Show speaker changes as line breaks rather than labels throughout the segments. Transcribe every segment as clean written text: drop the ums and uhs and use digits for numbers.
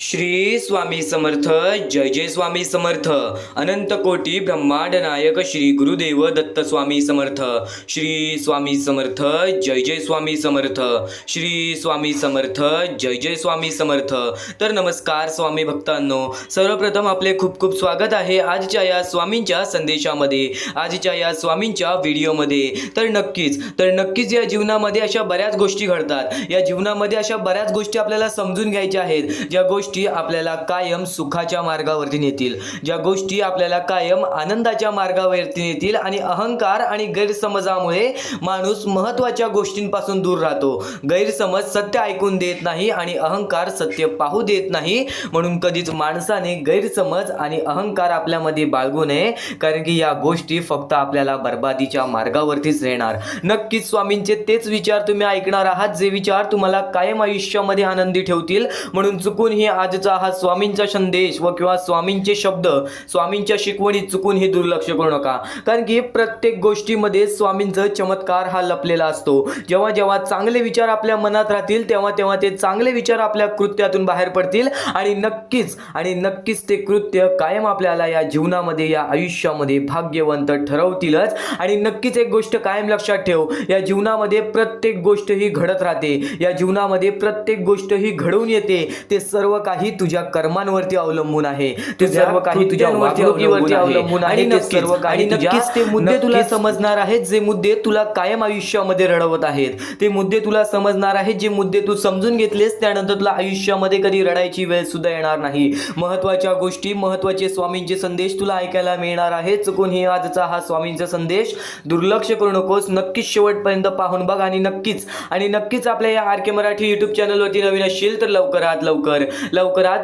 श्री स्वामी समर्थ. जय जय स्वामी समर्थ. अनंत कोटी ब्रह्मांड नायक श्री गुरुदेव दत्त स्वामी समर्थ. श्री स्वामी समर्थ. जय जय स्वामी समर्थ. श्री स्वामी समर्थ. जय जय स्वामी समर्थ. तर नमस्कार स्वामी भक्तांनो, सर्वप्रथम आपले खूप खूप स्वागत आहे आजच्या या स्वामींच्या संदेशामध्ये, आजच्या या स्वामींच्या व्हिडिओमध्ये. तर नक्कीच या जीवनामध्ये अशा बऱ्याच गोष्टी घडतात. या जीवनामध्ये अशा बऱ्याच गोष्टी आपल्याला समजून घ्यायच्या आहेत, ज्या गोष्टी आपल्याला कायम सुखाच्या मार्गावरती नेतील, ज्या गोष्टी आपल्याला कायम आनंदाच्या मार्गावरती नेतील. आणि अहंकार आणि गैरसमजामुळे माणूस महत्त्वाच्या गोष्टींपासून दूर राहतो. गैरसमज सत्य ऐकून देत नाही आणि अहंकार सत्य पाहू देत नाही. म्हणून कधीच माणसाने गैरसमज आणि अहंकार आपल्यामध्ये बाळगू नये, कारण की या गोष्टी फक्त आपल्याला बर्बादीच्या मार्गावरतीच नेणार. नक्कीच स्वामींचे तेच विचार तुम्ही ऐकणार आहात, जे विचार तुम्हाला कायम आयुष्यामध्ये आनंदी ठेवतील. म्हणून चुकूनही आजचा हा स्वामींचा संदेश व किंवा स्वामींचे शब्द, स्वामींच्या शिकवणी चुकूनही दुर्लक्ष करू नका, कारण की प्रत्येक गोष्टीमध्ये स्वामींचा चमत्कार हा लपलेला असतो. जेव्हा जेव्हा चांगले विचार आपल्या मनात राहतील, तेव्हा तेव्हा ते चांगले विचार आपल्या कृत्यातून बाहेर पडतील. आणि नक्कीच ते कृत्य कायम आपल्याला या जीवनामध्ये, या आयुष्यामध्ये भाग्यवंत ठरवतीलच. आणि नक्कीच एक गोष्ट कायम लक्षात ठेव, या जीवनामध्ये प्रत्येक गोष्ट ही घडत राहते, या जीवनामध्ये प्रत्येक गोष्ट ही घडून येते. ते सर्व काही तुझ्या कर्मांवरती अवलंबून आहे, ते सर्व काही तुझ्या वागणुकीवरती अवलंबून आहे. नक्कीच ते मुद्दे तुला समजणार आहेत, जे मुद्दे तुला कायम आयुष्यामध्ये रडवत आहेत. ते मुद्दे तुला समजणार आहेत, जे मुद्दे तू समजून घेतलेस त्यानंतर तुला आयुष्यामध्ये कधी रडायची वेळ सुद्धा येणार नाही. महत्त्वाच्या गोष्टी, महत्त्वाचे स्वामींचे संदेश तुला ऐकायला मिळणार आहेत. चुकूनही आजचा हा स्वामींचा संदेश दुर्लक्ष करू नकोस. नक्कीच शेवटपर्यंत पाहून बघ. आणि नक्कीच आपल्या या आर के मराठी यूट्यूब चॅनलवरती नवीन असशील तर लवकरात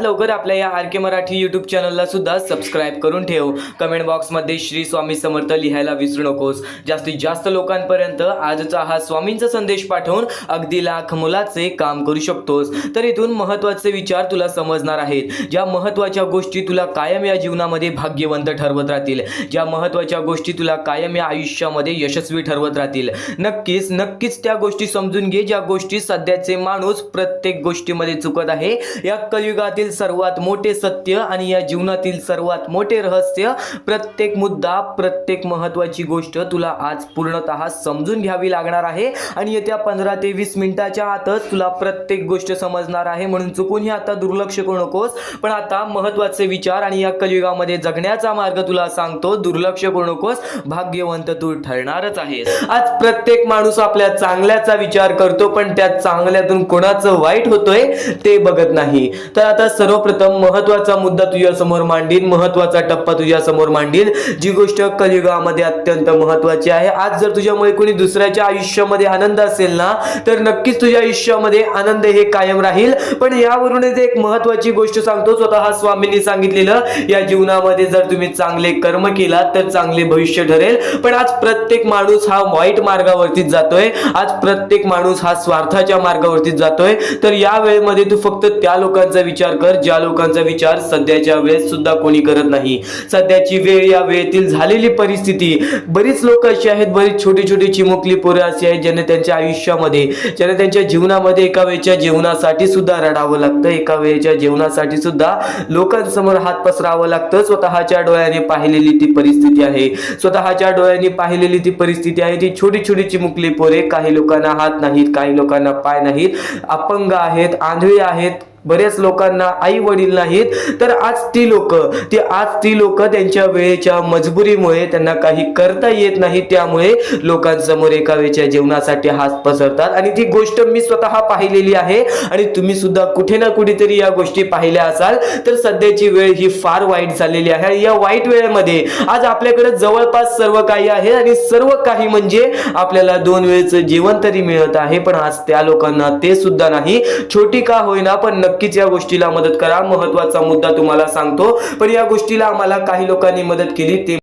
लवकर आपल्या या आर के मराठी यूट्यूब चॅनलला सुद्धा सबस्क्राईब करून ठेव. कमेंट बॉक्समध्ये श्री स्वामी समर्थ लिहायला विसरू नकोस. जास्तीत जास्त लोकांपर्यंत आजचा हा स्वामींचा संदेश पाठवून अगदी लाख मोलाचे काम करू शकतोस. तर इथून महत्त्वाचे विचार तुला समजणार आहेत, ज्या महत्त्वाच्या गोष्टी तुला कायम या जीवनामध्ये भाग्यवंत ठरवत राहतील, ज्या महत्त्वाच्या गोष्टी तुला कायम या आयुष्यामध्ये यशस्वी ठरवत राहतील. नक्कीच त्या गोष्टी समजून घे, ज्या गोष्टी सध्याचे माणूस प्रत्येक गोष्टीमध्ये चुकत आहे. या कलियुगातील सर्वात मोठे सत्य आणि या जीवनातील सर्वात मोठे रहस्य, प्रत्येक मुद्दा, प्रत्येक महत्त्वाची गोष्ट तुला आज पूर्णतः समजून घ्यावी लागणार आहे. आणि येत्या 15 ते 20 मिनिटाच्या आतच तुला प्रत्येक गोष्ट समजणार आहे. म्हणून चुकूनही आता दुर्लक्ष करू नकोस. पण आता महत्त्वाचे विचार आणि या कलियुगामध्ये जगण्याचा मार्ग तुला सांगतो, दुर्लक्ष करू नकोस. भाग्यवंत तू ठरणारच आहेस. आज प्रत्येक माणूस आपल्या चांगल्याचा विचार करतो, पण त्या चांगल्यातून कोणाचं वाईट होतोय ते बघत नाही. तर आता सर्वप्रथम महत्त्वाचा मुद्दा तुझ्या समोर मांडील, महत्त्वाचा टप्पा तुझ्या समोर मांडील, जी गोष्ट कलियुगामध्ये अत्यंत महत्त्वाची आहे. आज जर तुझ्यामुळे कोणी दुसऱ्याच्या आयुष्यामध्ये आनंद असेल ना, तर नक्कीच तुझ्या आयुष्यामध्ये आनंद हे कायम राहील. पण यावरूनच एक महत्त्वाची गोष्ट सांगतो, स्वतः स्वामींनी सांगितलेलं, या जीवनामध्ये जर तुम्ही चांगले कर्म केला तर चांगले भविष्य ठरेल. पण आज प्रत्येक माणूस हा वाईट मार्गावरतीच जातोय, आज प्रत्येक माणूस हा स्वार्थाच्या मार्गावरतीच जातोय. तर या वेळेमध्ये तू फक्त त्या लोकांचा विचार कर, ज्या लोकांचा विचार सध्याच्या वेळेस सुद्धा कोणी करत नाही. सध्याची वेळ, या वेळेतील झालेली परिस्थिती, बरीच लोक अशी आहेत, बरीच छोटी चिमुकली पोरं अशी आहेत, ज्यांना त्यांच्या आयुष्यामध्ये, ज्यांना त्यांच्या जीवनामध्ये एका वेळच्या जेवणासाठी सुद्धा रडावं लागतं, एका वेळच्या जेवणासाठी सुद्धा लोकांसमोर हात पसरावं लागतं. स्वतःच्या डोळ्याने पाहिलेली ती परिस्थिती आहे, ती छोटी चिमुकली पोरे. काही लोकांना हात नाहीत, काही लोकांना पाय नाहीत, अपंग आहेत, आंधळी आहेत, बरेच लोकांना आई वडील नाहीत. तर आज ती लोक त्यांच्या वेळेच्या मजबुरीमुळे त्यांना काही करता येत नाही, त्यामुळे लोकांसमोर एका वेळच्या जेवणासाठी हात पसरतात. आणि ती गोष्ट मी स्वतः पाहिलेली आहे आणि तुम्ही सुद्धा कुठे ना कुठेतरी या गोष्टी पाहिल्या असाल. तर सध्याची वेळ ही फार वाईट झालेली आहे. या वाईट वेळेमध्ये आज आपल्याकडे जवळपास सर्व काही आहे आणि सर्व काही म्हणजे आपल्याला 2 वेळेचं जेवण तरी मिळत आहे. पण आज त्या लोकांना ते सुद्धा नाही. छोटी का होईना, पण नक्कीच या गोष्टीला मदत करा. महत्त्वाचा मुद्दा तुम्हाला सांगतो, पण या गोष्टीला आम्हाला काही लोकांनी मदत केली. ते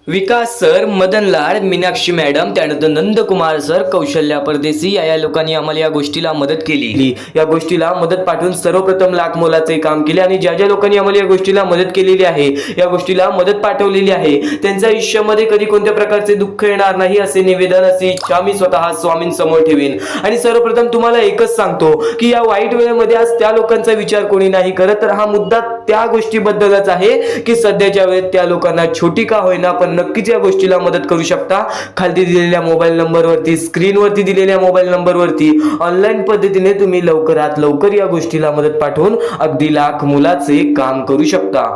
विकास सर, मदनलाल, मीनाक्षी मॅडम, त्यानंतर नंदकुमार सर, कौशल्या परदेशी या लोकांनी आम्हाला या गोष्टीला मदत केली. या गोष्टीला मदत पाठवून सर्वप्रथम लाख मोलाचे काम केले आणि ज्या लोकांनी आम्हाला या गोष्टीला मदत केलेली आहे, या गोष्टीला मदत पाठवलेली आहे, त्यांच्या आयुष्यामध्ये कधी कोणत्या प्रकारचे दुःख येणार नाही असे निवेदन, अशी इच्छा मी स्वतः स्वामींसमोर ठेवीन. आणि सर्वप्रथम तुम्हाला एकच सांगतो की या वाईट वेळेमध्ये आज त्या लोकांचा विचार कोणी नाही करत, तर हा मुद्दा त्या गोष्टीबद्दलच आहे की सध्याच्या वेळेत त्या लोकांना छोटी का होईना पण नक्कीच या गोष्टीला मदत करू शकता. खाली दिलेल्या मोबाईल नंबरवरती, स्क्रीनवरती दिलेल्या मोबाईल नंबरवरती ऑनलाईन पद्धतीने तुम्ही लवकरात लवकर या गोष्टीला मदत पाठवून अगदी लाख मोलाचे काम करू शकता.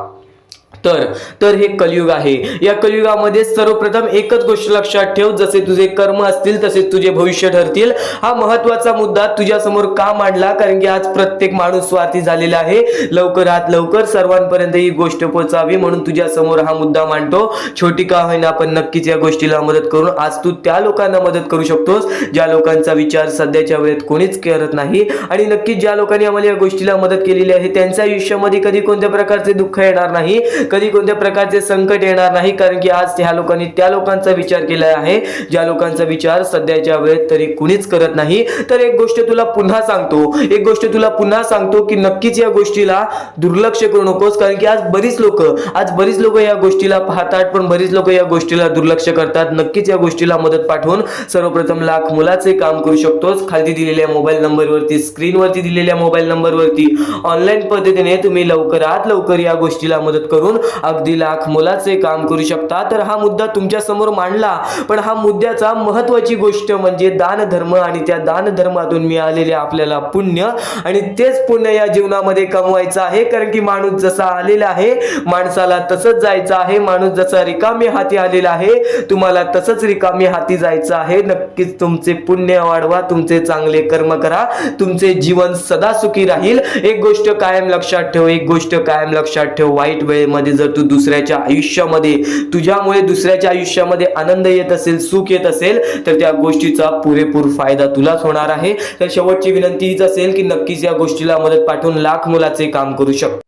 तर हे कलियुग आहे. या कलियुगामध्ये सर्वप्रथम एकच गोष्ट लक्षात ठेव, जसे तुझे कर्म असतील तसे तुझे भविष्य ठरतील. हा महत्वाचा मुद्दा तुझ्या समोर का मांडला, कारण की आज प्रत्येक माणूस स्वार्थी झालेला आहे. लवकरात लवकर सर्वांपर्यंत ही गोष्ट पोहोचावी म्हणून तुझ्या समोर हा मुद्दा मांडतो. छोटी का होईना पण नक्कीच या गोष्टीला मदत करून आज तू त्या लोकांना मदत करू शकतोस ज्या लोकांचा विचार सध्याच्या वेळेत कोणीच करत नाही. आणि नक्कीच ज्या लोकांनी आम्हाला या गोष्टीला मदत केलेली आहे त्यांच्या आयुष्यामध्ये कधी कोणत्या प्रकारचे दुःख येणार नाही, कधी कोणत्या प्रकारचे संकट येणार नाही, कारण की आज ह्या लोकांनी त्या लोकांचा विचार केला आहे ज्या लोकांचा विचार सध्याच्या वेळेत तरी कुणीच करत नाही. तर एक गोष्ट तुला पुन्हा सांगतो की नक्कीच या गोष्टीला दुर्लक्ष करू नकोस, कारण की आज बरीच लोक या गोष्टीला पाहतात पण बरीच लोक या गोष्टीला दुर्लक्ष करतात. नक्कीच या गोष्टीला मदत पाठवून सर्वप्रथम लाख मोलाचे काम करू शकतोस. खाली दिलेल्या मोबाईल नंबरवरती, स्क्रीनवरती दिलेल्या मोबाईल नंबरवरती ऑनलाईन पद्धतीने तुम्ही लवकरात लवकर या गोष्टीला मदत करून अगदी लाख मोलाचे काम करू शकता. तर हा मुद्दा तुमच्या समोर मांडला, पण हा मुद्द्याचा महत्वाची गोष्ट म्हणजे दान धर्म आणि त्या दान धर्मातून मिळालेले आपल्याला पुण्य, आणि तेच पुण्य या जीवनामध्ये कमवायचं आहे. कारण की माणूस जसा आलेला आहे माणसाला तसंच जायचं आहे. माणूस जसा रिकामी हाती आलेला आहे तुम्हाला तसंच रिकामी हाती जायचं आहे. नक्कीच तुमचे पुण्य वाढवा, तुमचे चांगले कर्म करा, तुमचे जीवन सदा सुखी राहील. एक गोष्ट कायम लक्षात ठेव, वाईट वेळेमध्ये जर तू दुसऱ्याच्या आयुष्यामध्ये, तुझ्यामुळे दुसऱ्याच्या आयुष्यामध्ये आनंद येत असेल, सुख येत असेल तर त्या गोष्टीचा पुरेपूर फायदा तुलाच होणार आहे. तर शेवटची विनंती हीच असेल की नक्कीच या गोष्टीला मदत पाठवून लाख मोलाचे काम करू शकतो.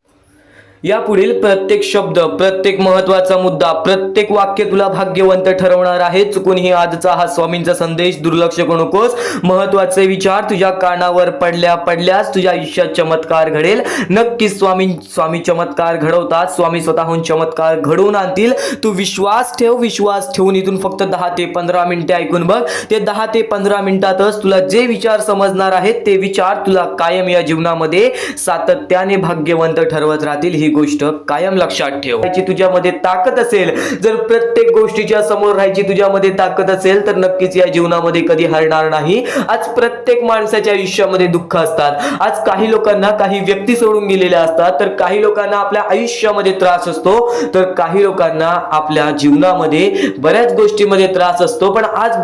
यापुढील प्रत्येक शब्द, प्रत्येक महत्वाचा मुद्दा, प्रत्येक वाक्य तुला भाग्यवंत ठरवणार आहे. चुकूनही आजचा हा स्वामींचा संदेश दुर्लक्ष करू नकोस. महत्वाचे विचार तुझ्या कानावर पडल्यास तुझ्या आयुष्यात चमत्कार घडेल. नक्कीच स्वामी चमत्कार घडवतात. स्वामी स्वतःहून चमत्कार घडवून आणतील. तू विश्वास ठेवून इथून फक्त 10 ते 15 मिनिटे ऐकून बघ. ते 10 ते 15 मिनिटातच तुला जे विचार समजणार आहेत ते विचार तुला कायम या जीवनामध्ये सातत्याने भाग्यवंत ठरवत राहतील. ही गोष्ट कायम लक्षात ठेव. तुझ्यामध्ये ताकद असेल, जर प्रत्येक गोष्टीच्या समोर राहायची तुझ्यामध्ये ताकद असेल तर नक्कीच या जीवनामध्ये कधी हरणार नाही. आज प्रत्येक माणसाच्या आयुष्यामध्ये दुःख असतात. आज काही लोकांना काही व्यक्ती सोडून गेलेल्या असतात, तर काही लोकांना आपल्या आयुष्यामध्ये त्रास असतो, तर काही लोकांना आपल्या जीवनामध्ये बऱ्याच गोष्टीमध्ये त्रास असतो. पण आज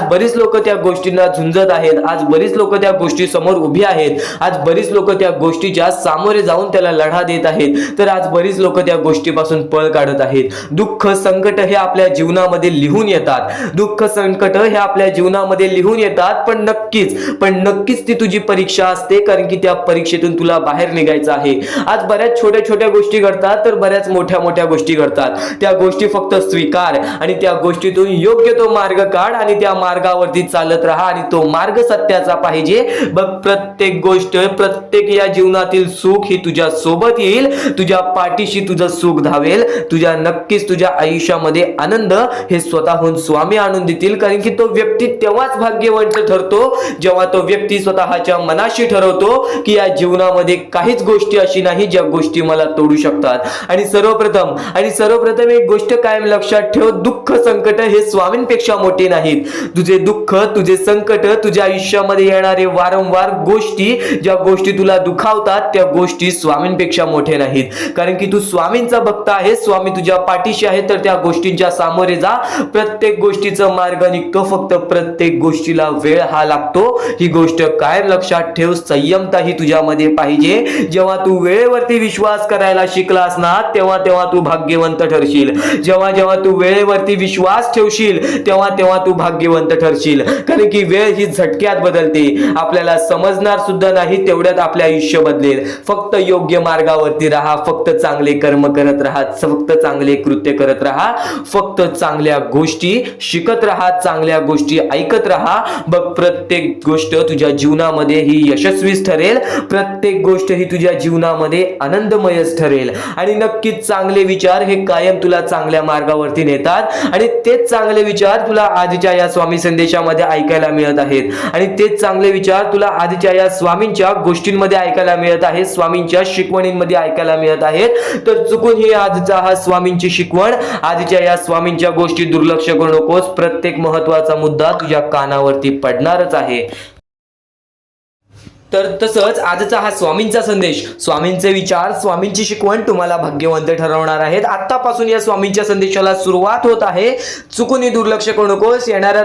बरीच लोक त्या गोष्टींना झुंजत आहेत. आज बरीच लोक त्या गोष्टी समोर उभी आहेत. आज बरीच लोक त्या गोष्टीच्या सामोरे जाऊन त्याला लढा देत आहेत. तर आज बरीच लोक त्या गोष्टीपासून पळ काढत आहेत. दुःख संकट हे आपल्या जीवनामध्ये लिहून येतात. पण नक्कीच ती तुझी परीक्षा असते, कारण की त्या परीक्षेतून तुला बाहेर निघायचं आहे. आज बऱ्याच छोट्या गोष्टी घडतात, तर बऱ्याच मोठ्या गोष्टी घडतात. त्या गोष्टी फक्त स्वीकार आणि त्या गोष्टीतून योग्य तो मार्ग काढ आणि त्या मार्गावरती चालत राहा आणि तो मार्ग सत्याचा पाहिजे. बघ, प्रत्येक या जीवनातील सुख ही तुझ्या सोबत येईल. तुझ्या पाठीशी तुझं सुख धावेल. नक्कीच तुझ्या आयुष्यामध्ये आनंद हे स्वतःहून स्वामी आणून देतील. कारण की तो व्यक्ती तेव्हाच भाग्यवंत ठरतो जेव्हा तो व्यक्ती स्वतःच्या मनाशी ठरवतो की या जीवनामध्ये काहीच गोष्टी अशी नाही ज्या गोष्टी मला तोडू शकतात. आणि सर्वप्रथम एक गोष्ट कायम लक्षात ठेव, दुःख संकट हे स्वामींपेक्षा मोठे नाहीत. तुझे दुःख, तुझे संकट, तुझ्या आयुष्यामध्ये येणारे वारंवार गोष्टी, ज्या गोष्टी तुला दुखावतात त्या गोष्टी स्वामींपेक्षा मोठे नाहीत. कारण की तू स्वामींचा भक्त आहे, स्वामी तुझ्या पाठीशी आहे. तर त्या गोष्टींच्या सामोरे जा. प्रत्येक गोष्टीचा मार्ग निघतो, फक्त प्रत्येक गोष्टीला वेळ हा लागतो. ही गोष्ट कायम लक्षात ठेव. संयमता ही तुझ्यामध्ये पाहिजे. जेव्हा तू वेळेवरती विश्वास करायला शिकलास ना तेव्हा तू भाग्यवंत ठरशील. जेव्हा तू वेळेवरती विश्वास ठेवशील तेव्हा तू भाग्यवंत ठरशील. कारण की वेळ ही झटक्यात बदलते. आपल्याला समजणार सुद्धा नाही तेवढ्यात आपले आयुष्य बदलेल. फक्त योग्य मार्गावर मार्गावरती राहा, फक्त चांगले कर्म करत राहा, फक्त चांगले कृत्य करत राहा, फक्त चांगल्या गोष्टी शिकत राहा, चांगल्या गोष्टी ऐकत राहा. बघ, प्रत्येक गोष्ट तुझ्या जीवनामध्ये ही यशस्वीच ठरेल, प्रत्येक गोष्ट ही तुझ्या जीवनामध्ये आनंदमयच ठरेल. आणि नक्कीच चांगले विचार हे कायम तुला चांगल्या मार्गावरती नेतात आणि तेच चांगले विचार तुला आजच्या या स्वामी संदेशामध्ये ऐकायला मिळत आहेत आणि तेच चांगले विचार तुला आजच्या या स्वामींच्या गोष्टींमध्ये ऐकायला मिळत आहेत, स्वामींच्या शिकवणींमध्ये ऐकायला मिळत आहेत. तर चुकून ही आजचा हा स्वामींची शिकवण, आजच्या या स्वामींच्या गोष्टी दुर्लक्ष करू नकोस. प्रत्येक महत्वाचा मुद्दा तुझ्या कानावरती पडणारच आहे. तर तसंच आजचा हा स्वामींचा संदेश, स्वामींचे विचार, स्वामींची शिकवण तुम्हाला भाग्यवंत ठरवणार आहेत. आतापासून या स्वामींच्या संदेशाला सुरुवात होत आहे. चुकूनही दुर्लक्ष करू नकोस. येणाऱ्या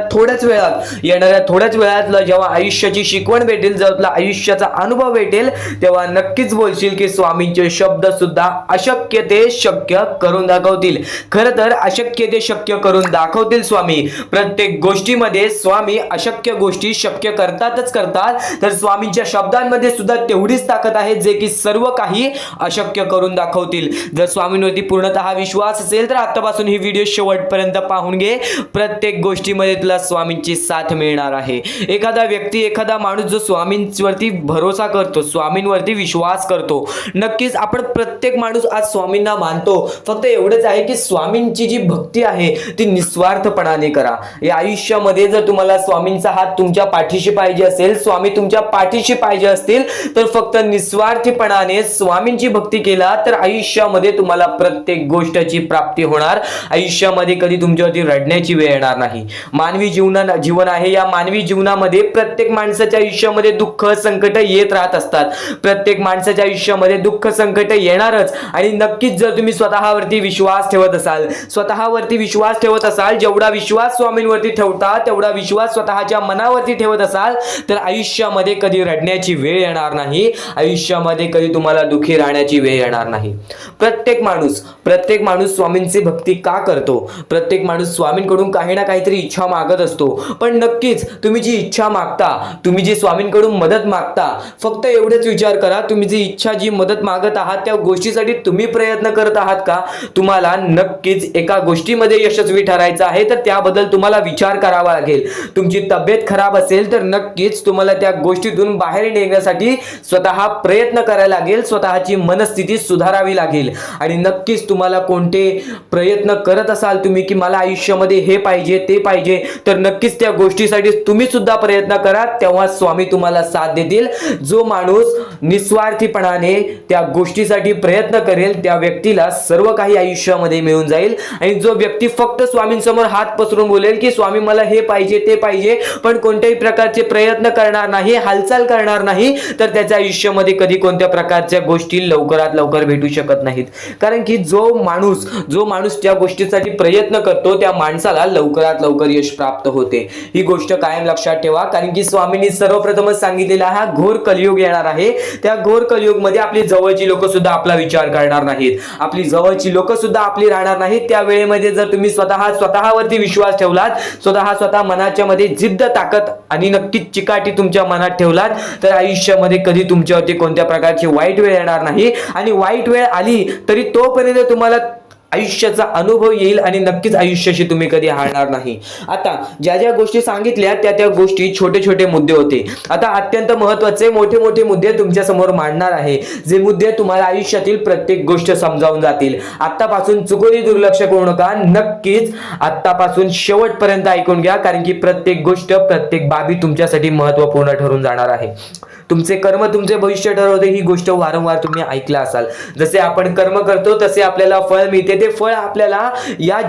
थोड्याच वेळात जेव्हा आयुष्याची शिकवण भेटेल, जेव्हा तुला आयुष्याचा अनुभव भेटेल, तेव्हा नक्कीच बोलशील की स्वामींचे शब्द सुद्धा अशक्य ते शक्य करून दाखवतील. खरं तर अशक्य ते शक्य करून दाखवतील स्वामी. प्रत्येक गोष्टीमध्ये स्वामी अशक्य गोष्टी शक्य करतातच करतात. तर स्वामींच्या शब्दांमध्ये सुद्धा तेवढीच ताकद आहे जे की सर्व काही अशक्य करून दाखवतील. जर स्वामींवरती पूर्णतः विश्वास असेल तर आतापासून ही व्हिडिओ शेवटपर्यंत पाहून घे. प्रत्येक गोष्टीमध्ये तुला स्वामींची साथ मिळणार आहे. एखादा व्यक्ती, एखादा माणूस जो स्वामींवरती भरोसा करतो, स्वामींवरती विश्वास करतो, नक्कीच आपण प्रत्येक माणूस आज स्वामींना मानतो. फक्त एवढंच आहे की स्वामींची जी भक्ती आहे ती निस्वार्थपणाने करा. या आयुष्यामध्ये जर तुम्हाला स्वामींचा हात तुमच्या पाठीशी पाहिजे असेल, स्वामी तुमच्या पाठीशी पाहिजे असतील, तर फक्त निस्वार्थीपणाने स्वामींची भक्ती केला तर आयुष्यामध्ये तुम्हाला प्रत्येक गोष्टीची प्राप्ती होणार. आयुष्यामध्ये कधी तुमच्यावरती रडण्याची वेळ येणार नाही. मानवी जीवन आहे. या मानवी जीवनामध्ये प्रत्येक माणसाच्या आयुष्यामध्ये दुःख, संकट येत राहत असतात. प्रत्येक माणसाच्या आयुष्यामध्ये दुःख, संकट येणारच. आणि नक्कीच जर तुम्ही स्वतःवरती विश्वास ठेवत असाल, जेवढा विश्वास स्वामींवरती ठेवता तेवढा विश्वास स्वतःच्या मनावरती ठेवत असाल, तर आयुष्यामध्ये कधी रडण्याची वेळ येणार नाही. आयुष्यामध्ये कधी तुम्हाला दुःखी राहण्याची वेळ येणार नाही. प्रत्येक माणूस स्वामींची भक्ती का करतो? प्रत्येक माणूस स्वामींकडून काही ना काहीतरी इच्छा मागत असतो. पण नक्कीच तुम्ही जी इच्छा मागता, तुम्ही जी स्वामींकडून मदत मागता, फक्त एवढेच विचार करा, तुम्ही जी इच्छा, जी मदत मागत आहात त्या गोष्टीसाठी तुम्ही प्रयत्न करत आहात का? तुम्हाला नक्कीच एका गोष्टीमध्ये यशस्वी ठरायचं आहे, तर त्याबद्दल तुम्हाला विचार करावा लागेल. तुमची तब्येत खराब असेल तर नक्कीच तुम्हाला त्या गोष्टीतून बाहेर निघण्यासाठी स्वतः प्रयत्न करायला लागेल, स्वतःची मनस्थिती सुधारावी लागेल. आणि नक्कीच तुम्हाला कोणते प्रयत्न करत असाल तुम्ही की मला आयुष्यामध्ये हे पाहिजे, ते पाहिजे, तर नक्कीच त्या गोष्टीसाठी तुम्ही सुद्धा प्रयत्न करा. तेव्हा स्वामी तुम्हाला साथ देतील. जो माणूस निस्वार्थीपणाने त्या गोष्टीसाठी प्रयत्न करेल त्या व्यक्तीला सर्व काही आयुष्यामध्ये मिळून जाईल. आणि जो व्यक्ती फक्त स्वामींसमोर हात पसरून बोलेल की स्वामी मला हे पाहिजे, ते पाहिजे, पण कोणत्याही प्रकारचे प्रयत्न करणार नाही, हालचाल करणार नाही, तर त्याच्या आयुष्यामध्ये कधी कोणत्या प्रकारच्या गोष्टी लवकरात लवकर भेटू शकत नाहीत. कारण की जो माणूस त्या गोष्टीसाठी प्रयत्न करतो त्या माणसाला लवकरात लवकर यश प्राप्त होते. ही गोष्ट कायम लक्षात ठेवा. कारण की स्वामींनी सर्वप्रथमच सांगितलेला हा घोर कलियुग येणार आहे. त्या घोर कलियुगमध्ये आपली जवळची लोक सुद्धा आपला विचार करणार नाहीत, आपली जवळची लोक सुद्धा आपली राहणार नाहीत. त्या वेळेमध्ये जर तुम्ही स्वतःवरती विश्वास ठेवलात, स्वतः मनाच्या मध्ये जिद्द, ताकद आणि नक्कीच चिकाटी तुमच्या मनात ठेवलात, तर आयुष्यामध्ये कधी तुमच्यावरती कोणत्या प्रकारची वाईट वेळ येणार नाही. आणि वाईट वेळ आली तरी तोपर्यंत तुम्हाला आयुष्याचा अनुभव येईल आणि नक्कीच आयुष्याशी तुम्ही कधी हारणार नाही. आता ज्या गोष्टी सांगितल्या त्या गोष्टी छोटे मुद्दे होते. आता अत्यंत महत्त्वाचे मोठे मुद्दे तुमच्या समोर मांडणार आहे, जे मुद्दे तुम्हाला आयुष्यातील प्रत्येक गोष्ट समजावून जातील. आतापासून चुकूनही दुर्लक्ष करू नका. नक्कीच आतापासून शेवटपर्यंत ऐकून घ्या, कारण की प्रत्येक गोष्ट, प्रत्येक बाबी तुमच्यासाठी महत्त्वपूर्ण ठरून जाणार आहे. तुमचे कर्म तुमचे भविष्य ठरवते. ही गोष्ट वारंवार तुम्ही ऐकला असाल. जसे आपण कर्म करतो तसे आपल्याला फळ मिळते. ते फळ आपल्याला या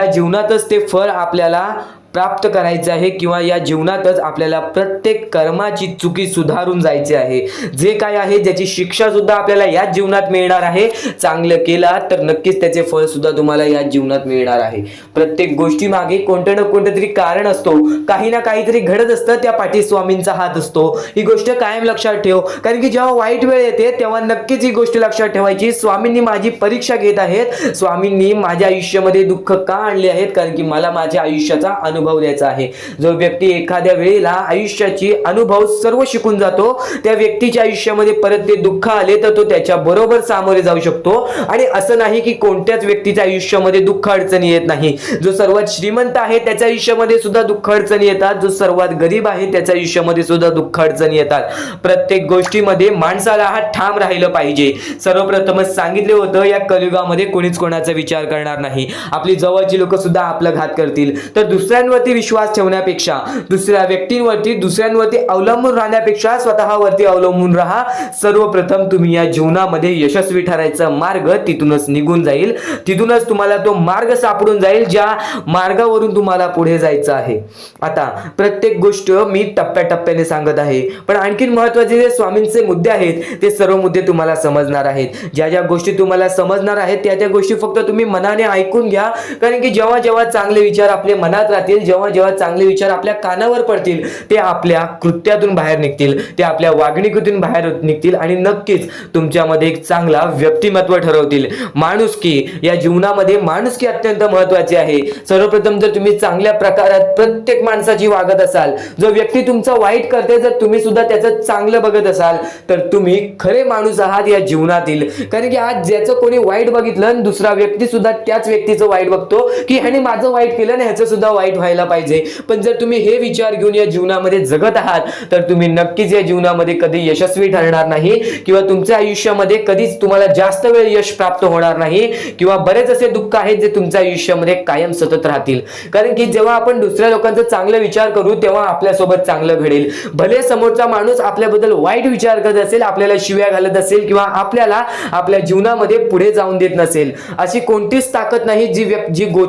जीवनातच ते फळ आपल्याला प्राप्त करायचे आहे, किंवा या जीवनातच आपल्याला प्रत्येक कर्माची चुकी सुधारून जायचे आहे. जे काय आहे ज्याची शिक्षा सुद्धा आपल्याला या जीवनात मिळणार आहे. चांगलं केला तर नक्कीच त्याचे फळ सुद्धा तुम्हाला या जीवनात मिळणार आहे. प्रत्येक गोष्टी मागे कोणतं ना कोणतं तरी कारण असतो, काही ना काहीतरी घडत असतं, त्या पाठी स्वामींचा हात असतो. ही गोष्ट कायम लक्षात ठेव. कारण की जेव्हा वाईट वेळ येते तेव्हा नक्कीच ही गोष्ट लक्षात ठेवायची, स्वामींनी माझी परीक्षा घेत आहेत, स्वामींनी माझ्या आयुष्यामध्ये दुःख का आणले आहेत, कारण की मला माझ्या आयुष्याचा अनुभव द्यायचा आहे. जो व्यक्ती एखाद्या वेळेला आयुष्याची अनुभव सर्व शिकून जातो, त्या व्यक्तीच्या आयुष्यामध्ये परत ते दुःख आले तर तो त्याच्या बरोबर सामोरे जाऊ शकतो. आणि असं नाही की कोणत्याच व्यक्तीच्या आयुष्यामध्ये दुःख अडचणी येत नाही. जो सर्वात श्रीमंत आहे त्याच्या आयुष्यामध्ये सुद्धा दुःख अडचणी येतात, जो सर्वात गरीब आहे त्याच्या आयुष्यामध्ये सुद्धा दुःख अडचणी येतात. प्रत्येक गोष्टीमध्ये माणसाला हा ठाम राहिलं पाहिजे. सर्वप्रथमच सांगितले होतं, या कलियुगामध्ये कोणीच कोणाचा विचार करणार नाही. आपली जवळची लोक सुद्धा आपला घात करतील. तर दुसऱ्यांवरती विश्वास ठेवण्यापेक्षा, दुसऱ्या व्यक्तींवरती दुसऱ्यांवरती अवलंबून राहण्यापेक्षा स्वतःवरती अवलंबून राहा. सर्वप्रथम तुम्ही या जीवनामध्ये यशस्वी ठरायचा मार्ग तिथूनच निघून जाईल. तिथूनच तुम्हाला तो मार्ग सापडून जाईल ज्या मार्गावरून तुम्हाला पुढे जायचं आहे. आता प्रत्येक गोष्ट मी टप्प्याटप्प्याने सांगत आहे, पण आणखीन महत्त्वाचे जे स्वामींचे मुद्दे आहेत ते सर्व मुद्दे तुम्हाला समजणार आहेत. ज्या ज्या गोष्टी तुम्हाला समजणार आहेत त्या त्या गोष्टी फक्त तुम्ही मनाने ऐकून घ्या. कारण की जेव्हा जेव्हा चांगले विचार आपल्या मनात राहतील, जेव्हा जेव्हा चांगले विचार आपल्या कानावर पडतील, ते आपल्या कृत्यातून बाहेर निघतील, ते आपल्या वागणुकीतून बाहेर निघतील आणि नक्कीच तुमच्यामध्ये एक चांगला व्यक्तिमत्व ठरवतील. माणुसकी, या जीवनामध्ये माणुसकी अत्यंत महत्त्वाची आहे. सर्वप्रथम जर तुम्ही चांगल्या प्रकारात प्रत्येक माणसाची वागत असाल, जो व्यक्ती तुमचा वाईट करते जर तुम्ही सुद्धा त्याचं चांगलं बघत असाल, तर तुम्ही खरे माणूस आहात या जीवनातील. कारण की आज ज्याचं कोणी वाईट बघितलं, दुसरा व्यक्ती सुद्धा त्याच व्यक्तीचं वाईट बघतो की ह्याने माझं वाईट केलं आणि ह्याचं सुद्धा वाईट व्हायला पाहिजे. पण जर तुम्ही हे विचार घेऊन या जीवनामध्ये जगत आहात तर तुम्ही नक्कीच या जीवनामध्ये कधी यशस्वी ठरणार नाही, किंवा तुमच्या आयुष्यामध्ये कधीच तुम्हाला जास्त वेळ यश प्राप्त होणार नाही, किंवा बरेच असे दुःख आहेत जे तुमच्या आयुष्यामध्ये कायम सतत राहतील. कारण की जेव्हा आपण दुसऱ्या लोकांचा चांगला विचार करू तेव्हा आपल्यासोबत चांगलं घडेल. भले समोरचा माणूस आपल्याबद्दल वाईट विचार करत असेल, आपल्याला शिव्या घालत असेल, किंवा आपल्याला आपल्या जीवनामध्ये पुढे जाऊन देत नसेल, अशी कोणतीच ताकद नाही जी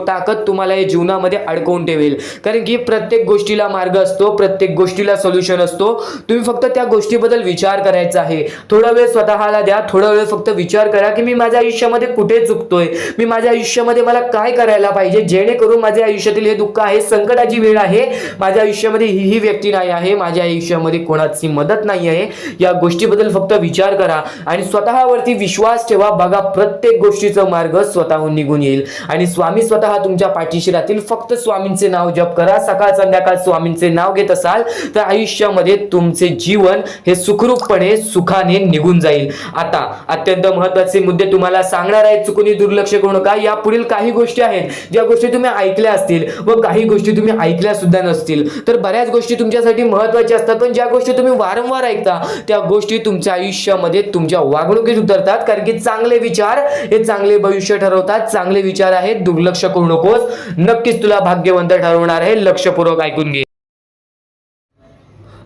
ताकद तुम्हाला या जीवनामध्ये अडकवून ठेवेल. कारण की प्रत्येक गोष्टीला मार्ग असतो, प्रत्येक गोष्टीला सोल्युशन असतो. तुम्ही फक्त त्या गोष्टीबद्दल विचार करायचा आहे. थोडा वेळ स्वतःला द्या, थोडा वेळ फक्त विचार करा की मी माझ्या आयुष्यामध्ये कुठे चुकतोय, मी माझ्या आयुष्यामध्ये मला काय करायला पाहिजे जेणेकरून माझ्या आयुष्यातील हे दुःख आहे, संकटाची वेळ आहे, माझ्या आयुष्यामध्ये ही व्यक्ती नाही आहे, माझ्या आयुष्यामध्ये कोणाची मदत नाही आहे. या गोष्टीबद्दल फक्त विचार करा आणि स्वतःवरती विश्वास ठेवा. बघा, प्रत्येक गोष्टीचा मार्ग स्वतःहून निघून येईल आणि स्वामी स्वतः तुमच्या पाठीशी राहतील. फक्त स्वामींचे नाव जप करा. सकाळ संध्याकाळ स्वामींचे नाव घेत असाल तर आयुष्यामध्ये तुमचे जीवन हे सुखरूपपणे सुखाने निघून जाईल. आता अत्यंत महत्त्वाचे मुद्दे तुम्हाला सांगणार आहेत, चुकून दुर्लक्ष करू नका. या पुढील काही गोष्टी आहेत ज्या गोष्टी तुम्ही ऐकल्या असतील व काही गोष्टी तुम्ही ऐकल्या सुद्धा नसतील. तर बऱ्याच गोष्टी तुमच्यासाठी महत्त्वाच्या असतात, पण ज्या गोष्टी तुम्ही वारंवार ऐकता त्या गोष्टी तुमच्या आयुष्यामध्ये तुमच्या वागणुकीत उतरतात. कारण की चांगले विचार हे चांगले भविष्य ठरवतात. चांगले विचार आहेत, दुर्लक्ष करू नकोस. नक्कीच तुला भाग्यवंत ठरवणार आहे. लक्षपूर्वक ऐकून घे.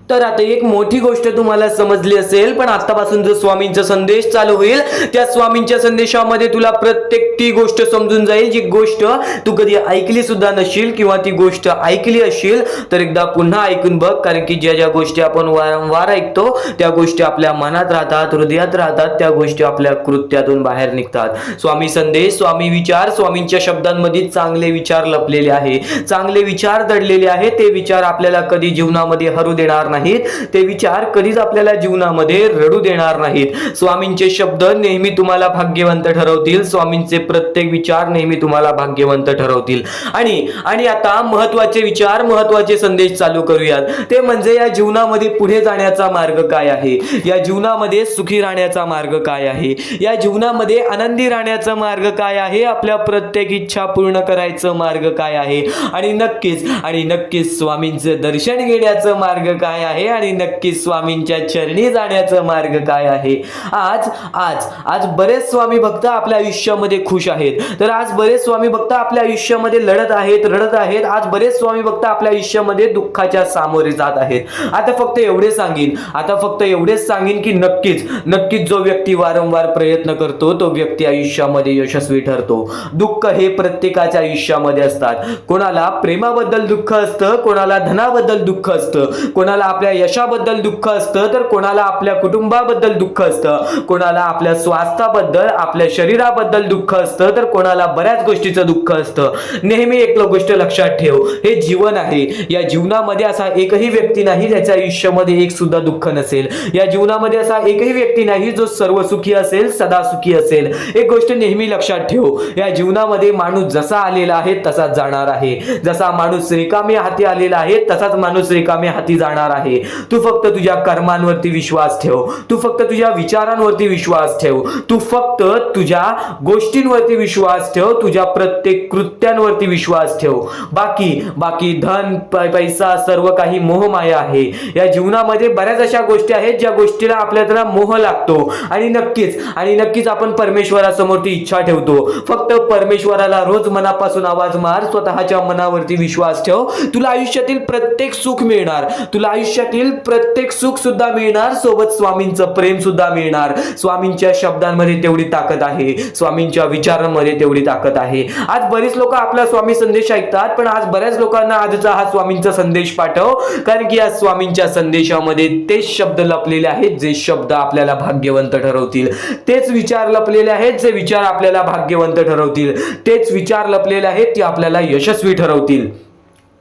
तर आता एक मोठी गोष्ट तुम्हाला समजली असेल, पण आतापासून जो स्वामींचा संदेश चालू होईल त्या स्वामींच्या संदेशामध्ये तुला प्रत्येक ती गोष्ट समजून जाईल जी गोष्ट तू कधी ऐकली सुद्धा नशील, किंवा ती गोष्ट ऐकली असेल तर एकदा पुन्हा ऐकून बघ. कारण की ज्या ज्या गोष्टी आपण वारंवार ऐकतो त्या गोष्टी आपल्या मनात राहतात, हृदयात राहतात, त्या गोष्टी आपल्या कृत्यातून बाहेर निघतात. स्वामी संदेश, स्वामी विचार, स्वामींच्या शब्दांमध्ये चांगले विचार लपलेले आहे, चांगले विचार दडलेले आहे. ते विचार आपल्याला कधी जीवनामध्ये हरू देणार नाहीत, ते विचार कधीच आपल्याला जीवनामध्ये रडू देणार नाहीत. स्वामींचे शब्द नेहमी तुम्हाला भाग्यवंत ठरवतील. स्वामींचे प्रत्येक विचार नेहमी तुम्हाला भाग्यवंत ठरवतील. आणि आता महत्त्वाचे विचार, महत्त्वाचे संदेश चालू करूयात. ते म्हणजे या जीवनामध्ये पुढे जाण्याचा मार्ग काय आहे, या जीवनामध्ये सुखी राहण्याचा मार्ग काय आहे, या जीवनामध्ये आनंदी राहण्याचा मार्ग काय आहे, आपल्या प्रत्येक इच्छा पूर्ण करायचं मार्ग काय आहे, आणि नक्कीच स्वामींचे दर्शन घेण्याचा मार्ग काय आहे, आणि नक्कीच स्वामींच्या चरणी जाण्याचा मार्ग काय आहे. आज बरेच स्वामी भक्त आपल्या आयुष्यामध्ये खुश आहेत, तर आज बरेच स्वामी भक्त आपल्या आयुष्यामध्ये रडत आहेत. आज बरेच स्वामी भक्त आपल्या आयुष्यामध्ये दुःखाच्या सामोरे जात आहेत. आता फक्त एवढेच सांगेन की नक्कीच जो व्यक्ती वारंवार प्रयत्न करतो तो व्यक्ती आयुष्यामध्ये यशस्वी ठरतो. दुःख हे प्रत्येकाच्या आयुष्यामध्ये असतात. कोणाला प्रेमाबद्दल दुःख असतं, कोणाला धनाबद्दल दुःख असतं, कोणाला आपल्या यशाबद्दल दुःख असतं, तर कोणाला आपल्या कुटुंबाबद्दल दुःख असतं, कोणाला आपल्या स्वास्थ्याबद्दल, आपल्या शरीराबद्दल दुःख असतं, तर कोणाला बऱ्याच गोष्टीचं दुःख असतं. नेहमी एक गोष्ट लक्षात ठेव, हे जीवन आहे. या जीवनामध्ये असा एकही व्यक्ती नाही ज्याच्या आयुष्यामध्ये एक सुद्धा दुःख नसेल. या जीवनामध्ये असा एकही व्यक्ती नाही जो सर्व सुखी असेल, सदा सुखी असेल. एक गोष्ट नेहमी लक्षात ठेव, या जीवनामध्ये माणूस जसा आलेला आहे तसाच जाणार आहे. जसा माणूस रिकामी हाती आलेला आहे तसाच माणूस रिकामी हाती जाणार आहे. तू फक्त तुझ्या कर्मांवरती विश्वास ठेव, तू फक्त तुझ्या विचारांवरती विश्वास ठेव, तू फक्त तुझ्या गोष्टींवरती विश्वास ठेव, तुझ्या प्रत्येक कृत्यांवरती विश्वास ठेव. बाकी धन पैसा सर्व काही मोहमाया आहे. या जीवनामध्ये बऱ्याच अशा गोष्टी आहेत ज्या गोष्टीला आपल्याला मोह लागतो. आणि नक्कीच आपण परमेश्वरासमोर ती इच्छा ठेवतो. फक्त परमेश्वराला रोज मनापासून आवाज मार, स्वतःच्या मनावरती विश्वास ठेव. तुला आयुष्यातील प्रत्येक सुख मिळणार, तुला आयुष्यातील प्रत्येक सुख सुद्धा मिळणार, सोबत स्वामींचं प्रेम सुद्धा मिळणार. स्वामींच्या शब्दांमध्ये तेवढी ताकद आहे, स्वामींच्या विचारांमध्ये तेवढी ताकद आहे. आज बरेच लोक आपला स्वामी संदेश ऐकतात, पण आज बऱ्याच लोकांना आजचा हा स्वामींचा संदेश पाठव, कारण की या स्वामींच्या संदेशामध्ये तेच शब्द लपलेले आहेत जे शब्द आपल्याला भाग्यवंत ठरवतील. तेच विचार लपलेले आहेत जे विचार आपल्याला भाग्यवंत ठरवतील. तेच विचार लपलेले आहेत ते आपल्याला यशस्वी ठरवतील.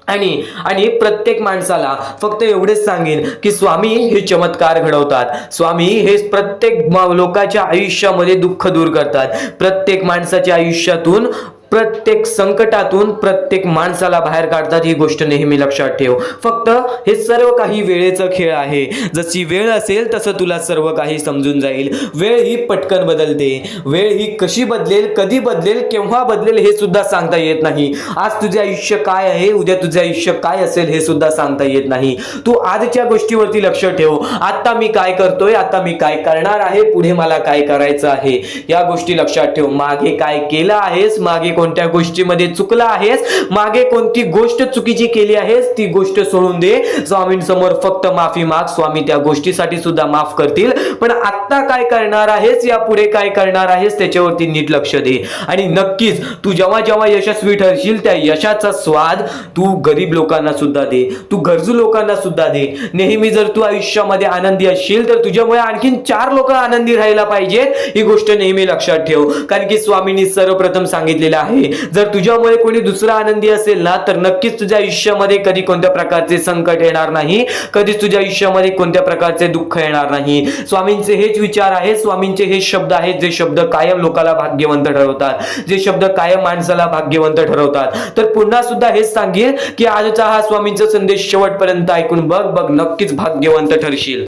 आणि प्रत्येक माणसाला फक्त एवढेच सांगेन की स्वामी हे चमत्कार घडवतात. स्वामी हे प्रत्येक लोकांच्या आयुष्यामध्ये दुःख दूर करतात. प्रत्येक माणसाच्या आयुष्यातून, प्रत्येक संकटातून प्रत्येक माणसाला बाहेर काढतात. ही गोष्ट नेहमी लक्षात ठेव. फक्त हे सर्व काही वेळेचा खेळ आहे. जशी वेळ असेल तसं तुला सर्व काही समजून जाईल. वेळ ही पटकन बदलते. वेळ ही कशी बदलेल, कधी बदलेल, केव्हा बदलेल हे सुद्धा सांगता येत नाही. आज तुझे आयुष्य काय आहे, उद्या तुझे आयुष्य काय असेल हे सुद्धा सांगता येत नाही. तू आजच्या गोष्टीवरती लक्ष ठेव. आता मी काय करतोय, आता मी काय करणार आहे, पुढे मला काय करायचं आहे, या गोष्टी लक्षात ठेव. मागे काय केलं आहेस, मागे कोणत्या गोष्टीमध्ये चुकला आहेस, मागे कोणती गोष्ट चुकीची केली आहेस, ती गोष्ट सोडून दे. स्वामींसमोर फक्त माफी माग, स्वामी त्या गोष्टीसाठी सुद्धा माफ करतील. पण आता काय करणार आहेस, या पुढे काय करणार आहेस, त्याच्यावरती नीट लक्ष दे. आणि नक्कीच तू जेव्हा यशस्वी ठरशील त्या यशाचा स्वाद तू गरीब लोकांना सुद्धा दे, तू गरजू लोकांना सुद्धा दे. नेहमी जर तू आयुष्यामध्ये आनंदी असशील तर तुझ्यामुळे आणखीन 4 लोक आनंदी राहायला पाहिजेत. ही गोष्ट नेहमी लक्षात ठेव, कारण की स्वामींनी सर्वप्रथम सांगितलेलं आहे, जर तुझ्यामुळे कोणी दुसरा आनंदी असेल ना, तर नक्कीच तुझ्या आयुष्यामध्ये कधी कोणत्या प्रकारचे संकट येणार नाही, कधीच तुझ्या आयुष्यामध्ये कोणत्या प्रकारचे दुःख येणार नाही. स्वामींचे हेच विचार आहेत, स्वामींचे हे शब्द आहेत जे शब्द कायम लोकाला भाग्यवंत ठरवतात, जे शब्द कायम माणसाला भाग्यवंत ठरवतात. तर पुन्हा सुद्धा हेच सांगेल की आजचा हा स्वामींचा संदेश शेवटपर्यंत ऐकून बघ, नक्कीच भाग्यवंत ठरशील.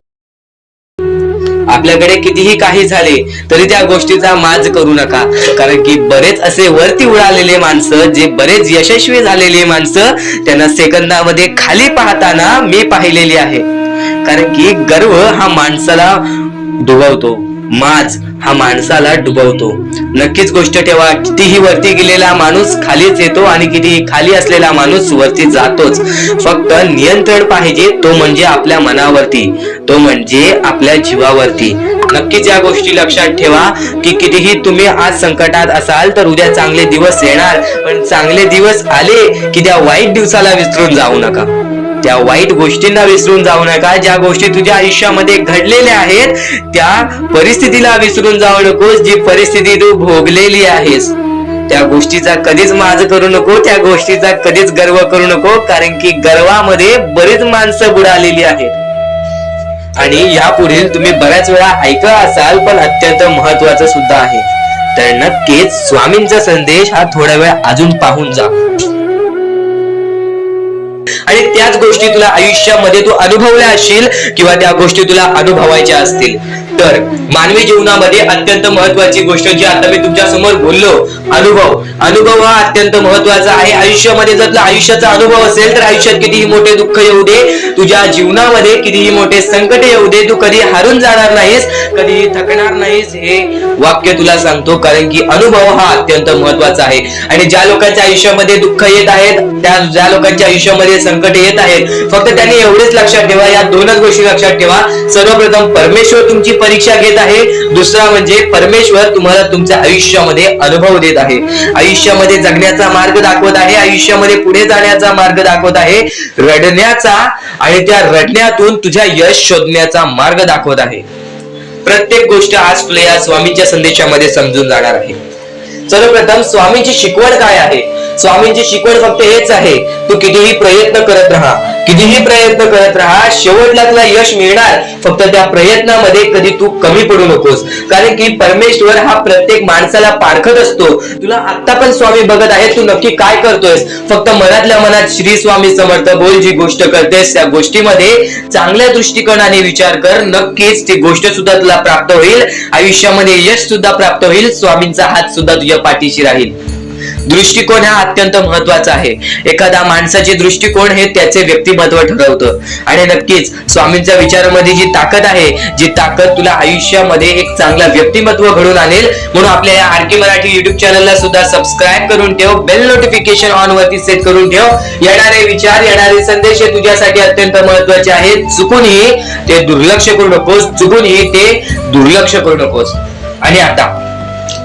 आपल्याकडे कितीही काही झाले तरी त्या गोष्टीचा माज करू नका, कारण की बरेच असे वरती उडालेले माणसं, जे बरेच यशस्वी झालेले माणसं, त्यांना सेकंदामध्ये खाली पाहताना मी पाहिलेली आहे. कारण की गर्व हा माणसाला डुबवतो, माज हा माणसाला डुबवतो. नक्कीच गोष्ट ठेवा, कितीही वरती गेलेला माणूस खालीच येतो आणि कितीही खाली असलेला माणूस वरती जातोच. फक्त नियंत्रण पाहिजे, तो म्हणजे आपल्या मनावरती, तो म्हणजे आपल्या जीवावरती. नक्कीच या गोष्टी लक्षात ठेवा की कितीही तुम्ही आज संकटात असाल तर उद्या चांगले दिवस येणार. पण चांगले दिवस आले की त्या वाईट दिवसाला विसरून जाऊ नका, त्या वाईट गोष्टींना विसरून जाऊ नका. ज्या गोष्टी तुझ्या आयुष्यामध्ये घडलेल्या आहेत त्या परिस्थितीला विसरून जाऊ नकोस. जी परिस्थिती तू भोगलेली आहेस त्या गोष्टीचा कधीच माज करू नको, त्या गोष्टीचा कधीच गर्व करू नको, कारण की गर्वामध्ये बरीच माणसं बुडालेली आहेत. आणि यापुढील तुम्ही बऱ्याच वेळा ऐकलं असाल, पण अत्यंत महत्वाचं सुद्धा आहे. तर नक्कीच स्वामींचा संदेश हा थोडा वेळ अजून पाहून जा. आणि त्याच गोष्टी तुला आयुष्यामध्ये तू अनुभवल्या असशील किंवा त्या गोष्टी तुला अनुभवायच्या असतील. तर मानवी जीवनामध्ये अत्यंत महत्वाची गोष्ट जी आता मी तुमच्या समोर बोललो, अनुभव हा अत्यंत महत्वाचा आहे. आयुष्यामध्ये जर तुला आयुष्याचा अनुभव असेल तर आयुष्यात कितीही मोठे दुःख येऊ दे, तुझ्या जीवनामध्ये कितीही मोठे संकट येऊ दे, तू कधी हारून जाणार नाहीस, कधीही थकणार नाहीस. हे वाक्य तुला सांगतो, कारण की अनुभव हा अत्यंत महत्वाचा आहे. आणि ज्या लोकांच्या आयुष्यामध्ये दुःख येत आहेत, ज्या लोकांच्या आयुष्यामध्ये संकट येत आहेत, फक्त त्यांनी एवढेच लक्षात ठेवा, या 2च गोष्टी लक्षात ठेवा. सर्वप्रथम परमेश्वर तुमची परीक्षा घेत आहे, दुसरा म्हणजे परमेश्वर तुम्हाला तुमच्या आयुष्यामध्ये अनुभव देत आहे, आयुष्यामध्ये जगण्याचा मार्ग दाखवत आहे, आयुष्यामध्ये पुढे जाण्याचा मार्ग दाखवत आहे, रडण्याचा आणि त्या रडण्यातून तुझ्या यश शोधण्याचा मार्ग दाखवत आहे. प्रत्येक गोष्ट आज तुला या स्वामींच्या संदेशामध्ये समजून जाणार आहे. सर्वप्रथम स्वामींची शिकवण काय आहे? स्वामींची शिकवण फक्त हेच आहे, तू कितीही प्रयत्न करत राहा, कितीही प्रयत्न करत राहा, शेवटला तुला यश मिळणार. फक्त त्या प्रयत्नामध्ये कधी तू कमी पडू नकोस, कारण की परमेश्वर हा प्रत्येक माणसाला पारखत असतो. तुला आता पण स्वामी बघत आहे, तू नक्की काय करतोयस. फक्त मनातल्या मनात श्री स्वामी समर्थ बोल. जी गोष्ट करतेस त्या गोष्टीमध्ये चांगल्या दृष्टिकोनाने विचार कर, नक्कीच ती गोष्ट सुद्धा तुला प्राप्त होईल, आयुष्यामध्ये यश सुद्धा प्राप्त होईल, स्वामींचा हात सुद्धा तुझ्या पाठीशी राहील. दृष्टिकोन हा अत्यंत महत्वाचा आहे. एखाद्या माणसाचे दृष्टिकोन हे त्याचे व्यक्तिमत्व ठरवतं. आणि नक्कीच स्वामींच्या विचारामध्ये जी ताकद आहे, जी ताकद तुला आयुष्यामध्ये एक चांगला व्यक्तिमत्व घडून आणेल. म्हणून आपल्या या आरके मराठी युट्यूब चॅनलला सुद्धा सबस्क्राईब करून ठेव, बेल नोटिफिकेशन ऑन वरती सेट करून ठेव. येणारे विचार, येणारे संदेश हे तुझ्यासाठी अत्यंत महत्वाचे आहेत. चुकूनही ते दुर्लक्ष करू नकोस, चुकूनही ते दुर्लक्ष करू नकोस. आणि आता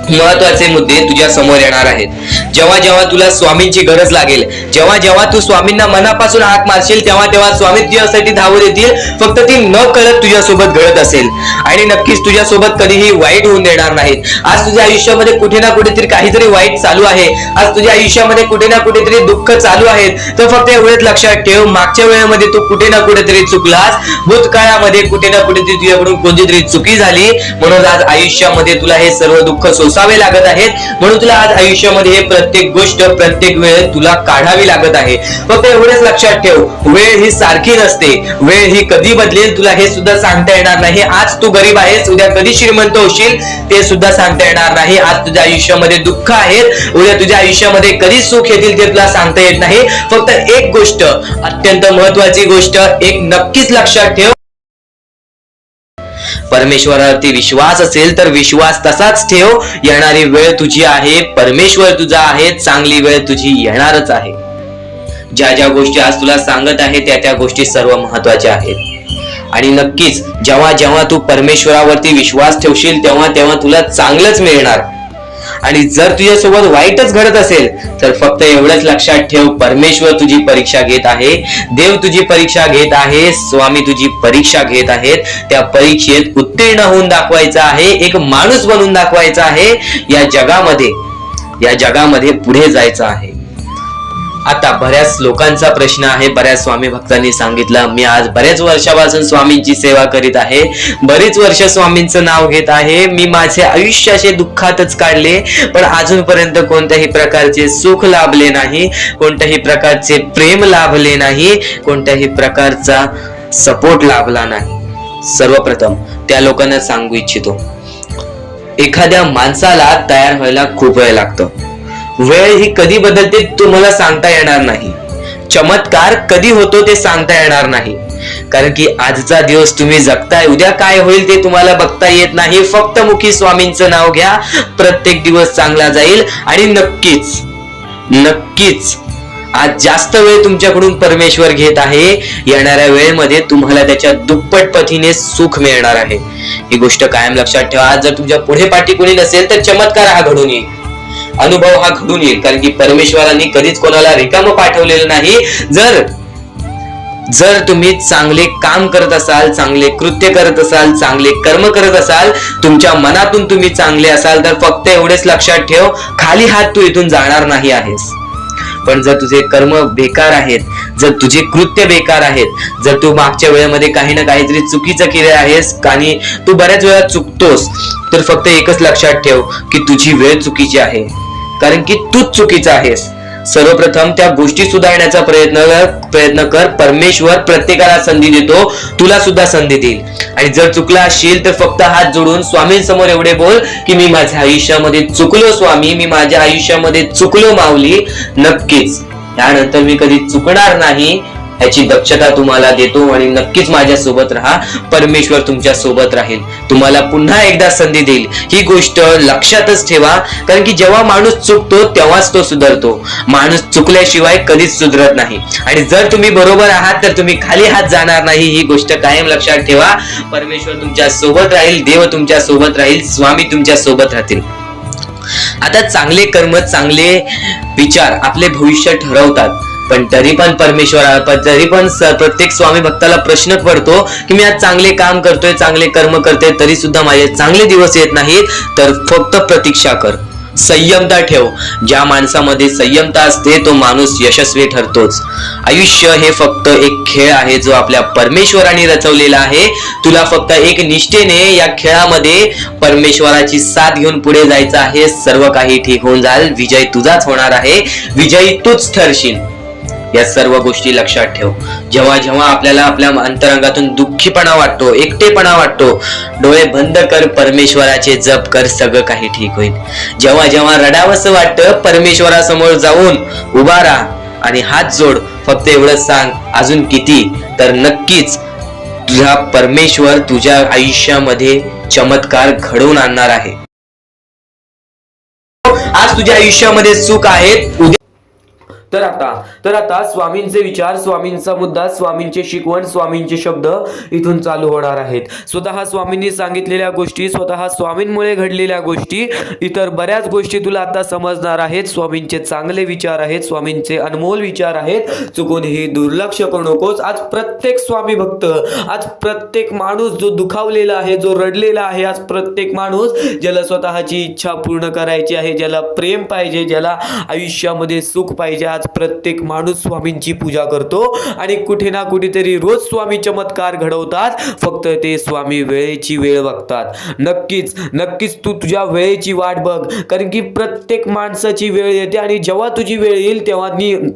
महत्वाचे मुद्दे तुझ्या समोर येणार आहेत. जेव्हा जेव्हा तुला स्वामींची गरज लागेल, जेव्हा जेव्हा तू स्वामींना मनापासून हाक मारशील, तेव्हा तेव्हा स्वामी तुझ्यासाठी धावत येतील. फक्त ती न कळत तुझ्यासोबत घडत असेल आणि नक्कीच तुझ्यासोबत कधीही वाईट होऊन देणार नाहीत. आज तुझ्या आयुष्यामध्ये कुठे ना कुठेतरी काहीतरी वाईट चालू आहे, आज तुझ्या आयुष्यामध्ये कुठे ना कुठेतरी दुःख चालू आहेत, तर फक्त एवढंच लक्षात ठेव, मागच्या वेळेमध्ये तू कुठे ना कुठेतरी चुकलास, भूतकाळामध्ये कुठे ना कुठेतरी तुझ्याकडून कोणतीतरी चुकी झाली, म्हणून आज आयुष्यामध्ये तुला हे सर्व दुःख सोसावे लागत आहेत. म्हणून तुला आज आयुष्यामध्ये हे प्रत्येक गोष्ट, प्रत्येक वेळ तुला काढावी लागत आहे. फक्त एवढंच लक्षात ठेव, वेळ ही सारखी नसते, वेळ ही कधी बदलेल तुला हे सुद्धा सांगता येणार नाही. आज तू गरीब आहेस, उद्या कधी श्रीमंत होशील ते सुद्धा सांगता येणार नाही. आज तुझ्या आयुष्यामध्ये दुःख आहेत, उद्या तुझ्या आयुष्यामध्ये कधी सुख येतील ते तुला सांगता येत नाही. फक्त एक गोष्ट, अत्यंत महत्वाची गोष्ट एक नक्कीच लक्षात ठेव, परमेश्वरावरती विश्वास असेल तर विश्वास तसाच ठेव. येणारी वेळ तुझी आहे, परमेश्वर तुझा आहे, चांगली वेळ तुझी येणारच आहे. ज्या ज्या गोष्टी आज तुला सांगत आहे त्या त्या गोष्टी सर्व महत्वाच्या आहेत. आणि नक्कीच जेव्हा जेव्हा तू परमेश्वरावरती विश्वास ठेवशील तेव्हा तेव्हा तुला चांगलंच मिळणार. आणि जर तुझ्यासोबत वाईटच घडत असेल तर फक्त एवढंच लक्षात ठेव, परमेश्वर तुझी परीक्षा घेत आहे, देव तुझी परीक्षा घेत आहे, स्वामी तुझी परीक्षा घेत आहेत. त्या परीक्षेत उत्तीर्ण होऊन दाखवायचं आहे, एक माणूस बनून दाखवायचा आहे, या जगामध्ये पुढे जायचं आहे. आता बऱ्याच लोकांचा प्रश्न आहे, बऱ्याच स्वामी भक्तांनी सांगितलं, मी आज बऱ्याच वर्षापासून स्वामींची सेवा करीत आहे, बरीच वर्ष स्वामींचं नाव घेत आहे, मी माझे आयुष्य असे दुःखातच काढले, पण अजूनपर्यंत कोणत्याही प्रकारचे सुख लाभले नाही, कोणत्याही प्रकारचे प्रेम लाभले नाही, कोणत्याही प्रकारचा सपोर्ट लाभला नाही. सर्वप्रथम त्या लोकांना सांगू इच्छितो, एखाद्या माणसाला तयार व्हायला खूप वेळ लागतो. वेळ ही कधी बदलते तुम्हाला सांगता येणार नाही, चमत्कार कधी होतो ते सांगता येणार नाही, कारण की आजचा दिवस तुम्ही जगताय, उद्या काय होईल ते तुम्हाला बघता येत नाही. फक्त मुखी स्वामींचं नाव घ्या, प्रत्येक दिवस चांगला जाईल. आणि नक्कीच नक्कीच आज जास्त वेळ तुमच्याकडून परमेश्वर घेत आहे, येणाऱ्या वेळेमध्ये तुम्हाला त्याच्या दुप्पट पटीने सुख मिळणार आहे. ही गोष्ट कायम लक्षात ठेवा. आज जर तुमच्या पुढे पाठी कोणी नसेल तर चमत्कार हा घडून येईल, अनुभव हा घडून येईल, कारण की परमेश्वरांनी कधीच कोणाला रिकामं पाठवलेलं नाही. जर तुम्ही चांगले काम करत असाल, चांगले कृत्य करत असाल, चांगले कर्म करत असाल, तुमच्या मनातून तुम्ही चांगले असाल, तर फक्त एवढेच लक्षात ठेव, खाली हात तू इथून जाणार नाही आहेस. पण जर तुझे कर्म बेकार आहेत, जर तुझे कृत्य बेकार आहेत, जर तू मागच्या वेळेमध्ये काही ना काहीतरी चुकीचं केले आहेस आणि तू बऱ्याच वेळा चुकतोस, तर फक्त एकच लक्षात ठेव की तुझी वेळ चुकीची आहे, कारण की तूच चुकीचा आहेस. सर्वप्रथम त्या गोष्टी सुधारण्याचा प्रयत्न कर. परमेश्वर प्रत्येकाला संधी देतो, तुला सुद्धा संधी देईल. आणि जर चुकला असशील तर फक्त हात जोडून स्वामींसमोर एवढे बोल की मी माझ्या आयुष्यामध्ये चुकलो स्वामी, मी माझ्या आयुष्यामध्ये चुकलो माऊली. नक्कीच यानंतर मी कधी चुकणार नाही, याची दक्षता तुम्हाला देतो आणि नक्कीच माझ्या सोबत राहा. परमेश्वर तुमच्या सोबत राहील, तुम्हाला पुन्हा एकदा संधी देईल. ही गोष्ट लक्षातच ठेवा, कारण की जेव्हा माणूस चुकतो तेव्हाच तो सुधारतो. माणूस चुकल्याशिवाय कधीच सुधरत नाही. आणि जर तुम्ही बरोबर आहात तर तुम्ही खाली हात जाणार नाही. ही गोष्ट कायम लक्षात ठेवा. परमेश्वर तुमच्या सोबत राहील, देव तुमच्या सोबत राहील, स्वामी तुमच्या सोबत राहतील. आता चांगले कर्म, चांगले विचार आपले भविष्य ठरवतात. पण तरी पण प्रत्येक स्वामी भक्ताला प्रश्न पडतो की मी आज चांगले काम करतोय, चांगले कर्म करतोय, तरी सुद्धा माझे चांगले दिवस येत नाहीत. तर फक्त प्रतीक्षा कर, संयमता ठेव. ज्या माणसामध्ये संयमता असते तो माणूस यशस्वी ठरतोच. आयुष्य हे फक्त एक खेळ आहे जो आपल्या परमेश्वराने रचवलेला आहे. तुला फक्त एक निष्ठेने या खेळामध्ये परमेश्वराची साथ घेऊन पुढे जायचं आहे. सर्व काही ठीक होऊन जाईल. विजय तुझाच होणार आहे. विजयी तूच ठरशील. या सर्व गोष्टी लक्षात ठेव. जेव्हा जेव्हा आपल्याला आपल्या अंतरंगातून दुःखीपणा वाटतो, एकटेपणा वाटतो, डोळे बंद कर, परमेश्वराचे जप कर, सगळं काही ठीक होईल. जेव्हा जेव्हा रडावंसं वाटतं, परमेश्वरासमोर जाऊन उभा राहा आणि हात जोड. फक्त एवढंच सांग, अजून किती? तर नक्कीच तुझा परमेश्वर तुझ्या आयुष्यामध्ये चमत्कार घडवून आणणार आहे. आज तुझ्या आयुष्यामध्ये सुख आहेत, उद्या
तर आता स्वामींचे विचार, स्वामींचा मुद्दा, स्वामींचे शिकवण, स्वामींचे शब्द इथून चालू होणार आहेत. स्वतः स्वामींनी सांगितलेल्या गोष्टी, स्वतः स्वामींमुळे घडलेल्या गोष्टी, इतर बऱ्याच गोष्टी तुला आता समजणार आहेत. स्वामींचे चांगले विचार आहेत, स्वामींचे अनमोल विचार आहेत. चुकून हे दुर्लक्ष करू नकोस. आज प्रत्येक स्वामी भक्त, आज प्रत्येक माणूस जो दुखावलेला आहे, जो रडलेला आहे, आज प्रत्येक माणूस ज्याला स्वतःची इच्छा पूर्ण करायची आहे, ज्याला प्रेम पाहिजे, ज्याला आयुष्यामध्ये सुख पाहिजे, आज प्रत्येक माणूस स्वामींची पूजा करतो. आणि कुठे ना कुठेतरी रोज स्वामी चमत्कार घडवतात. फक्त ते स्वामी वेळेची वेळ बघतात. नक्कीच तू तुझ्या वेळेची वाट बघ, कारण की प्रत्येक माणसाची वेळ येते आणि जेव्हा तुझी वेळ येईल तेव्हा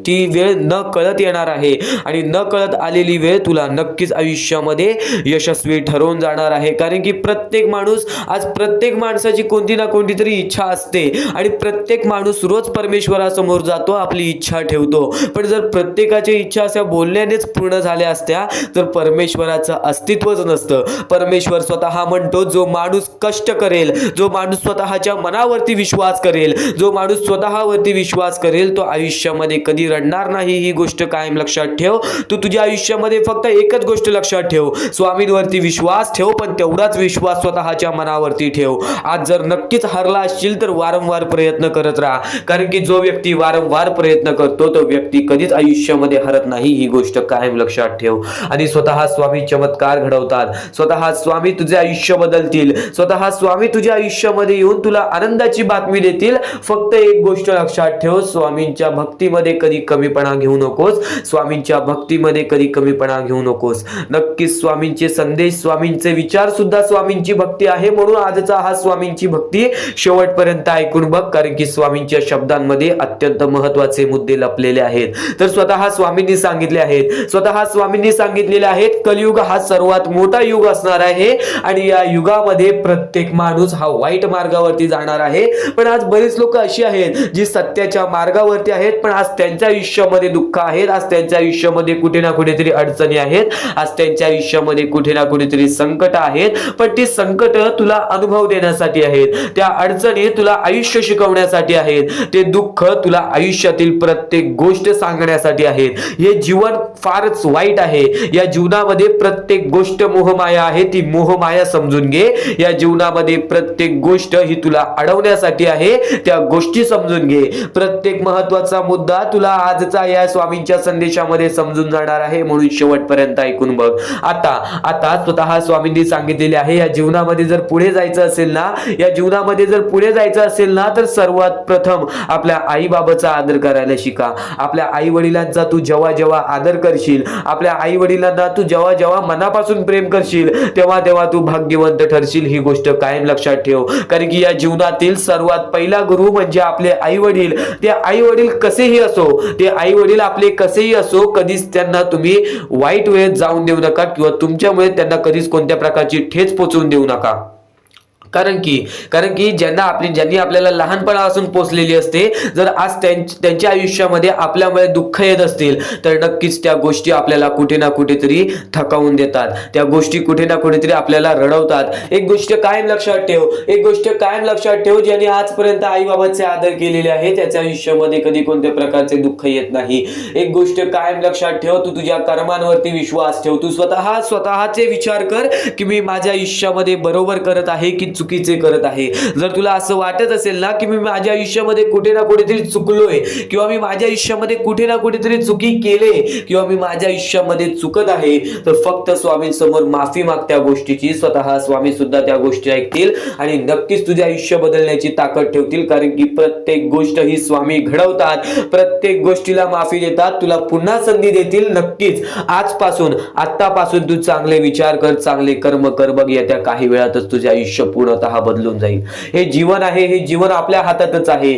ती वेळ न कळत येणार आहे. आणि न कळत आलेली वेळ तुला नक्कीच आयुष्यामध्ये यशस्वी ठरवून जाणार आहे. कारण की प्रत्येक माणसाची कोणती ना कोणती तरी इच्छा असते आणि प्रत्येक माणूस रोज परमेश्वरासमोर जातो, आपली इच्छा ठेवतो. पण जर प्रत्येकाच्या इच्छा अशा बोलण्यानेच पूर्ण झाल्या असत्या तर परमेश्वराचं अस्तित्वच नसतं. परमेश्वर स्वतः म्हणतो, जो माणूस कष्ट करेल, जो माणूस स्वतःच्या मनावरती विश्वास करेल, जो माणूस स्वतःवरती विश्वास करेल, तो आयुष्यामध्ये कधी रडणार नाही. ही गोष्ट कायम लक्षात ठेव. तू तुझ्या आयुष्यामध्ये फक्त एकच गोष्ट लक्षात ठेव, स्वामींवरती विश्वास ठेव, पण तेवढाच विश्वास स्वतःच्या मनावरती ठेव. आज जर नक्कीच हरला असशील तर वारंवार प्रयत्न करत राहा, कारण की जो व्यक्ती वारंवार प्रयत्न करतो तो व्यक्ती कधीच आयुष्यामध्ये हरत नाही. ही गोष्ट कायम लक्षात ठेव. आणि स्वतः स्वामी चमत्कार घडवतात. स्वतः स्वामी तुझे आयुष्य बदलतील. स्वतः स्वामी तुझ्या आयुष्यामध्ये येऊन तुला आनंदाची बातमी देतील. फक्त एक गोष्ट लक्षात ठेव, स्वामींच्या भक्तीमध्ये कधी कमीपणा घेऊ नकोस. स्वामींच्या भक्तीमध्ये कधी कमीपणा घेऊ नकोस. नक्कीच स्वामींचे संदेश, स्वामींचे विचार सुद्धा स्वामींची भक्ती आहे. म्हणून आजचा हा स्वामींची भक्ती शेवटपर्यंत ऐकून बघ, कारण की स्वामींच्या शब्दांमध्ये अत्यंत महत्त्वाचे मुद्दे लपलेले आहेत. तर स्वतः स्वामींनी सांगितलेले आहेत, कलियुग हा सर्वात मोठा युग असणार आहे आणि या युगामध्ये प्रत्येक माणूस हा वाईट मार्गावरती जाणार आहे. पण आज बरेच लोक अशी आहेत जी सत्याच्या मार्गावरती आहेत, पण आज त्यांच्या आयुष्यामध्ये दुःख आहेत, आज त्यांच्या आयुष्यामध्ये कुठे ना कुठेतरी अडचणी आहेत, आज त्यांच्या आयुष्यामध्ये कुठे ना कुठेतरी संकट आहेत. पण ती संकट तुला अनुभव देण्यासाठी आहेत, त्या अडचणी तुला आयुष्य शिकवण्यासाठी आहेत, ते दुःख तुला आयुष्यातील प्रत्येक गोष्ट सांगण्यासाठी आहेत. हे जीवन फारच वाईट आहे. या जीवनामध्ये प्रत्येक गोष्ट मोहमाया आहे. ती मोहमाया समजून घे. या जीवनामध्ये प्रत्येक गोष्ट ही तुला अडवण्यासाठी आहे. त्या गोष्टी समजून घे. प्रत्येक महत्वाचा मुद्दा तुला आजचा या स्वामींच्या संदेशामध्ये समजून जाणार आहे. म्हणून शेवटपर्यंत ऐकून बघ. आता स्वतः स्वामींनी सांगितलेले आहे, या जीवनामध्ये जर पुढे जायचं असेल ना, तर सर्वात प्रथम आपल्या आई बाबाचा आदर करायला शिका. आपल्या आई वडिलांचा तू जेव्हा जेव्हा आदर करशील, आपल्या आई वडिलांना तू जेव्हा जेव्हा मनापासून प्रेम करशील, तेव्हा तेव्हा तू भाग्यवंत ठरशील. ही गोष्ट कायम लक्षात ठेव, कारण की या जीवनातील सर्वात पहिला गुरु म्हणजे आपले आई वडील. ते आई वडील कसेही असो, कधीच त्यांना तुम्ही वाईट वेळेत जाऊन देऊ नका किंवा तुमच्यामुळे त्यांना कधीच कोणत्या प्रकारची ठेच पोचवून देऊ नका.
कारण की ज्यांनी आपल्याला लहानपणापासून पोचलेली असते, जर आज त्यांच्या आयुष्यामध्ये आपल्यामुळे दुःख येत असतील तर नक्कीच त्या गोष्टी आपल्याला कुठे ना कुठेतरी थकावून देतात, त्या गोष्टी कुठे ना कुठेतरी आपल्याला रडवतात। एक गोष्ट कायम लक्षात ठेव, ज्याने आजपर्यंत आई बाबाचे आदर केलेले आहे त्याच्या आयुष्यामध्ये कधी कोणत्या प्रकारचे दुःख येत नाही। एक गोष्ट कायम लक्षात ठेव, तू तुझ्या कर्मांवरती विश्वास ठेव, तू स्वतःचे विचार कर की मी माझ्या आयुष्यामध्ये बरोबर करत आहे की चुकीचे करत आहे। जर तुला असं वाटत असेल ना की मी माझ्या आयुष्यामध्ये कुठे ना कुठेतरी चुकलोय किंवा मी माझ्या आयुष्यामध्ये कुठे ना कुठेतरी चुकी केले किंवा मी माझ्या आयुष्यामध्ये चुकत आहे, तर फक्त स्वामींसमोर माफी माग त्या गोष्टीची। स्वतः स्वामी सुद्धा त्या गोष्टी ऐकतील आणि नक्कीच तुझे आयुष्य बदलण्याची ताकद ठेवतील, कारण की प्रत्येक गोष्ट ही स्वामी घडवतात, प्रत्येक गोष्टीला माफी देतात, तुला पुन्हा संधी देतील। नक्कीच आतापासून तू चांगले विचार कर, चांगले कर्म कर, बघ येत्या काही वेळातच तुझे आयुष्य पूर्णतः बदलून जाईल। हे जीवन आहे, हे जीवन आपल्या हातातच आहे।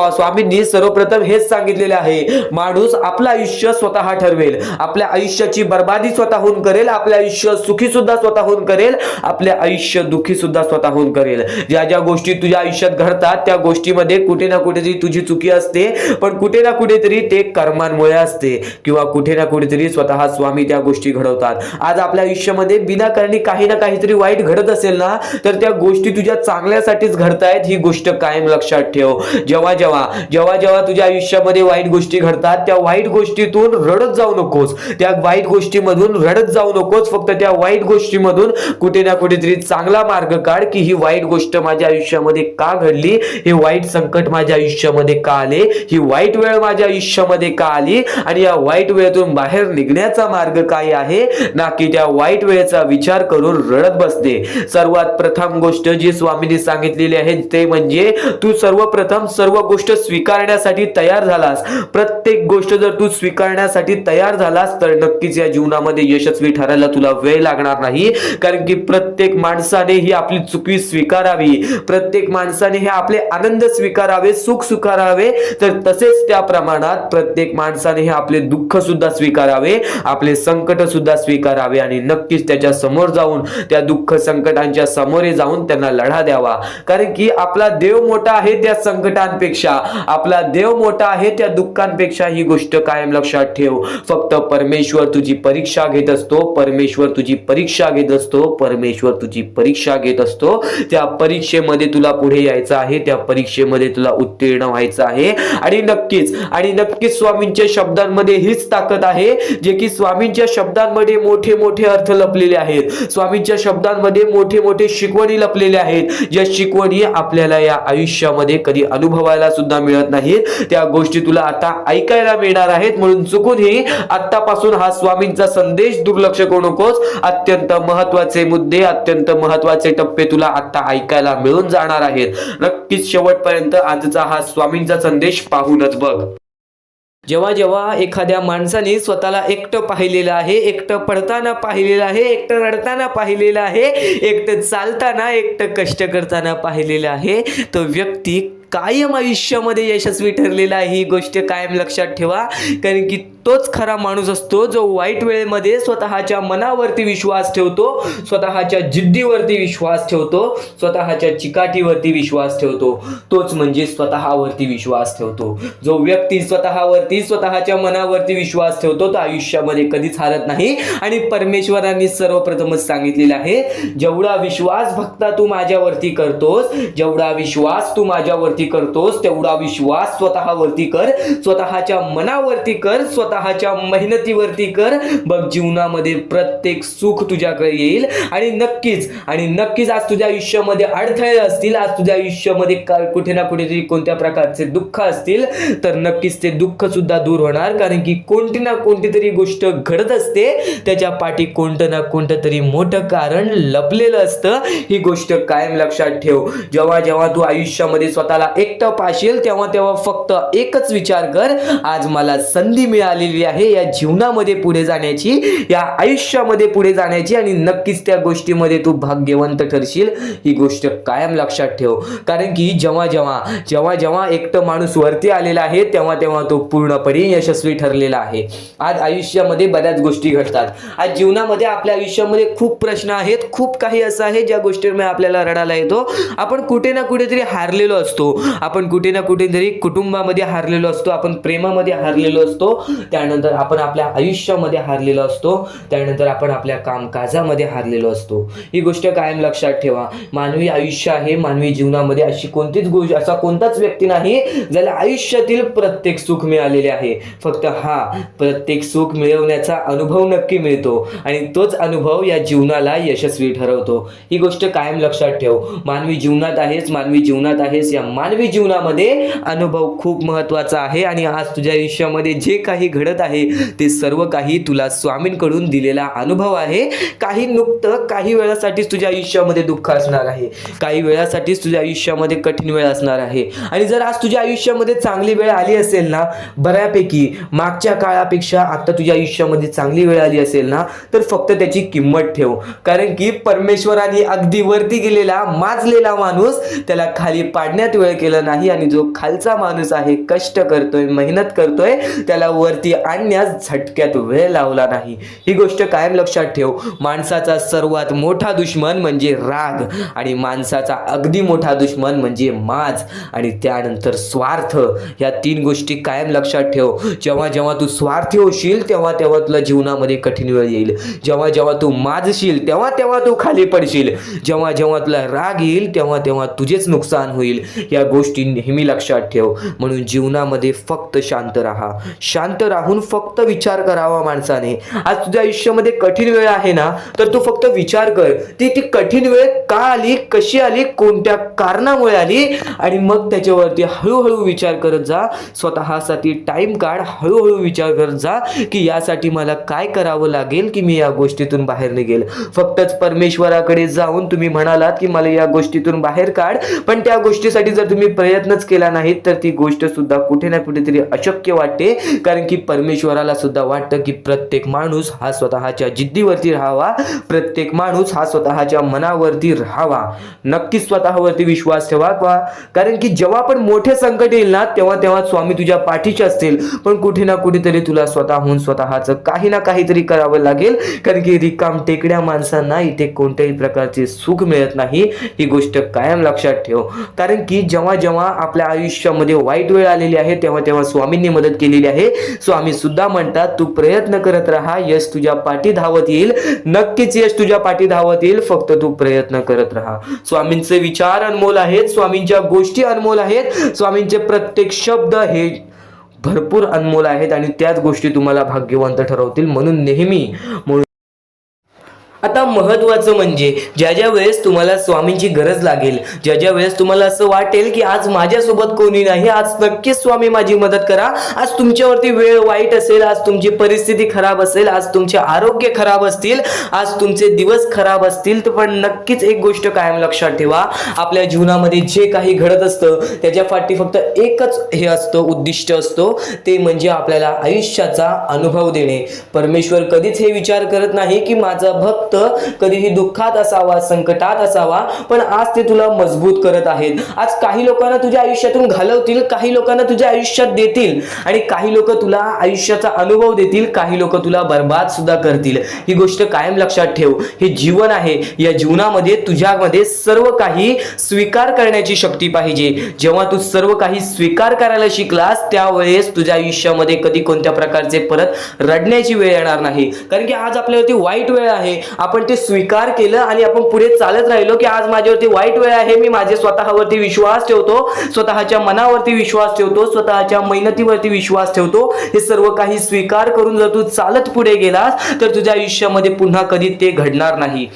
स्वामींनी सर्वप्रथम हेच सांगितलेले आहे, माणूस आपलं आयुष्य स्वतः ठरवेल, आपल्या आयुष्याची बर्बादी स्वतःहून करेल, आपले आयुष्य सुखी सुद्धा स्वतःहून करेल, आपले आयुष्य दुःखी सुद्धा स्वतःहून करेल। ज्या ज्या गोष्टी तुझ्या आयुष्यात घडतात त्या गोष्टीमध्ये कुठे ना कुठेतरी तुझी चुकी असते, पण कुठे ना कुठेतरी ते कर्मांमुळे असते किंवा कुठे ना कुठेतरी स्वतः स्वामी त्या गोष्टी घडवतात। आज आपल्या आयुष्यामध्ये विनाकारणी काही ना काहीतरी वाईट घडत असेल ना, तर त्या गोष्टी तुझ्या चांगल्यासाठीच घडतायत, ही गोष्ट कायम लक्षात ठेव। जेव्हा तुझ्या आयुष्यामध्ये वाईट गोष्टी घडतात त्या वाईट गोष्टीतून रडत जाऊ नकोस, त्या वाईट गोष्टीमधून रडत जाऊ नकोस, फक्त त्या वाईट गोष्टीमधून कुठे ना कुठेतरी चांगला मार्ग काढ की ही वाईट गोष्ट माझ्या आयुष्यामध्ये का घडली, हे वाईट संकट माझ्या आयुष्यामध्ये का आले, ही वाईट वेळ माझ्या आयुष्यामध्ये का आली आणि या वाईट वेळेतून बाहेर निघण्याचा मार्ग काय आहे, ना की त्या वाईट वेळेचा विचार करून रडत बसते। सर्वात प्रथम गोष्ट जी स्वामींनी सांगितलेली आहे ते म्हणजे तू सर्वप्रथम सर्व गोष्ट स्वीकारण्यासाठी तयार झालास। प्रत्येक गोष्ट जर तू स्वीकारण्यासाठी तयार झालास तर नक्कीच या जीवनामध्ये यशस्वी ठरायला तुला वेळ लागणार नाही, कारण की प्रत्येक माणसाने ही आपली चुकी स्वीकारावी, प्रत्येक माणसाने हे आपले आनंद स्वीकारावे, सुख स्वीकारावे, तर तसेच त्या प्रमाणात प्रत्येक माणसाने हे आपले दुःख सुद्धा स्वीकारावे, आपले संकट सुद्धा स्वीकारावे आणि नक्कीच त्याच्या समोर जाऊन त्या दुःख संकटांच्या समोरे जाऊन त्यांना लढा द्यावा, कारण की आपला देव मोठा आहे त्या संकटांपेक्षा, आपला देव मोठा आहे त्या दुःखांपेक्षा। ही गोष्ट कायम लक्षात ठेव। फक्त परमेश्वर तुझी परीक्षा घेत असतो, परमेश्वर तुझी परीक्षा घेत असतो, परमेश्वर तुझी परीक्षा घेत असतो। त्या परीक्षेमध्ये तुला पुढे यायचं आहे, त्या परीक्षेमध्ये तुला उत्तीर्ण व्हायचं आहे आणि नक्कीच स्वामींच्या शब्दांमध्ये हीच ताकद आहे, जे की स्वामींच्या शब्दांमध्ये मोठे मोठे अर्थ लपलेले आहेत, स्वामींच्या शब्दांमध्ये मोठे मोठे शिकवणी लपलेले आहेत, ज्या शिकवणी आपल्याला या आयुष्यामध्ये कधी अनुभवायला सुद्धा मिळत नाहीत, त्या गोष्टी तुला आता ऐकायला मिळणार आहेत। म्हणून चुकूनही आतापासून हा स्वामींचा संदेश दुर्लक्ष करू नकोस। अत्यंत महत्वाचे मुद्दे, अत्यंत महत्वाचे टप्पे तुला आता ऐकायला मिळून जाणार आहेत। नक्कीच शेवटपर्यंत आजचा हा स्वामींचा संदेश पाहूनच बघ। जेव्हा एखाद्या माणसाने स्वतःला एकटं पाहिलेलं आहे, एकटं पडताना पाहिलेलं आहे, एकटं रडताना पाहिलेलं आहे, एकटं चालताना, एकटं कष्ट करताना पाहिलेलं आहे, तो व्यक्ती कायम आयुष्यामध्ये यशस्वी ठरलेला आहे। ही गोष्ट कायम लक्षात ठेवा, कारण की तोच खरा माणूस असतो जो वाईट वेळेमध्ये स्वतःच्या मनावरती विश्वास ठेवतो, स्वतःच्या जिद्दीवरती विश्वास ठेवतो, स्वतःच्या चिकाटीवरती विश्वास ठेवतो, तोच म्हणजे स्वतःवरती विश्वास ठेवतो। जो व्यक्ती स्वतःवरती, स्वतःच्या मनावरती विश्वास ठेवतो तो आयुष्यामध्ये कधीच हारत नाही। आणि परमेश्वरांनी सर्वप्रथमच सांगितलेलं आहे, जेवढा विश्वास भक्ता तू माझ्यावरती करतोस, जेवढा विश्वास तू माझ्यावरती करतोस, तेवढा विश्वास स्वतःवरती कर, स्वतःच्या मनावरती कर, स्वतःच्या मेहनतीवरती कर, बघ जीवनामध्ये प्रत्येक सुख तुझ्याकडे येईल। आणि नक्कीच आज तुझ्या आयुष्यामध्ये अडथळे असतील, आज तुझ्या आयुष्यामध्ये कुठे ना कुठेतरी कोणत्या प्रकारचे दुःख असतील, तर नक्कीच ते दुःख सुद्धा दूर होणार, कारण की कोणती ना कोणती तरी गोष्ट घडत असते, त्याच्या पाठी कोणतं ना कोणतं तरी मोठं कारण लपलेलं असतं। ही गोष्ट कायम लक्षात ठेव। जेव्हा तू आयुष्यामध्ये स्वतःला एकटं पाशील तेव्हा फक्त एकच विचार कर, आज मला संधी मिळाली आलेली आहे या जीवनामध्ये पुढे जाण्याची, या आयुष्यामध्ये पुढे जाण्याची, आणि नक्कीच त्या गोष्टीमध्ये तू भाग्यवंत ठरशील. ही गोष्ट कायम लक्षात ठेव. कारण की जेव्हा जेव्हा एकटं माणूस वरती आलेला आहे तेव्हा तो पूर्णपणे यशस्वी ठरलेला आहे. आज आयुष्यामध्ये बऱ्याच गोष्टी घडतात. आज जीवनामध्ये आपल्या आयुष्यामध्ये खूप प्रश्न आहेत, खूप काही असं आहे ज्या गोष्टींमुळे आपल्याला रडायला येतो. आपण कुठे ना कुठेतरी हारलेलो असतो, आपण कुठे ना कुठेतरी कुटुंबामध्ये हारलेलो असतो, आपण प्रेमामध्ये हारलेलो असतो, त्यानंतर आपण आपल्या आयुष्यामध्ये हारलेलो असतो, त्यानंतर आपण आपल्या कामकाजामध्ये हारलेलो असतो. ही गोष्ट कायम लक्षात ठेवा. मानवी आयुष्य आहे, मानवी जीवनामध्ये अशी कोणतीच गोष्ट, असा कोणताच व्यक्ती नाही ज्याला आयुष्यातील प्रत्येक सुख मिळालेले आहे. फक्त प्रत्येक सुख मिळवण्याचा अनुभव नक्की मिळतो आणि तोच अनुभव या जीवनाला यशस्वी ठरवतो. ही गोष्ट कायम लक्षात ठेव. मानवी जीवनात आहेस, या मानवी जीवनामध्ये अनुभव खूप महत्त्वाचा आहे. आणि आज तुझ्या आयुष्यामध्ये जे काही घडत आहे ते सर्व काही तुला स्वामींकडून दिलेला अनुभव आहे. काही वेळासाठीच तुझ्या आयुष्यामध्ये दुःख असणार आहे, काही वेळासाठीच तुझ्या आयुष्यामध्ये कठीण वेळ असणार आहे. आणि जर आज तुझ्या आयुष्यामध्ये चांगली वेळ आली असेल ना, बऱ्यापैकी मागच्या काळापेक्षा आता तुझ्या आयुष्यामध्ये चांगली वेळ आली असेल ना, तर फक्त त्याची किंमत ठेव. कारण की परमेश्वराने अगदी वरती गेलेला माजलेला माणूस त्याला खाली पाडण्यात वेळ केला नाही, आणि जो खालचा माणूस आहे, कष्ट करतोय, मेहनत करतोय, त्याला वरती आणण्यास झटक्यात वेळ लावला नाही. ही गोष्ट कायम लक्षात ठेव. माणसाचा सर्वात मोठा दुश्मन म्हणजे राग, आणि माणसाचा अगदी मोठा दुश्मन म्हणजे माज, आणि त्यानंतर स्वार्थ. या 3 गोष्टी कायम लक्षात ठेव. जेव्हा तू स्वार्थी होशील तेव्हा तुला जीवनामध्ये कठीण वेळ येईल. जेव्हा तू माजशील तेव्हा तू खाली पडशील. जेव्हा तुला राग येईल तेव्हा तुझेच नुकसान होईल. या गोष्टी नेहमी लक्षात ठेव. म्हणून जीवनामध्ये फक्त शांत राहा. शांत राहून फक्त विचार करावा माणसाने. आज तुझ्या आयुष्यामध्ये कठीण वेळ आहे ना, तर तू फक्त विचार कर, ती कठीण वेळ का आली, कशी आली, कोणत्या कारणामुळे आली, आणि मग त्याच्यावरती हळूहळू विचार करत जा. स्वतःसाठी टाइम काढ, हळूहळू विचार करत जा की यासाठी मला काय करावं लागेल की मी या गोष्टीतून बाहेर निघेल. फक्तच परमेश्वराकडे जाऊन तुम्ही म्हणालात की मला या गोष्टीतून बाहेर काढ, पण त्या गोष्टीसाठी जर तुम्ही प्रयत्नच केला नाहीत तर ती गोष्ट सुद्धा कुठे ना कुठेतरी अशक्य वाटते. कारण की परमेश्वराला सुद्धा वाटतं की प्रत्येक माणूस हा स्वतःच्या जिद्दीवरती राहावा, प्रत्येक माणूस हा स्वतःच्या मनावरती राहावा. नक्कीच स्वतःवरती विश्वास ठेवा. कारण की जेव्हा पण मोठे संकट येईल ना तेव्हा स्वामी तुझ्या पाठीचे असतील, पण कुठे ना कुठेतरी तुला स्वतःहून स्वतःचं काही ना काहीतरी करावं लागेल. कारण की रिकाम टेकड्या माणसांना इथे कोणत्याही प्रकारचे सुख मिळत नाही. ही गोष्ट कायम लक्षात ठेव. कारण की जेव्हा आपल्या आयुष्यामध्ये वाईट वेळ आलेली आहे तेव्हा स्वामींनी मदत केलेली आहे. स्वामी सुद्धा म्हणतात तू प्रयत्न करत राहा, यश तुझ्या पाठी धावत येईल. नक्कीच यश तुझ्या पाठी धावत येईल, फक्त तू प्रयत्न करत राहा. स्वामींचे विचार अनमोल आहेत, स्वामींच्या गोष्टी अनमोल आहेत, स्वामींचे प्रत्येक शब्द हे भरपूर अनमोल आहेत, आणि त्याच गोष्टी तुम्हाला भाग्यवंत ठरवतील. म्हणून नेहमी आता महत्त्वाचं म्हणजे ज्या वेळेस तुम्हाला स्वामींची गरज लागेल, ज्या वेळेस तुम्हाला असं वाटेल की आज माझ्यासोबत कोणी नाही, आज नक्कीच स्वामी माझी मदत करा, आज तुमच्यावरती वेळ वाईट असेल, आज तुमची परिस्थिती खराब असेल, आज तुमचे आरोग्य खराब असतील, आज तुमचे दिवस खराब असतील, तर पण नक्कीच एक गोष्ट कायम लक्षात ठेवा. आपल्या जीवनामध्ये जे काही घडत असतं त्याच्या पाठी फक्त एकच हे असतं, उद्दिष्ट असतो, ते म्हणजे आपल्याला आयुष्याचा अनुभव देणे. परमेश्वर कधीच हे विचार करत नाही की माझा भक्त कधीही दुःखात असावा, संकटात असावा, पण आज ते तुला मजबूत करत आहेत. आज काही लोकांना तुझ्या आयुष्यातून घालवतील, काही लोकांना तुझ्या आयुष्यात देतील, आणि काही लोक तुला आयुष्याचा अनुभव देतील, काही लोक तुला बर्बाद सुद्धा करतील. ही गोष्ट कायम लक्षात ठेव. हे जीवन आहे, या जीवनामध्ये तुझ्यामध्ये सर्व काही स्वीकार करण्याची शक्ती पाहिजे. जेव्हा तू सर्व काही स्वीकार करायला शिकलास त्यावेळेस तुझ्या आयुष्यामध्ये कधी कोणत्या प्रकारचे परत रडण्याची वेळ येणार नाही. कारण की आज आपल्यावरती वाईट वेळ आहे, आपण ते स्वीकार केलं आणि आपण पुढे चालत राहिलो की आज माझ्यावरती वाईट वेळ आहे, मी माझे स्वतःवरती विश्वास ठेवतो, स्वतःच्या मनावरती विश्वास ठेवतो, स्वतःच्या मेहनतीवरती विश्वास ठेवतो. हे सर्व काही स्वीकार करून जर तू चालत पुढे गेलास तर तुझ्या आयुष्यामध्ये पुन्हा कधी ते घडणार नाही.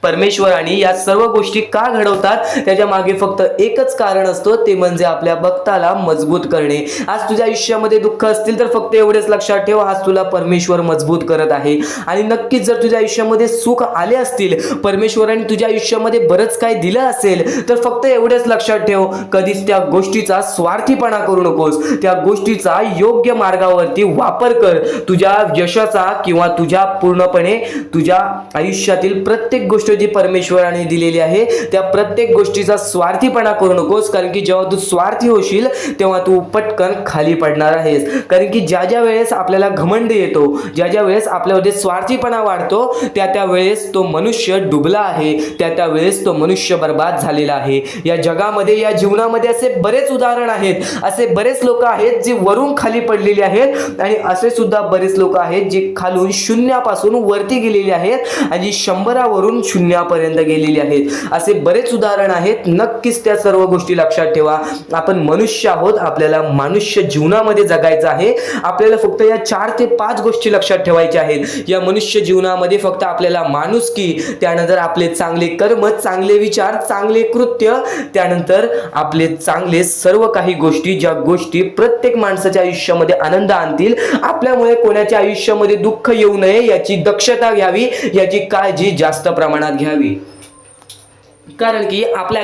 परमेश्वराने या सर्व गोष्टी का घडवतात त्याच्या मागे फक्त एकच कारण असतं, ते म्हणजे आपल्या भक्ताला मजबूत करणे. आज तुझ्या आयुष्यामध्ये दुःख असतील तर फक्त एवढेच लक्षात ठेव, आज तुला परमेश्वर मजबूत करत आहे. आणि नक्कीच जर तुझ्या आयुष्यामध्ये सुख आले असतील, परमेश्वराने तुझ्या आयुष्यामध्ये बरंच काय दिलं असेल, तर फक्त एवढेच लक्षात ठेव, कधीच त्या गोष्टीचा स्वार्थीपणा करू नकोस. त्या गोष्टीचा योग्य मार्गावरती वापर कर. तुझ्या यशाचा किंवा तुझ्या पूर्णपणे तुझ्या आयुष्यातील प्रत्येक गोष्ट जी परमेश्वराने दिलेली आहे त्या प्रत्येक गोष्टीचा स्वार्थीपणा करू नकोस. कारण की जेव्हा तू स्वार्थी होशील तेव्हा तू पटकन खाली पडणार आहेस. कारण की ज्या ज्या वेळेस आपल्याला घमंड येतो, ज्या ज्या वेळेस आपल्यामध्ये स्वार्थीपणा वाढतो, त्या वेळेस तो मनुष्य डुबला आहे, त्या वेळेस तो मनुष्य बर्बाद झालेला आहे. या जगामध्ये, या जीवनामध्ये असे बरेच उदाहरण आहेत, असे बरेच लोक आहेत जे वरून खाली पडलेले आहेत आणि असे सुद्धा बरेच लोक आहेत जे खालून शून्यापासून वरती गेलेले आहेत आणि 100 वरून शून्यापर्यंत गेलेले आहेत. असे बरेच उदाहरण आहेत. नक्कीच त्या सर्व गोष्टी लक्षात ठेवा. आपण मनुष्य आहोत, आपल्याला मनुष्य जीवनामध्ये जगायचं आहे. आपल्याला फक्त या 4 ते 5 गोष्टी लक्षात ठेवायच्या आहेत. या मनुष्य जीवनामध्ये फक्त आपल्याला माणुसकी, त्यानंतर आपले चांगले कर्म, चांगले विचार, चांगले कृत्य, त्यानंतर आपले चांगले सर्व काही गोष्टी, ज्या गोष्टी प्रत्येक माणसाच्या आयुष्यामध्ये आनंद आणतील, आपल्यामुळे कोणाच्या आयुष्यामध्ये दुःख येऊ नये याची दक्षता घ्यावी, याची काळजी जास्त प्रमाणात घ्यावी. कारण की आपल्या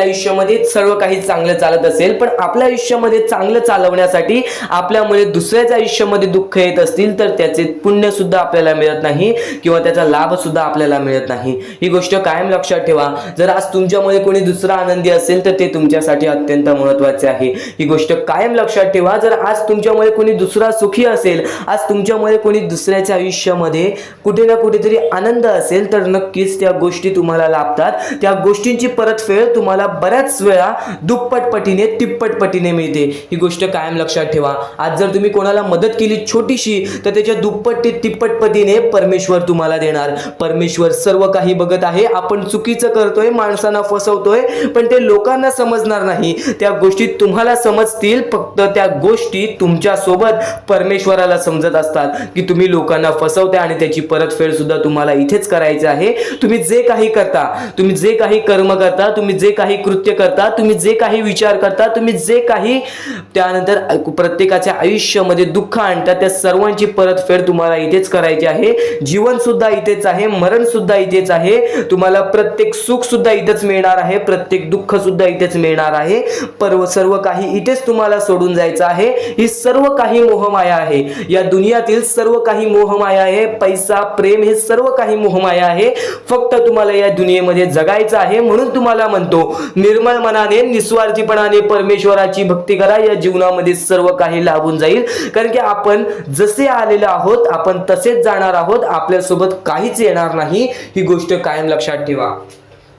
आयुष्यामध्ये सर्व काही चांगलं चालत असेल, पण आपल्या आयुष्यामध्ये चांगलं चालवण्यासाठी आपल्यामुळे दुसऱ्याच्या आयुष्यामध्ये दुःख येत असतील तर त्याचे पुण्य सुद्धा आपल्याला मिळत नाही किंवा त्याचा लाभ सुद्धा आपल्याला मिळत नाही. ही गोष्ट कायम लक्षात ठेवा. जर आज तुमच्यामुळे कोणी दुसरा आनंदी असेल तर ते तुमच्यासाठी अत्यंत महत्त्वाचे आहे. ही गोष्ट कायम लक्षात ठेवा. जर आज तुमच्यामुळे कोणी दुसरा सुखी असेल, आज तुमच्यामुळे कोणी दुसऱ्याच्या आयुष्यामध्ये कुठे ना कुठेतरी आनंद असेल, तर नक्कीच त्या गोष्टी तुम्हाला लाभतात. त्या गोष्टींची परतफेड तुम्हाला बऱ्याच वेळा दुप्पट पटीने, तिप्पट पटीने मिळते. ही गोष्ट कायम लक्षात ठेवा. आज जर तुम्ही कोणाला मदत केली छोटीशी, तर त्याच्या दुप्पट ते तिप्पट पटीने परमेश्वर तुम्हाला देणार. परमेश्वर सर्व काही बघत आहे. आपण चुकीचं करतोय, माणसांना फसवतोय, पण ते लोकांना समजणार नाही. त्या गोष्टी तुम्हाला समजतील, फक्त त्या गोष्टी तुमच्या सोबत परमेश्वराला समजत असतात की तुम्ही लोकांना फसवताय आणि त्याची परतफेड सुद्धा तुम्हाला इथेच करायची आहे. तुम्ही जे काही करता, तुम्ही जे काही कर्म करता, तुम्ही जे काही कृत्य करता, तुम्ही जे काही विचार करता, तुम्ही जे काही त्यानंतर प्रत्येकाच्या आयुष्यामध्ये दुःख आणता, त्या सर्वांची परतफेड तुम्हाला इथेच करायची आहे. जीवन सुद्धा इथेच आहे, मरण सुद्धा इथेच आहे. तुम्हाला प्रत्येक सुख सुद्धा इथेच मिळणार आहे, प्रत्येक दुःख सुद्धा इथेच मिळणार आहे. सर्व काही इथेच तुम्हाला सोडून जायचं आहे. ही सर्व काही मोहमाया आहे. या दुनियातील सर्व काही मोहमाया आहे. पैसा, प्रेम हे सर्व काही मोहमाया आहे. फक्त तुम्हाला या दुनियेमध्ये जगायचं आहे. म्हणून तुम्हाला म्हणतो, निर्मळ मनाने, निस्वार्थीपणाने परमेश्वराची भक्ती करा. या जीवनामध्ये सर्व काही लाभून जाईल. कारण की आपण जसे आलेलो आहोत आपण तसेच जाणार आहोत. आपल्यासोबत काहीच येणार नाही. ही गोष्ट कायम लक्षात ठेवा.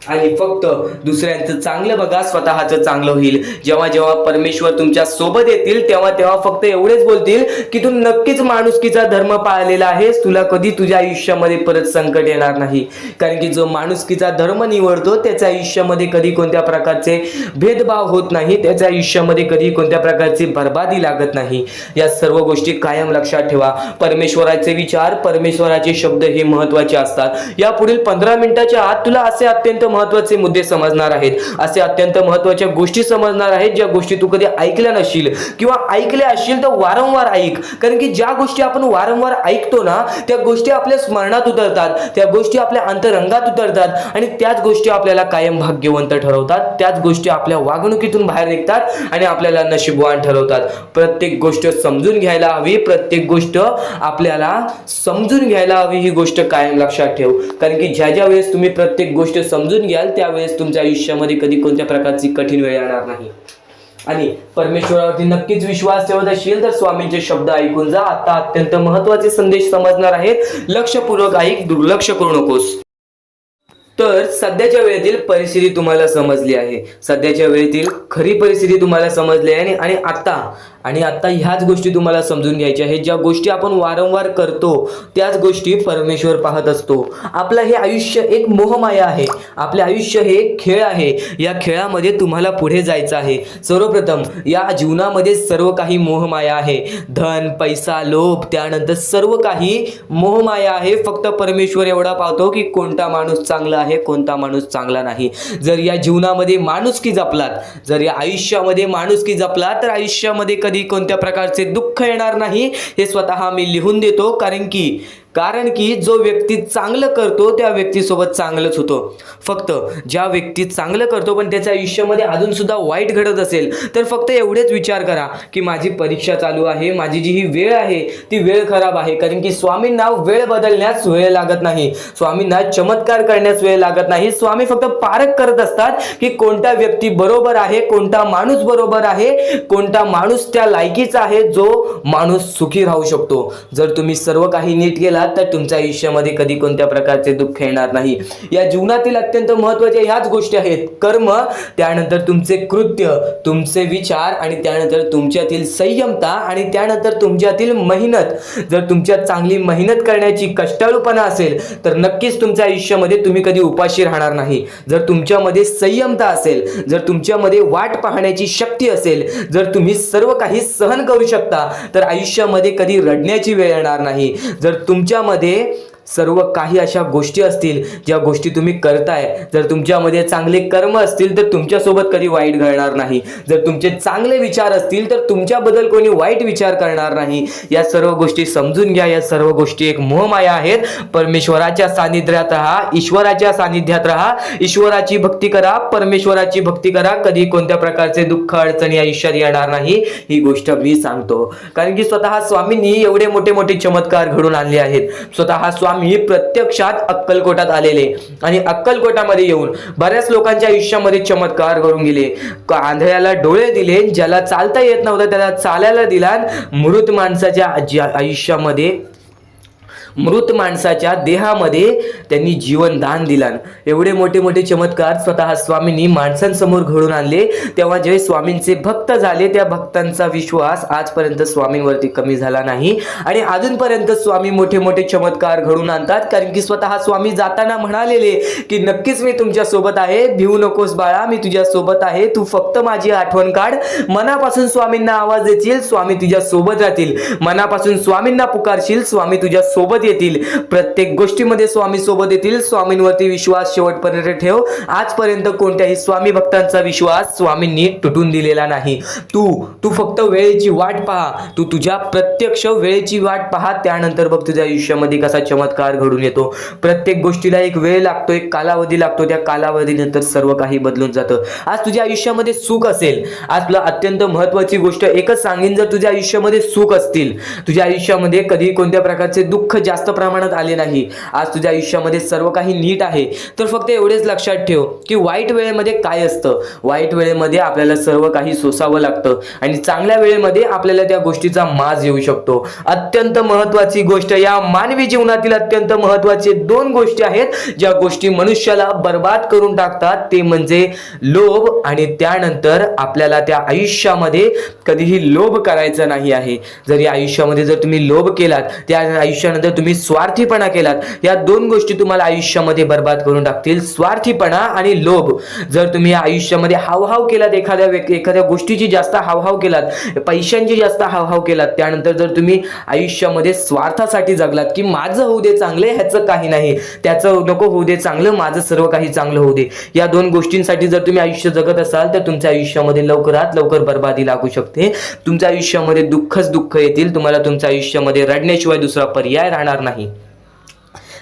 आणि फक्त दुसऱ्यांचं चांगलं बघा, स्वतःचं चांगलं होईल. जेव्हा जेव्हा परमेश्वर तुमच्या सोबत येतील तेव्हा तेव्हा फक्त एवढेच बोलतील की तू नक्कीच माणुसकीचा धर्म पाळलेला आहेस, तुला कधी तुझ्या आयुष्यामध्ये परत संकट येणार नाही. कारण की जो माणुसकीचा धर्म निवडतो त्याच्या आयुष्यामध्ये कधी कोणत्या प्रकारचे भेदभाव होत नाही, त्याच्या आयुष्यामध्ये कधी कोणत्या प्रकारची बर्बादी लागत नाही. या सर्व गोष्टी कायम लक्षात ठेवा. परमेश्वराचे विचार, परमेश्वराचे शब्द हे महत्त्वाचे असतात. या पुढील 15 मिनिटाच्या आत तुला असे अत्यंत महत्त्वाचे मुद्दे समजणार आहेत, असे अत्यंत महत्त्वाच्या गोष्टी समजणार आहेत ज्या गोष्टी तू कधी ऐकल्या नसशील किंवा ऐकल्या असशील तर वारंवार ऐक. कारण की ज्या गोष्टी आपण वारंवार ऐकतो ना, त्या गोष्टी आपल्या स्मरणात उतरतात, त्या गोष्टी आपल्या अंतरंगात उतरतात आणि त्याच गोष्टी आपल्याला कायम भाग्यवंत ठरवतात. त्याच गोष्टी आपल्या वागणुकीतून बाहेर निघतात आणि आपल्याला नशीबवान ठरवतात. प्रत्येक गोष्ट समजून घ्यायला हवी, प्रत्येक गोष्ट आपल्याला समजून घ्यायला हवी. ही गोष्ट कायम लक्षात ठेव. कारण की ज्या ज्या वेळेस तुम्ही प्रत्येक गोष्ट समजून घ्याल त्यावेळेस तुमच्या आयुष्यामध्ये कधी कोणत्या प्रकारची कठीण वेळ येणार नाही. आणि परमेश्वरावरती नक्कीच विश्वास ठेवत असशील तर स्वामींचे शब्द ऐकून जा. आता अत्यंत महत्त्वाचे संदेश समजणार आहेत. लक्षपूर्वक ऐक, दुर्लक्ष करू नकोस. तर सध्याच्या वेळेतील परिस्थिती तुम्हाला समजली आहे, सध्याच्या वेळेतील खरी परिस्थिती तुम्हाला समजली आहे आणि आता ह्याच गोष्टी तुम्हाला समजून घ्यायच्या आहेत. ज्या गोष्टी आपण वारंवार करतो त्याच गोष्टी परमेश्वर पाहत असतो. आपलं हे आयुष्य एक मोहमाया आहे, आपले आयुष्य हे खेळ आहे. या खेळामध्ये तुम्हाला पुढे जायचं आहे. सर्वप्रथम या जीवनामध्ये सर्व काही मोहमाया आहे. धन, पैसा, लोभ, त्यानंतर सर्व काही मोहमाया आहे. फक्त परमेश्वर एवढा पाहतो की कोणता माणूस चांगला आहे, कोणता माणूस चांगला नाही. जर या जीवनामध्ये माणुसकी जपलात, जर या आयुष्यामध्ये माणुसकी जपलात, तर आयुष्यामध्ये कधी कोणत्या प्रकारचे दुःख येणार नाही. हे स्वतः मी लिहून देतो, कारण की जो व्यक्ती चांगलं करतो त्या व्यक्तीसोबत चांगलंच होतं. फक्त ज्या व्यक्ती चांगलं करतो पण त्याच्या आयुष्यामध्ये अजून सुद्धा वाईट घडत असेल तर फक्त एवढेच विचार करा की माझी परीक्षा चालू आहे, माझी जी ही वेळ आहे ती वेळ खराब आहे. कारण की स्वामींना वेळ बदलण्यास वेळ लागत नाही, स्वामींना चमत्कार करण्यास वेळ लागत नाही. स्वामी फक्त पारख करत असतात की कोणता व्यक्ती बरोबर आहे, कोणता माणूस बरोबर आहे, कोणता माणूस त्या लायकीचा आहे, जो माणूस सुखी राहू शकतो. जर तुम्ही सर्व काही नीट केला तर तुमच्या आयुष्यामध्ये कधी कोणत्या प्रकारचे दुःख येणार नाही. या जीवनातील अत्यंत महत्त्वाच्या ह्याच गोष्टी आहेत: कर्म, त्यानंतर तुमचे कृत्य, तुमचे विचार आणि त्यानंतर तुमच्यातील संयमता आणि त्यानंतर तुमच्यातील मेहनत. जर तुमच्यात चांगली मेहनत करण्याची कष्टाळूपणा असेल तर नक्कीच तुमच्या आयुष्यामध्ये तुम्ही कधी उपाशी राहणार नाही. जर तुमच्यामध्ये संयमता असेल, जर तुमच्यामध्ये वाट पाहण्याची शक्ती असेल, जर तुम्ही सर्व काही सहन करू शकता तर आयुष्यामध्ये कधी रडण्याची वेळ येणार नाही. जर तुमच्यामध्ये सर्व काही अशा गोष्टी असतील ज्या गोष्टी तुम्ही करताय, जर तुमच्यामध्ये चांगले कर्म असतील तर तुमच्यासोबत कधी वाईट घडणार नाही. जर तुमचे चांगले विचार असतील तर तुमच्याबद्दल कोणी वाईट विचार करणार नाही. या सर्व गोष्टी समजून घ्या. या सर्व गोष्टी एक मोहमाया आहेत. परमेश्वराच्या सानिध्यात राहा, ईश्वराच्या सानिध्यात राहा, ईश्वराची भक्ती करा, परमेश्वराची भक्ती करा. कधी कोणत्या प्रकारचे दुःख अडचणी आयुष्यात येणार नाही. ही गोष्ट मी सांगतो कारण की स्वतः स्वामींनी एवढे मोठे मोठे चमत्कार घडून आणले आहेत. स्वतः स्वामी प्रत्यक्षात अक्कलकोटात आलेले आणि अक्कलकोटामध्ये येऊन बऱ्याच लोकांच्या आयुष्यामध्ये चमत्कार घडून गेले. आंधळ्याला डोळे दिले, ज्याला चालता येत नव्हतं त्याला चालायला दिला, मृत माणसाच्या आयुष्यामध्ये, मृत माणसाच्या देहामध्ये त्यांनी जीवन दान दिला. एवढे मोठे मोठे चमत्कार स्वतः स्वामींनी माणसांसमोर घडून आणले. तेव्हा जे स्वामींचे भक्त झाले त्या भक्तांचा विश्वास आजपर्यंत स्वामींवरती कमी झाला नाही आणि अजूनपर्यंत स्वामी मोठे मोठे चमत्कार घडून आणतात. कारण की स्वतः स्वामी जाताना म्हणालेले की नक्कीच मी तुमच्या सोबत आहे, भिवू नकोस बाळा, मी तुझ्या सोबत आहे, तू फक्त माझी आठवण काढ. मनापासून स्वामींना आवाज देशील, स्वामी तुझ्या सोबत राहतील. मनापासून स्वामींना पुकारशील, स्वामी तुझ्या सोबत येतील. प्रत्येक गोष्टीमध्ये स्वामी सोबत येतील. स्वामींवरती विश्वास शेवटपर्यंत ठेव. आजपर्यंत कोणत्याही स्वामी भक्तांचा विश्वास स्वामींनी तुटून दिलेला नाही. तू फक्त वेळेची वाट पहा, तू तुझ्या प्रत्यक्ष वेळेची वाट पहा, त्यानंतर बघ तुझ्या आयुष्यामध्ये कसा चमत्कार घडून येतो. प्रत्येक गोष्टीला एक वेळ लागतो, एक कालावधी लागतो. त्या कालावधीनंतर सर्व काही बदलून जातं. आज तुझ्या आयुष्यामध्ये सुख असेल, आज तुला अत्यंत महत्त्वाची गोष्ट एकच सांगेन, जर तुझ्या आयुष्यामध्ये सुख असतील, तुझ्या आयुष्यामध्ये कधी कोणत्या प्रकारचे दुःख जास्त प्रमाणात आले नाही, आज तुझ्या आयुष्यामध्ये सर्व काही नीट आहे, तर फक्त एवढेच लक्षात ठेव की वाईट वेळेमध्ये काय असतं. वाईट वेळेमध्ये आपल्याला सर्व काही सोसावं लागतं आणि चांगल्या वेळेमध्ये आपल्याला त्या गोष्टीचा माज येऊ शकतो. अत्यंत महत्त्वाची गोष्ट, या मानवी जीवनातील अत्यंत महत्त्वाचे दोन गोष्टी आहेत ज्या गोष्टी मनुष्याला बर्बाद करून टाकतात, ते म्हणजे लोभ आणि त्यानंतर आपल्याला त्या आयुष्यामध्ये कधीही लोभ करायचा नाही आहे. जर या आयुष्यामध्ये जर तुम्ही लोभ केलात, त्या आयुष्यानंतर तुम्ही स्वार्थीपणा केलात, या दोन गोष्टी तुम्हाला आयुष्यामध्ये बर्बाद करून टाकतील. स्वार्थीपणा आणि लोभ. जर तुम्ही आयुष्यामध्ये हावभाव केलात, एखाद्या गोष्टीची जास्त हावभाव केलात, पैशांची जास्त हावभाव केलात, त्यानंतर जर तुम्ही आयुष्यामध्ये स्वार्थासाठी जगलात की माझं होऊ दे चांगले, ह्याचं काही नाही, त्याचं नको होऊ दे चांगलं, माझं सर्व काही चांगलं होऊ दे, या दोन गोष्टींसाठी जर तुम्ही आयुष्य जगत असाल तर तुमच्या आयुष्यामध्ये लवकरात लवकर बर्बादी लागू शकते. तुमच्या आयुष्यामध्ये दुःखच दुःख येतील. तुम्हाला तुमच्या आयुष्यामध्ये रडण्याशिवाय दुसरा पर्याय राहणार नाही.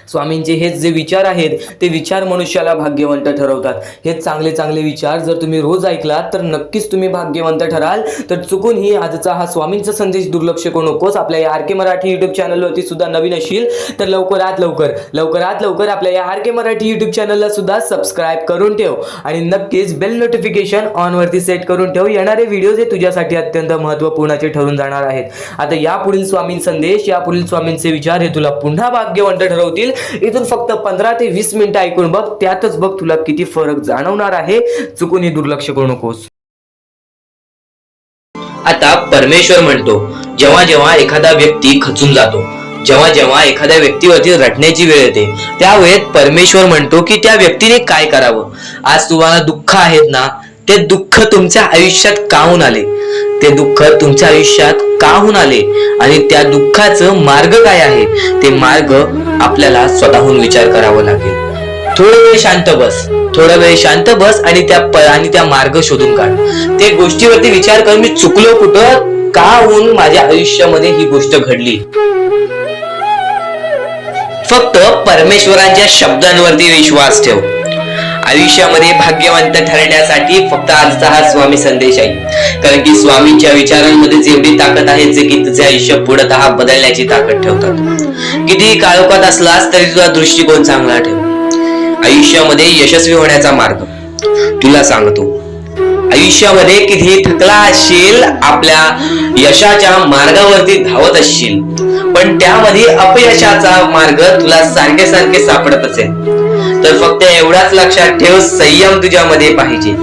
स्वामींचे हेच जे विचार आहेत ते विचार मनुष्याला भाग्यवंत ठरवतात. हे चांगले चांगले विचार जर तुम्ही रोज ऐकलात तर नक्कीच तुम्ही भाग्यवंत ठराल. तर चुकूनही आजचा हा स्वामींचा संदेश दुर्लक्ष करू नकोस. आपल्या या आर के मराठी यूट्यूब चॅनलवरती सुद्धा नवीन असशील तर लवकरात लवकर आपल्या या आर के मराठी यूट्यूब चॅनलला सुद्धा सबस्क्राईब करून ठेव आणि नक्कीच बेल नोटिफिकेशन ऑन वरती सेट करून ठेव. येणारे व्हिडिओज हे तुझ्यासाठी अत्यंत महत्त्वपूर्णाचे ठरून जाणार आहेत. आता यापुढील स्वामीं संदेश, यापुढील स्वामींचे विचार हे तुला पुन्हा भाग्यवंत ठरवतील. इथून फक्त 15 ते 20 मिनिटं ऐकून बघ, त्यातच बघ तुला किती फरक जाणवणार आहे. चुकूनही दुर्लक्ष करू नकोस.
आता परमेश्वर म्हणतो, जेव्हा जेव्हा एखादा व्यक्ती खचून जातो, जेव्हा जेव्हा एखाद्या व्यक्तीवरती रटण्याची वेळ येते, त्यावेळेत परमेश्वर म्हणतो की त्या व्यक्तीने काय करावं. आज तुम्हाला दुःख आहेत ना, ते दुःख तुमच्या आयुष्यात काहून आले, ते दुःख तुमच्या आयुष्यात काहून आले आणि त्या दुःखाचं मार्ग काय आहे, ते मार्ग आपल्याला स्वतःहून विचार करावा लागेल. थोडा वेळ शांत बस, थोडा वेळ शांत बस आणि त्या मार्ग शोधून काढ. ते गोष्टीवरती विचार कर, मी चुकलो कुठं, का होऊन माझ्या आयुष्यामध्ये ही गोष्ट घडली. फक्त परमेश्वरांच्या शब्दांवरती विश्वास ठेव. आयुष्यामध्ये भाग्यवंत ठरण्यासाठी फक्त आजचा हा स्वामी संदेश आहे. कारण की स्वामींच्या विचारांमध्ये एवढी ताकद आहे जे की तुझे आयुष्य पूर्णतः बदलण्याची ताकद ठेवतात. किती काळोखात असलास तरी तुझा दृष्टिकोन चांगला ठेव. आयुष्यामध्ये यशस्वी होण्याचा मार्ग तुला सांगतो. आयुष्यामध्ये किती थकला असशील, आपल्या यशाच्या मार्गावरती धावत असशील, पण त्यामध्ये अपयशाचा मार्ग तुला सारखे सारखे सापडत असेल, तर फक्त एवढाच लक्षात ठेव, संयम तुझ्यामध्ये पाहिजे,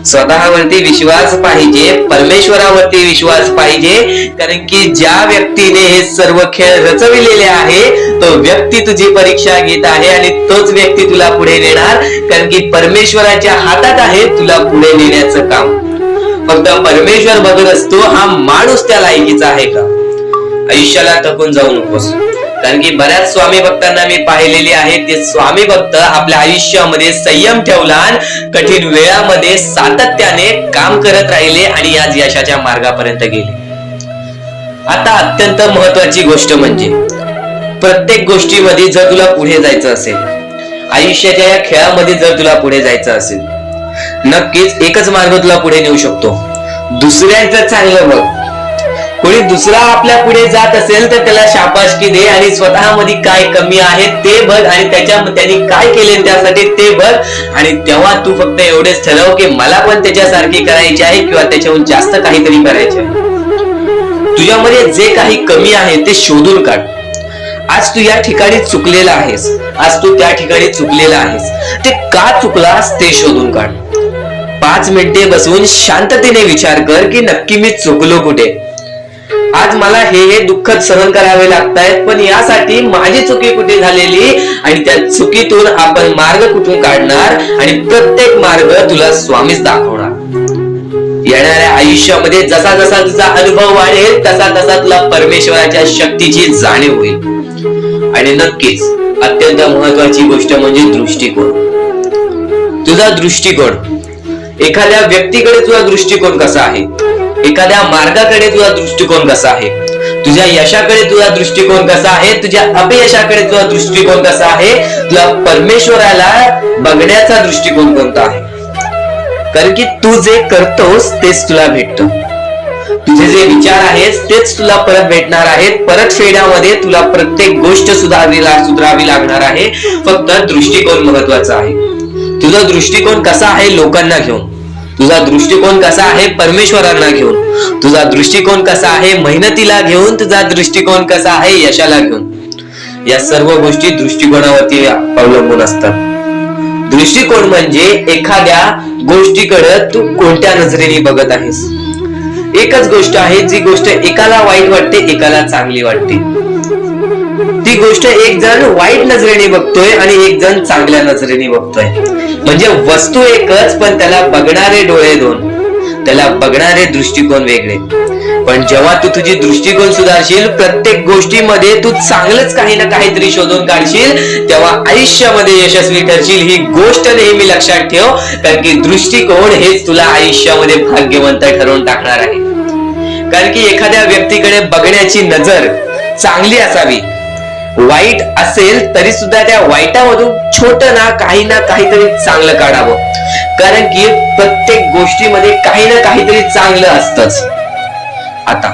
स्वतःवरती विश्वास पाहिजे, परमेश्वरावरती विश्वास पाहिजे. कारण की ज्या व्यक्तीने हे सर्व खेळ रचविलेले आहे, तो व्यक्ती तुझी परीक्षा घेत आहे आणि तोच व्यक्ती तुला पुढे नेणार. कारण की परमेश्वराच्या हातात आहे तुला पुढे नेण्याचं काम. फक्त परमेश्वर बघत असतो हा माणूस त्या लायकीचा आहे का. आयुष्याला थकून जाऊ नकोस. कारण की बऱ्याच स्वामी भक्तांना मी पाहिलेले आहे, ते स्वामी भक्त आपल्या आयुष्यामध्ये संयम ठेवला, कठीण वेळामध्ये सातत्याने काम करत राहिले आणि आज यशाच्या मार्गापर्यंत गेले. आता अत्यंत महत्वाची गोष्ट म्हणजे प्रत्येक गोष्टीमध्ये जर तुला पुढे जायचं असेल, आयुष्याच्या या खेळामध्ये जर तुला पुढे जायचं असेल, नक्कीच एकच मार्ग तुला पुढे नेऊ शकतो. दुसऱ्यांचं चांगलं बघ. कोणी दुसरा आपल्या पुढे जात असेल तर त्याला शाबासकी दे आणि स्वतःमध्ये काय कमी आहे ते बघ आणि त्यांनी काय केले त्यासाठी ते बघ. आणि तेव्हा तू फक्त एवढेच ठरव की मला पण त्याच्यासारखी करायची आहे किंवा त्याच्याहून जास्त काहीतरी करायचे आहे. तुझ्यामध्ये जे काही कमी आहे ते शोधून काढ. आज तू या ठिकाणी चुकलेला आहेस, आज तू त्या ठिकाणी चुकलेला आहेस, ते का चुकलास ते शोधून काढ. 5 मिनिटे बसून शांततेने विचार कर की नक्की मी चुकलो कुठे. आज मला हे दुःख सहन करावे लागतायत, पण यासाठी माझी चुकी कुठे झालेली आणि त्या चुकीतून आपण मार्ग कुठून काढणार आणि प्रत्येक मार्ग तुला स्वामीच दाखवणार. येणाऱ्या आयुष्यामध्ये जसा जसा तुझा अनुभव वाढेल तसा तसा तुला परमेश्वराच्या शक्तीची जाणीव होईल. आणि नक्कीच अत्यंत महत्वाची गोष्ट म्हणजे दृष्टिकोन. तुझा दृष्टिकोन, एखाद्या व्यक्तीकडे तुझा दृष्टिकोन कसा आहे, एखाद्या मार्गाकडे तुझा दृष्टिकोन कसा आहे, तुझ्या यशाकडे तुझा दृष्टिकोन कसा आहे, तुझ्या अपयशाकडे तुझा दृष्टिकोन कसा आहे, तुला परमेश्वराला बघण्याचा दृष्टिकोन कोणता आहे. कारण की तू जे करतोस तेच तुला भेटतं. तुझे जे विचार आहेत तेच तुला परत भेटणार आहेत. परत फेड्यामध्ये तुला प्रत्येक गोष्ट सुधारावी लागणार आहे. फक्त दृष्टिकोन महत्वाचा आहे. तुझा दृष्टिकोन कसा आहे लोकांना घेऊन, तुझा दृष्टिकोन कसा आहे परमेश्वरांना घेऊन, तुझा दृष्टिकोन कसा आहे मेहनतीला घेऊन, तुझा दृष्टिकोन कसा आहे यशाला घेऊन. या सर्व गोष्टी दृष्टिकोनावरती अवलंबून असतात. दृष्टिकोन म्हणजे एखाद्या गोष्टीकडे तू कोणत्या नजरेने बघत आहेस. एकच गोष्ट आहे, जी गोष्ट एकाला वाईट वाटते एकाला चांगली वाटते. ती गोष्ट एक जण वाईट नजरेने बघतोय आणि एक जण चांगल्या नजरेने बघतोय. म्हणजे वस्तू एकच पण त्याला बघणारे डोळे दोन, त्याला बघणारे दृष्टिकोन वेगळे. पण जेव्हा तू तुझी दृष्टिकोन सुधारशील, प्रत्येक गोष्टीमध्ये तू चांगलंच काही ना काहीतरी शोधून काढशील, तेव्हा आयुष्यामध्ये यशस्वी ठरशील. ही गोष्ट नेहमी लक्षात ठेव. कारण की दृष्टिकोन हेच तुला आयुष्यामध्ये भाग्यवंत ठरवून टाकणार आहे. कारण की एखाद्या व्यक्तीकडे बघण्याची नजर चांगली असावी. वाईट असेल तरी सुद्धा त्या वाईटामधून छोट ना काहीतरी चांगलं काढावं. कारण की प्रत्येक गोष्टीमध्ये काही ना काहीतरी चांगलं असतंच. आता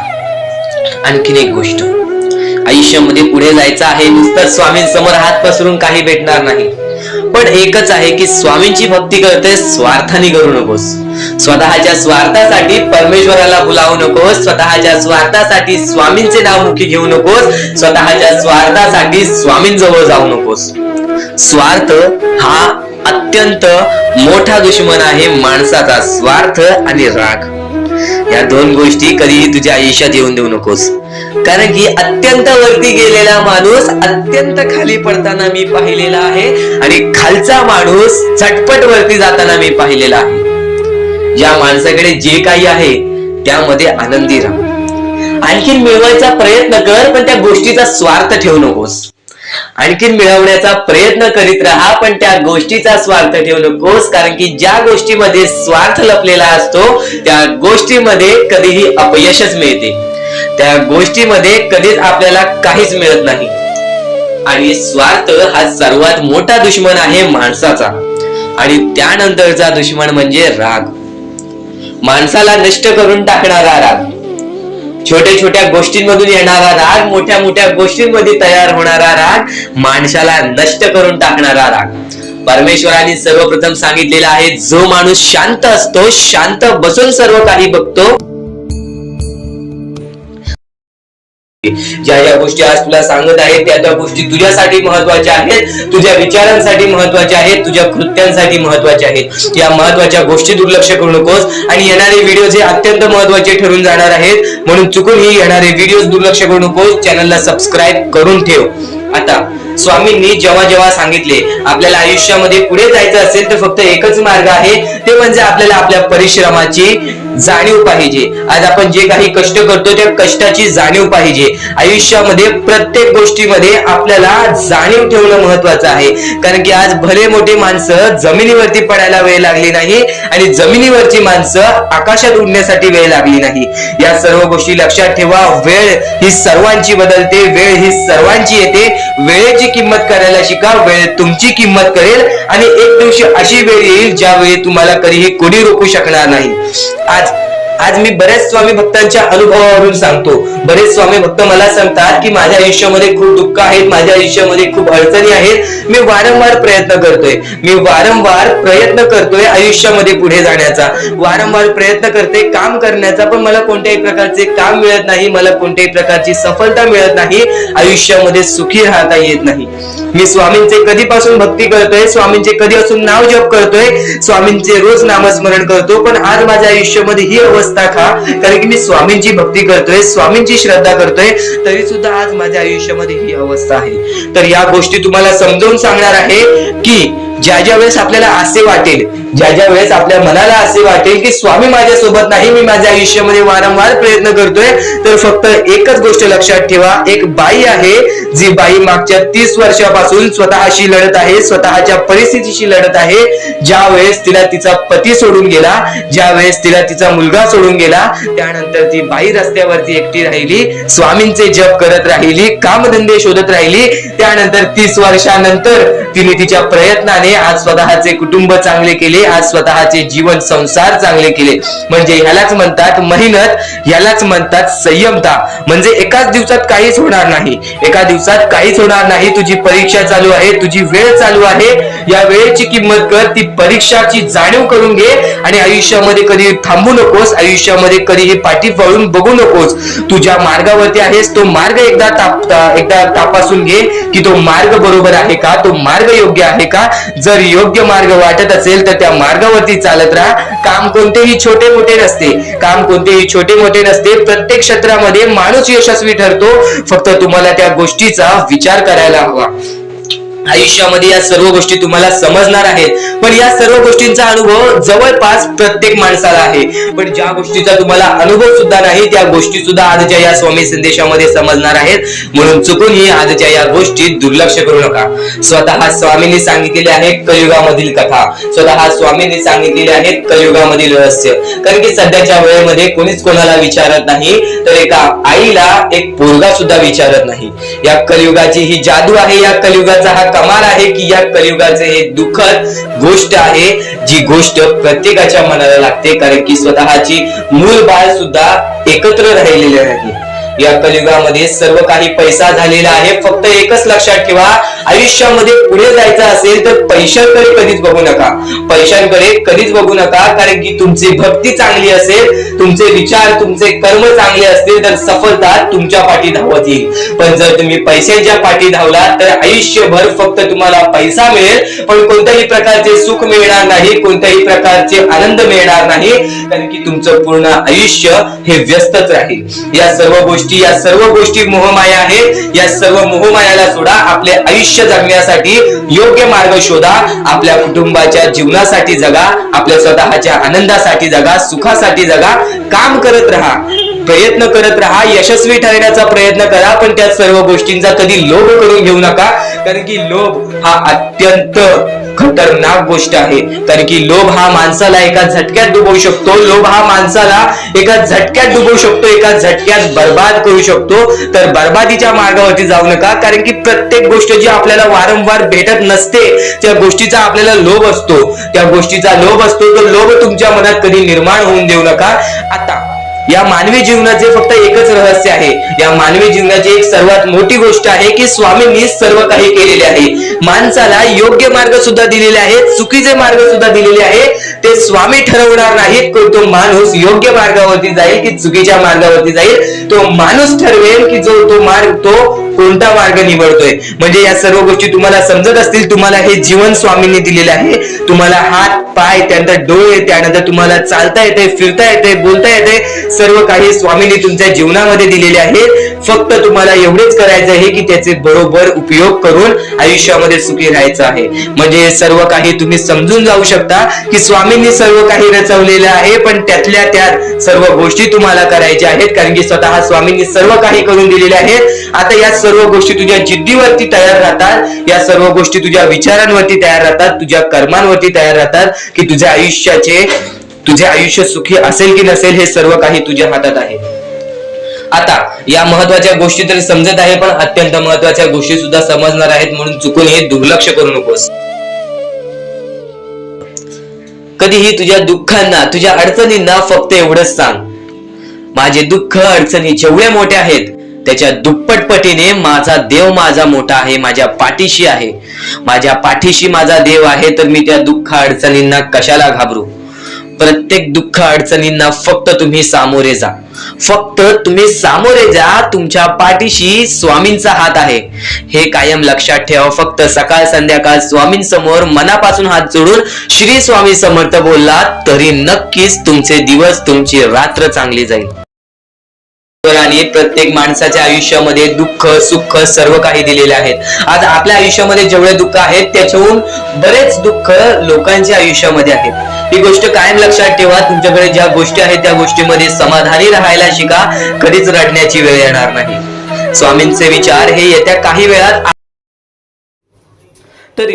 आणखीन एक गोष्ट, आयुष्यामध्ये पुढे जायचं आहे, नुसतं स्वामींसमोर हात पसरून काही भेटणार नाही. पण एकच आहे की स्वामींची भक्ती करते स्वार्थाने करू नकोस. स्वतःच्या स्वार्थासाठी परमेश्वराला भुलावू नकोस. स्वतःच्या स्वार्थासाठी स्वामींचे नाव मुखी घेऊ नकोस. स्वतःच्या स्वार्थासाठी स्वामींजवळ जाऊ नकोस. स्वार्थ हा अत्यंत मोठा दुश्मन आहे माणसाचा. स्वार्थ आणि राग या दोन गोष्टी कधीही तुझ्या आयुष्यात येऊन देऊ नकोस. कारण की अत्यंत वरती गेलेला माणूस अत्यंत खाली पडताना मी पाहिलेला आहे आणि खालचा माणूस झटपट वरती जाताना मी पाहिलेला आहे. ज्या माणसाकडे जे काही आहे त्यामध्ये आनंदी राहा. आणखीन मिळवायचा प्रयत्न कर, पण त्या गोष्टीचा स्वार्थ ठेवू नकोस. आणखीन मिळवण्याचा प्रयत्न करीत राहा, पण त्या गोष्टीचा स्वार्थ ठेवू नकोस. कारण की ज्या गोष्टीमध्ये स्वार्थ लपलेला असतो त्या गोष्टीमध्ये कधीही अपयशच मिळते. त्या गोष्टीमध्ये कधीच आपल्याला काहीच मिळत नाही. आणि स्वार्थ हा सर्वात मोठा दुश्मन आहे माणसाचा. आणि त्यानंतरचा दुश्मन म्हणजे राग. माणसाला नष्ट करून टाकणारा राग, छोट्या छोट्या गोष्टींमधून येणारा राग, मोठ्या मोठ्या गोष्टींमध्ये तयार होणारा राग, माणसाला नष्ट करून टाकणारा राग. परमेश्वराने सर्वप्रथम सांगितलेला आहे, जो माणूस शांत असतो, शांत बसून सर्व काही बघतो, ज्या ज्या गोष्टी आज तुला सांगत आहेत त्या त्या गोष्टी तुझ्यासाठी महत्वाच्या आहेत, तुझ्या विचारांसाठी महत्वाच्या आहेत, तुझ्या कृत्यांसाठी महत्वाच्या आहेत. या महत्वाच्या गोष्टी दुर्लक्ष करू नकोस. आणि येणारे व्हिडिओ हे अत्यंत महत्वाचे ठरून जाणार आहेत, म्हणून चुकूनही येणारे व्हिडिओ दुर्लक्ष करू नकोस. चॅनलला सबस्क्राईब करून ठेव. आता स्वामींनी जेव्हा जेव्हा सांगितले आपल्याला आयुष्यामध्ये पुढे जायचं असेल तर फक्त एकच मार्ग आहे, ते म्हणजे आपल्याला आपल्या परिश्रमाची जाणीव पाहिजे. आज आपण जे काही कष्ट करतो त्या कष्टाची जाणीव पाहिजे. आयुष्यामध्ये प्रत्येक गोष्टीमध्ये आपल्याला जाणीव ठेवणं महत्वाचं आहे. कारण की आज भले मोठे माणसं जमिनीवरती पडायला वेळ लागली नाही आणि जमिनीवरची माणसं आकाशात उडण्यासाठी वेळ लागली नाही. या सर्व गोष्टी लक्षात ठेवा. वेळ ही सर्वांची बदलते, वेळ ही सर्वांची येते. वेळेची किंमत करायला शिका. वेळ तुमची किंमत करेल आणि एक दिवशी अशी वेळ येईल ज्यावेळी तुम्हाला कधीही कोणी रोखू शकणार नाही. आज मी बऱ्याच स्वामी भक्तांच्या अनुभवावरून सांगतो. बरेच स्वामी भक्त मला सांगतात की माझ्या आयुष्यामध्ये खूप दुःख आहेत, माझ्या आयुष्यामध्ये खूप अडचणी आहेत, मी वारंवार प्रयत्न करतोय आयुष्यामध्ये पुढे जाण्याचा, वारंवार प्रयत्न करते काम करण्याचा, पण मला कोणत्याही प्रकारचे काम मिळत नाही, मला कोणत्याही प्रकारची सफलता मिळत नाही, आयुष्यामध्ये सुखी राहता येत नाही. मी स्वामींचे कधीपासून भक्ती करतोय, स्वामींचे कधीपासून नाव जप करतोय, स्वामींचे रोज नामस्मरण करतो, पण आज माझ्या आयुष्यामध्ये ही अवस्था का? कारण की मी स्वामींची भक्ती करतोय, स्वामींची श्रद्धा करतोय, तरी सुद्धा आज माझ्या आयुष्यामध्ये ही अवस्था आहे. तर या गोष्टी तुम्हाला समजावून सांगणार आहे की ज्या ज्या वेळेस आपल्याला असे वाटेल, ज्या ज्या वेळेस आपल्या मनाला असे वाटेल की स्वामी माझ्या सोबत नाही, मी माझ्या आयुष्यामध्ये वारंवार प्रयत्न करतोय, तर फक्त एकच गोष्ट लक्षात ठेवा. एक बाई आहे, जी बाई मागच्या 30 वर्षापासून स्वतःशी लढत आहे, स्वतःच्या परिस्थितीशी लढत आहे. ज्या वेळेस तिला तिचा पती सोडून गेला, ज्या वेळेस तिला तिचा मुलगा सोडून गेला, त्यानंतर ती बाई रस्त्यावरती एकटी राहिली, स्वामींचे जप करत राहिली, कामधंदे शोधत राहिली. त्यानंतर 30 वर्षानंतर तिने तिच्या प्रयत्नाने आज स्वतःचे कुटुंब चांगले केले, आज स्वतःचे जीवन संसार चांगले केले. म्हणजे ह्यालाच म्हणतात मेहनत, ह्यालाच म्हणतात संयमता. म्हणजे एकाच दिवसात काहीच होणार नाही, एका दिवसात काहीच होणार नाही. तुझी परीक्षा चालू आहे, तुझी वेळ चालू आहे, या वेळेची किंमत कर, ती परीक्षाची जाणीव करून घे आणि आयुष्यामध्ये कधी थांबू नकोस, आयुष्यामध्ये कधीही पाठी वळून बघू नकोस. तुझ्या मार्गावरती आहेस, तो मार्ग एकदा तपासून घे की तो मार्ग बरोबर आहे का, तो मार्ग योग्य आहे का. जर योग्य मार्ग वाटत असेल तर त्या मार्गावरती चालत राहा. काम कोणतेही छोटे मोठे नसते, काम कोणतेही छोटे मोठे नसते. प्रत्येक क्षेत्रामध्ये माणूस यशस्वी ठरतो, फक्त तुम्हाला त्या गोष्टीचा विचार करायला हवा. आयुष्यामध्ये या सर्व गोष्टी तुम्हाला समजणार आहेत, पण या सर्व गोष्टींचा अनुभव जवळपास प्रत्येक माणसाला आहे. पण ज्या गोष्टीचा तुम्हाला अनुभव सुद्धा नाही त्या गोष्टी सुद्धा आजच्या या स्वामी संदेशामध्ये समजणार आहेत. म्हणून चुकूनही आजच्या या गोष्टी दुर्लक्ष करू नका. स्वतः स्वामींनी सांगितलेले आहे कलियुगामधील कथा, स्वतः स्वामींनी सांगितलेले आहेत कलियुगामधील रहस्य. कारण की सध्याच्या वेळेमध्ये कोणीच कोणाला विचारत नाही, तर एका आईला एक पोरगा सुद्धा विचारत नाही. या कलियुगाची ही जादू आहे, या कलियुगाचा हा कमाल आहे की या कलियुगाचे हे दुःखद गोष्ट आहे, जी गोष्ट प्रत्येकाच्या मनाला लागते. कारण की स्वतःची मूल बाळ सुद्धा एकत्र राहिलेले नाही. या कलियुगामध्ये सर्व काही पैसा झालेला आहे. फक्त एकच लक्षात ठेवा, आयुष्यामध्ये पुढे जायचं असेल तर पैशांकडे कधीच बघू नका, पैशांकडे कधीच बघू नका. कारण की तुमची भक्ती चांगली असेल, तुमचे विचार, तुमचे कर्म चांगले असतील तर सफलता तुमच्या पाठी धावत येईल. पण जर तुम्ही पैशांच्या पाठी धावला तर आयुष्यभर फक्त तुम्हाला पैसा मिळेल, पण कोणत्याही प्रकारचे सुख मिळणार नाही, कोणत्याही प्रकारचे आनंद मिळणार नाही. कारण की तुमचं पूर्ण आयुष्य हे व्यस्तच राहील. या सर्व गोष्टी मोहमाया आहेत. या सर्व मोहमायाला सोडा, आपले आयुष्य जगण्यासाठी योग्य मार्ग शोधा, आपल्या कुटुंबाच्या जीवनासाठी जगा, आपल्या स्वतःच्या आनंदासाठी जगा, सुखासाठी जगा. काम करत राहा, प्रयत्न करत राहा, यशस्वी ठरण्याचा प्रयत्न करा, पण त्या सर्व गोष्टींचा कधी लोभ करून घेऊ नका. कारण की लोभ हा अत्यंत खतरनाक गोष्ट आहे. कारण की लोभ हा माणसाला एका झटक्यात डुबवू शकतो, लोभ हा माणसाला एका झटक्यात डुबवू शकतो, एका झटक्यात बर्बाद करू शकतो. तर बर्बादीच्या मार्गावरती जाऊ नका. कारण की प्रत्येक गोष्ट जी आपल्याला वारंवार भेटत नसते, त्या गोष्टीचा आपल्याला लोभ असतो, त्या गोष्टीचा लोभ असतो. तो लोभ तुमच्या मनात कधी निर्माण होऊन देऊ नका. आता या मानवी जीवनाचे फक्त एकच रहस्य आहे, या मानवी जीवनाची एक सर्वात मोठी गोष्ट आहे की स्वामींनी सर्व काही केलेले आहे. माणसाला योग्य मार्ग सुद्धा दिलेले आहेत, चुकीचे मार्ग सुद्धा दिलेले आहेत. ते स्वामी ठरवणार नाहीत की तो माणूस योग्य मार्गावरती जाईल की चुकीच्या मार्गावरती जाईल. तो माणूस ठरवेल की तो मार्ग, तो कोणता मार्ग निवडतोय. म्हणजे या सर्व गोष्टी तुम्हाला समजत असतील. तुम्हाला हे जीवन स्वामींनी दिलेले आहे. तुम्हाला हात, पाय, त्यानंतर डोळे, त्यानंतर तुम्हाला चालता येते, फिरता येते, बोलता येते. सर्व काही स्वामींनी तुमच्या जीवनामध्ये दिलेले आहे. फक्त तुम्हाला एवढेच करायचं आहे की त्याचे बरोबर उपयोग करून आयुष्यामध्ये सुखी राहायचं आहे. म्हणजे सर्व काही तुम्ही समजून जाऊ शकता की स्वामींनी सर्व काही रचवलेलं आहे, पण त्यातल्या त्यात सर्व गोष्टी तुम्हाला करायच्या आहेत. कारण की स्वतः स्वामींनी सर्व काही करून दिलेले आहेत. आता या सर्व गोष्टी तुझ्या जिद्दीवरती तयार राहतात, या सर्व गोष्टी तुझ्या विचारांवरती तयार राहतात, तुझ्या कर्मांवरती तयार राहतात की तुझे आयुष्य सुखी असेल की नसेल हे सर्व काही तुझ्या हातात आहे. आता या महत्वाच्या गोष्टी तरी समजत आहे, पण अत्यंत महत्वाच्या गोष्टी सुद्धा समजणार आहेत, म्हणून चुकून हे दुर्लक्ष करू नकोस. कधीही तुझ्या दुःखांना, तुझ्या अडचणींना फक्त एवढंच सांग, माझे दुःख अडचणी जेवढे मोठे आहेत त्याच्या दुप्पटपटीने माझा देव माझा मोठा आहे, माझ्या पाठीशी आहे. माझ्या पाठीशी माझा देव आहे, तर मी त्या दुःख अडचणींना कशाला घाबरू. प्रत्येक दुःख अडचणींना फक्त तुम्ही सामोरे जा, फक्त तुम्ही सामोरे जा. तुमच्या पाठीशी स्वामींचा हात आहे, हे कायम लक्षात ठेवा. फक्त सकाळ संध्याकाळ स्वामींसमोर मनापासून हात जोडून श्री स्वामी समर्थ बोलला तरी नक्कीच तुमचे दिवस, तुमची रात्र चांगली जाईल. आणि प्रत्येक माणसाच्या आयुष्यामध्ये दुःख, सुख सर्व काही दिलेले आहेत. आज आपल्या आयुष्यामध्ये जेवढे दुःख आहेत त्याच्याहून बरेच दुःख लोकांच्या आयुष्यामध्ये आहेत. ही गोष्ट कायम लक्षात ठेवा. तुमच्याकडे ज्या गोष्टी आहेत त्या गोष्टीमध्ये समाधानी राहायला शिका, कधीच रडण्याची वेळ येणार नाही. स्वामींचे विचार हे येत्या काही वेळात
तर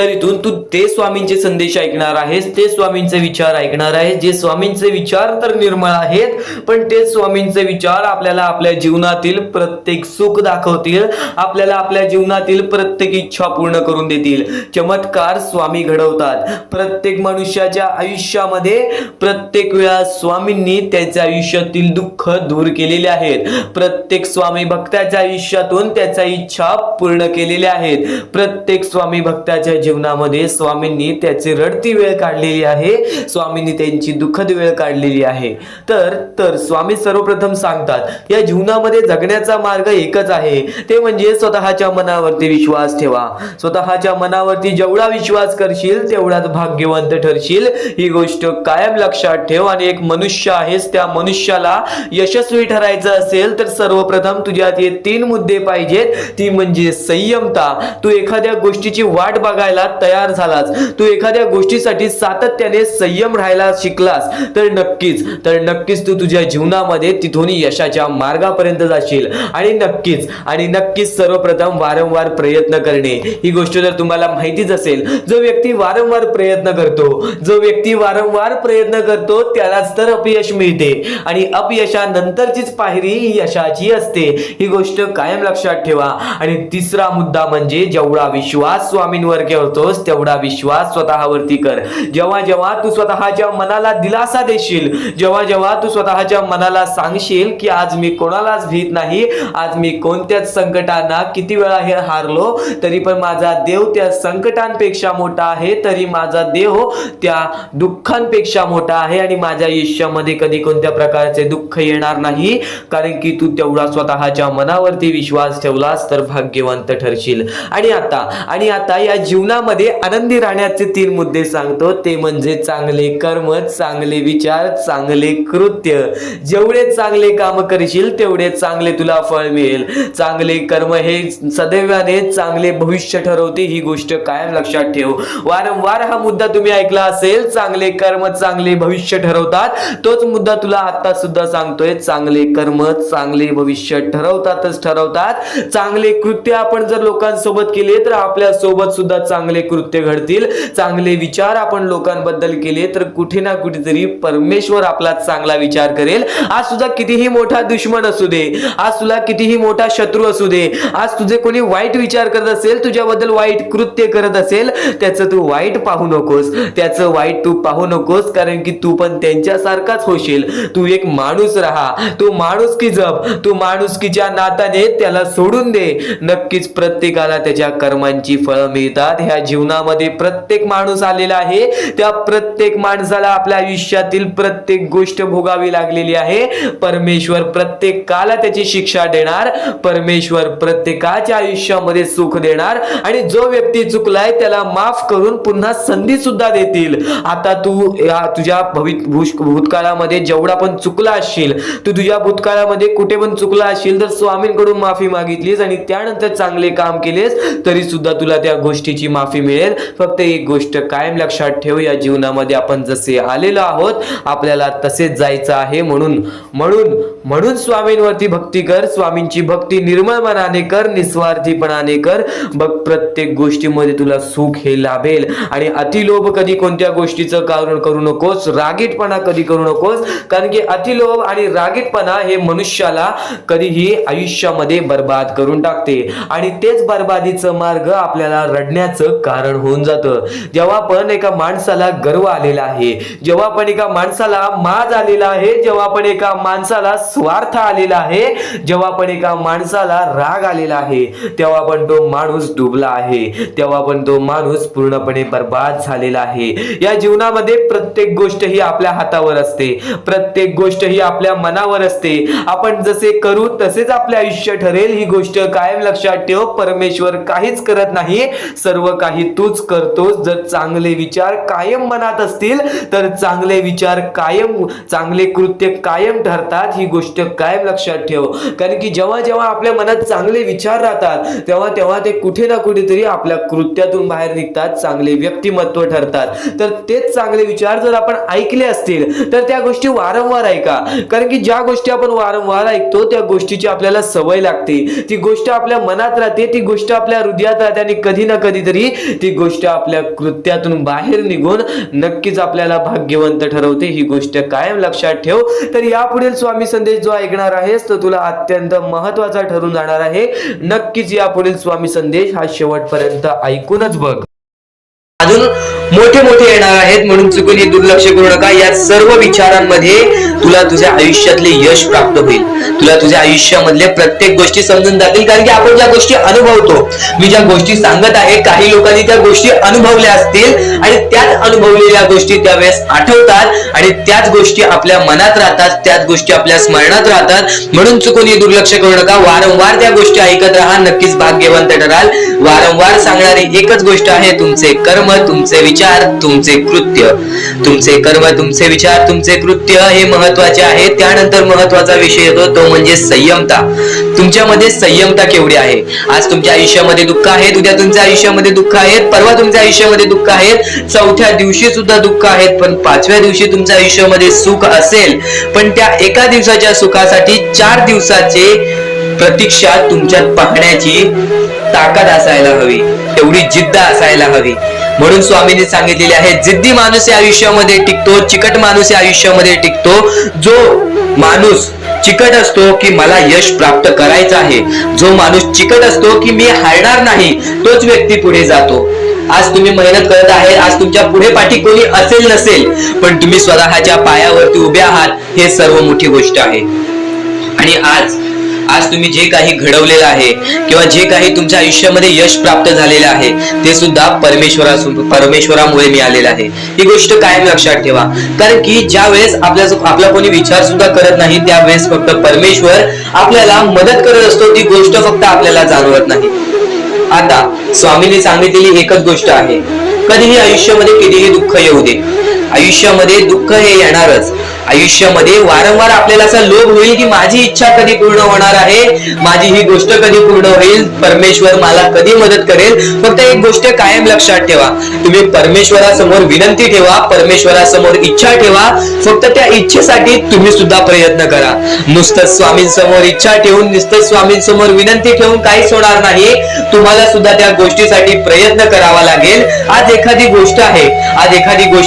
इथून तू ते स्वामींचे संदेश ऐकणार आहेस, ते स्वामींचे विचार ऐकणार आहेस, जे स्वामींचे विचार तर निर्मळ आहेत, पण ते स्वामींचे विचार आपल्याला आपल्या जीवनातील प्रत्येक सुख दाखवतील, आपल्याला आपल्या जीवनातील प्रत्येक इच्छा पूर्ण करून देतील. चमत्कार स्वामी घडवतात. प्रत्येक मनुष्याच्या आयुष्यामध्ये प्रत्येक वेळा स्वामींनी त्याच्या आयुष्यातील दुःख दूर केलेले आहेत. प्रत्येक स्वामी भक्ताच्या आयुष्यातून त्याच्या इच्छा पूर्ण केलेल्या आहेत. प्रत्येक स्वामी भक्ताच्या जीवनामध्ये स्वामींनी त्याची रडती वेळ काढलेली आहे, स्वामींनी त्यांची दुःखद वेळ काढलेली आहे. तर स्वामी सर्वप्रथम सांगतात या जीवनामध्ये जगण्याचा मार्ग एकच आहे, ते म्हणजे स्वतःच्या मनावरती विश्वास ठेवा. स्वतःच्या मनावरती जेवढा विश्वास करशील तेवढाच भाग्यवंत ठरशील. ही गोष्ट कायम लक्षात ठेव. आणि एक मनुष्य आहेस, त्या मनुष्याला यशस्वी ठरायचं असेल तर सर्वप्रथम तुझ्यात हे 3 मुद्दे पाहिजेत. ती म्हणजे संयमता. तू एखाद्या गोष्टीची वाट बघायला तयार झालास, तू एखाद्या गोष्टीसाठी सातत्याने संयम राहायला शिकलास तर नक्कीच तू तुझ्या जीवनामध्ये तिथून यशाच्या मार्गापर्यंत जाशील. आणि नक्कीच सर्वप्रथम वारंवार प्रयत्न करणे. ही गोष्ट जर तुम्हाला माहितीच असेल, जो व्यक्ती वारंवार प्रयत्न करतो त्यालाच तर अपयश मिळते, आणि अपयशानंतरचीच पायरी ही यशाची असते. ही गोष्ट कायम लक्षात ठेवा. आणि तिसरा मुद्दा म्हणजे जेवढा विश्वास स्वामींवर करतोस तेवढा विश्वास स्वतःवरती कर. जेव्हा जेव्हा तू स्वतःच्या मनाला दिलासा देशील, जेव्हा जेव्हा तू स्वतःच्या मनाला सांगशील की आज मी कोणालाच भीत नाही, आज मी कोणत्याच संकटांना किती वेळा हे हारलो तरी पण माझा देव त्या संकटांपेक्षा मोठा आहे, तरी माझा देव त्या दुःखांपेक्षा मोठा आहे आणि माझ्या आयुष्यामध्ये कधी कोणत्या प्रकारचे दुःख येणार नाही, कारण की तू तेवढा स्वतःच्या मनावरती विश्वास ठेवलास तर भाग्यवंत ठरशील. आणि आता या जीवनामध्ये आनंदी राहण्याचे 3 मुद्दे सांगतो, ते म्हणजे चांगले कर्म, चांगले विचार, चांगले कृत्य. जेवढे चांगले काम करशील तेवढे चांगले तुला फळ मिळेल. चांगले कर्म हे सदैवाने चांगले भविष्य ठरवते, ही गोष्ट कायम लक्षात ठेव. वारंवार हा मुद्दा तुम्ही ऐकला असेल, चांगले कर्म चांगले भविष्य ठरवतात. तोच मुद्दा तुला आता सुद्धा सांगतोय, चांगले कर्म चांगले भविष्य ठरवतातच ठरवतात. चांगले कृत्य आपण जर लोकांसोबत केले तर आपल्या सोबत सुद्धा चांगले कृत्य घडतील. चांगले विचार आपण लोकांबद्दल केले तर कुठे ना कुठेतरी परमेश्वर आपला चांगला विचार करेल. आज तुझा कितीही मोठा दुश्मन असू दे, आज तुला कितीही मोठा शत्रू असू दे, आज तुझे कोणी वाईट विचार करत असेल, तुझ्याबद्दल वाईट कृत्य करत असेल, त्याचं तू वाईट पाहू नकोस, त्याचं वाईट तू पाहू नकोस, कारण की तू पण त्यांच्यासारखाच होशील. तू एक माणूस राहा, तू माणुसकी जप, तू माणुसकीच्या नात्याने त्याला सोडून दे. नक्कीच प्रत्येकाला त्याच्या कर्मांची फळं मिळतात. ह्या जीवनामध्ये प्रत्येक माणूस आलेला आहे, त्या प्रत्येक माणसाला आपल्या आयुष्यातील प्रत्येक गोष्ट भोगावी लागलेली आहे. परमेश्वर प्रत्येकाला त्याची शिक्षा देणार, परमेश्वर प्रत्येकाच्या आयुष्यामध्ये सुख देणार आणि जो व्यक्ती चुकलाय त्याला माफ करून पुन्हा संधी सुद्धा देतील. आता तू तुझ्या भूतकाळामध्ये जेवढा पण चुकला असशील, तू तुझ्या भूतकाळामध्ये कुठे पण चुकला असशील तर स्वामींकडून माफी मागितलीस आणि त्यानंतर चांगले काम केलेस तरी सुद्धा तुला त्या गोष्टीची माफी मिळेल. फक्त एक गोष्ट कायम लक्षात ठेव, या जीवनामध्ये आपण जसे आलेलो आहोत आपल्याला तसेच जायचं आहे. म्हणून स्वामींवरती भक्ती कर. स्वामींची भक्ती निर्मळ मनाने कर, निस्वार्थीपणाने कर. बघ प्रत्येक गोष्टीमध्ये तुला सुख हे लाभेल. आणि अतिलोभ कधी कोणत्या गोष्टीचं कारण करू नकोस, रागीटपणा कधी करू नकोस, कारण की अतिलोभ आणि रागीटपणा हे मनुष्याला कधीही आयुष्यामध्ये बर्बाद करून टाकते आणि तेच बर्बादीचं मार्ग आपल्याला रडण्याचं कारण होऊन जातं. जेव्हा पण एका माणसाला गर्व आलेला आहे, जेव्हा पण एका माणसाला माज आलेला आहे, जेव्हा पण एका माणसाला स्वार्थ आलेला आहे, जेव्हा पण एका माणसाला राग आलेला आहे, तेव्हा पण तो माणूस डुबला आहे, तेव्हा पण तो माणूस पूर्णपणे बर्बाद झालेला आहे. या जीवनामध्ये प्रत्येक गोष्ट ही आपल्या हातावर असते, प्रत्येक गोष्ट ही आपल्या मनावर असते. आपण जसे करू तसेच आपले आयुष्य ठरेल, ही गोष्ट कायम लक्षात ठेव. परमेश्वर काहीच करत नाही, सर्व काही तूच करतोस. जर चांगले विचार कायम मनात असतील तर चांगले विचार कायम, चांगले कृत्य कायम ठरतात. ही गोष्ट कायम लक्षात ठेव, कारण की जेव्हा जेव्हा आपल्या मनात चांगले विचार राहतात तेव्हा तेव्हा ते कुठे ना कुठेतरी आपल्या कृत्यातून बाहेर निघतात, चांगले व्यक्तिमत्व ठरतात. तर तेच चांगले विचार जर आपण ऐकले असतील तर त्या गोष्टी वारंवार ऐका, कारण की ज्या गोष्टी आपण वारंवार ऐकतो त्या गोष्टीची आपल्याला सवय लागते, ती गोष्ट आपल्या मनात राहते, ती गोष्ट आपल्या हृदयात राहते आणि कधी ना कधीतरी ती गोष्ट आपल्या कृत्यातून बाहेर निघून नक्कीच आपल्याला भाग्यवंत ठरवते. ही गोष्ट कायम लक्षात ठेव. तर यापुढील स्वामी संदेश जो ऐकणार आहेस तो तुला अत्यंत महत्वाचा ठरून जाणार आहे. नक्कीच यापुढील स्वामी संदेश हा शेवटपर्यंत ऐकूनच बघ.
अजून मोठे मोठे येणार आहेत, म्हणून चुकून हे दुर्लक्ष करू नका. या सर्व विचारांमध्ये तुला तुझ्या आयुष्यातले यश प्राप्त होईल, तुला तुझ्या आयुष्यामधले प्रत्येक गोष्टी समजून जातील, कारण की आपण ज्या गोष्टी अनुभवतो, मी ज्या गोष्टी सांगत आहे काही लोकांनी त्या गोष्टी अनुभवल्या असतील आणि त्याच अनुभवलेल्या गोष्टी त्यावेळेस आठवतात आणि त्याच गोष्टी आपल्या मनात राहतात, त्याच गोष्टी आपल्या स्मरणात राहतात. म्हणून चुकून हे दुर्लक्ष करू नका, वारंवार त्या गोष्टी ऐकत राहा, नक्कीच भाग्यवंत ठराल. वारंवार सांगणारी एकच गोष्ट आहे, तुमचे कर्म, तुमचे विचार, तुमचे कृत्य. तुमचे कर्म, तुमचे विचार, तुमचे कृत्य हे महत्वाचे आहे. त्यानंतर महत्वाचा विषय येतो तो म्हणजे संयमता. तुमच्यामध्ये संयमता केवढी आहे? आज तुमच्या आयुष्यामध्ये दुःख आहे, उद्या तुमच्या आयुष्यामध्ये दुःख आहेत, परवा तुमच्या आयुष्यामध्ये दुःख आहेत, चौथ्या दिवशी सुद्धा दुःख आहेत, पण 5व्या दिवशी तुमच्या आयुष्यामध्ये सुख असेल. पण त्या एका दिवसाच्या सुखासाठी 4 दिवसाचे प्रतीक्षा तुमच्यात पाहण्याची ताकद असायला हवी, तेवढी जिद्द असायला हवी. म्हणून स्वामींनी सांगितलेले आहे, जिद्दी माणूस या आयुष्यामध्ये टिकतो, चिकट माणूस या आयुष्यामध्ये टिकतो. जो माणूस चिकट असतो की मला यश प्राप्त करायचं आहे, जो माणूस चिकट असतो की मी हारणार नाही, तोच व्यक्ती पुढे जातो. आज तुम्ही मेहनत करत आहे, आज तुमच्या पुढे पाठी कोणी असेल नसेल, पण तुम्ही स्वतःच्या पायावरती उभे आहात, हे सर्व मोठी गोष्ट आहे. आणि आज तुम्ही जे काही घडवलेलं आहे किंवा जे काही तुमच्या आयुष्यामध्ये यश प्राप्त झालेलं आहे, ते सुद्धा परमेश्वरामुळे मिळालेलं आहे. ही गोष्ट कायम लक्षात ठेवा. कारण की ज्या वेळेस आपला कोणी विचार सुद्धा करत नाही, त्यावेळेस फक्त परमेश्वर आपल्याला मदत करत असतो. ती गोष्ट फक्त आपल्याला जाणवत नाही. आता स्वामींनी सांगितलेली एकच गोष्ट आहे, कधीही आयुष्यामध्ये कितीही दुःख येऊ दे, आयुष्यामध्ये दुःख हे येणारच. आयुष्यामध्ये वारंवार आपल्याला असा लोभ होईल की माझी इच्छा कधी पूर्ण होणार आहे, माझी ही गोष्ट कधी पूर्ण होईल, परमेश्वर मला कधी मदत करेल. फक्त एक गोष्ट कायम लक्षात ठेवा, तुम्ही परमेश्वरासमोर विनंती ठेवा, परमेश्वरासमोर इच्छा ठेवा. फक्त त्या इच्छेसाठी तुम्ही सुद्धा प्रयत्न करा. नुसतं स्वामींसमोर इच्छा ठेवून, नुसतं स्वामींसमोर विनंती ठेवून काहीच होणार नाही. तुम्हाला सुद्धा त्या गोष्टीसाठी प्रयत्न करावा लागेल. आज एखादी गोष्ट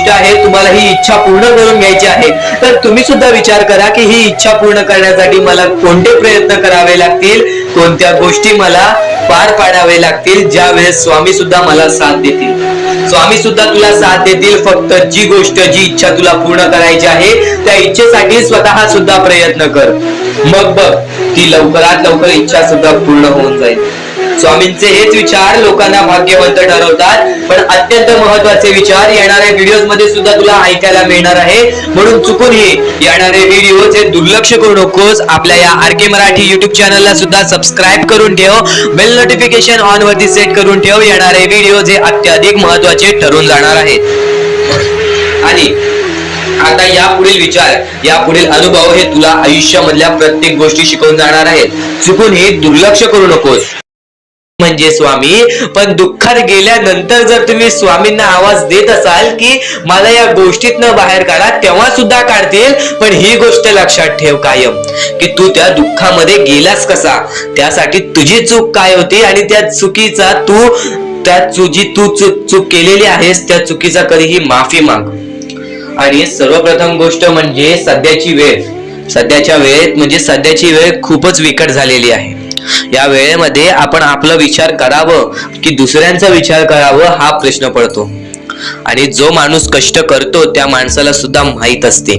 आहे, तुम्हाला ही इच्छा पूर्ण करून घ्यायची आहे, तर तुम्ही सुद्धा विचार करा की ही इच्छा पूर्ण करण्यासाठी मला कोणते प्रयत्न करावे लागतील, कोणत्या गोष्टी मला पार पाडावे लागतील, ज्या वेळेस स्वामी सुद्धा मला साथ देतील. स्वामी सुद्धा तुला साथ देतील. फक्त जी इच्छा तुला पूर्ण करायची आहे, त्या इच्छेसाठी स्वतः सुद्धा प्रयत्न कर. मग बघ ती लवकरात लवकर इच्छा सुद्धा पूर्ण होऊन जाईल. स्वामींचे हेच विचार लोकांना भाग्यवंत ठरवतात. पण अत्यंत महत्वाचे विचार येणाऱ्या व्हिडिओज मध्ये सुद्धा तुला ऐकायला मिळणार आहे. म्हणून चुकूनही येणारे व्हिडिओ हे दुर्लक्ष करू नकोस. आपल्या या RK मराठी युट्यूब चॅनलला सुद्धा सबस्क्राईब करून ठेव, बेल नोटिफिकेशन ऑन वरती सेट करून ठेव. येणारे व्हिडिओ हे अत्याधिक महत्वाचे ठरून जाणार आहेत. आणि आता यापुढील अनुभव हे तुला आयुष्यामधल्या प्रत्येक गोष्टी शिकवून जाणार आहेत. चुकूनही दुर्लक्ष करू नकोस. म्हणजे स्वामी, पण दुःखात गेल्यानंतर जर तुम्ही स्वामींना आवाज देत असाल की मला या गोष्टीतनं बाहेर काढा, तेव्हा सुद्धा काढतील. पण ही गोष्ट लक्षात ठेव कायम की तू त्या दुःखामध्ये गेलास कसा, त्यासाठी तुझी चूक काय होती आणि त्या चुकीचा चूक केलेली आहेस, त्या चुकीचा कधीही माफी माग. आणि सर्वप्रथम गोष्ट म्हणजे सध्याची वेळ खूपच विकट झालेली आहे. या वेळेमध्ये आपण आपला विचार करावं की दुसऱ्यांचा विचार करावं, हा प्रश्न पडतो. आणि जो माणूस कष्ट करतो त्या माणसाला सुद्धा माहित असते.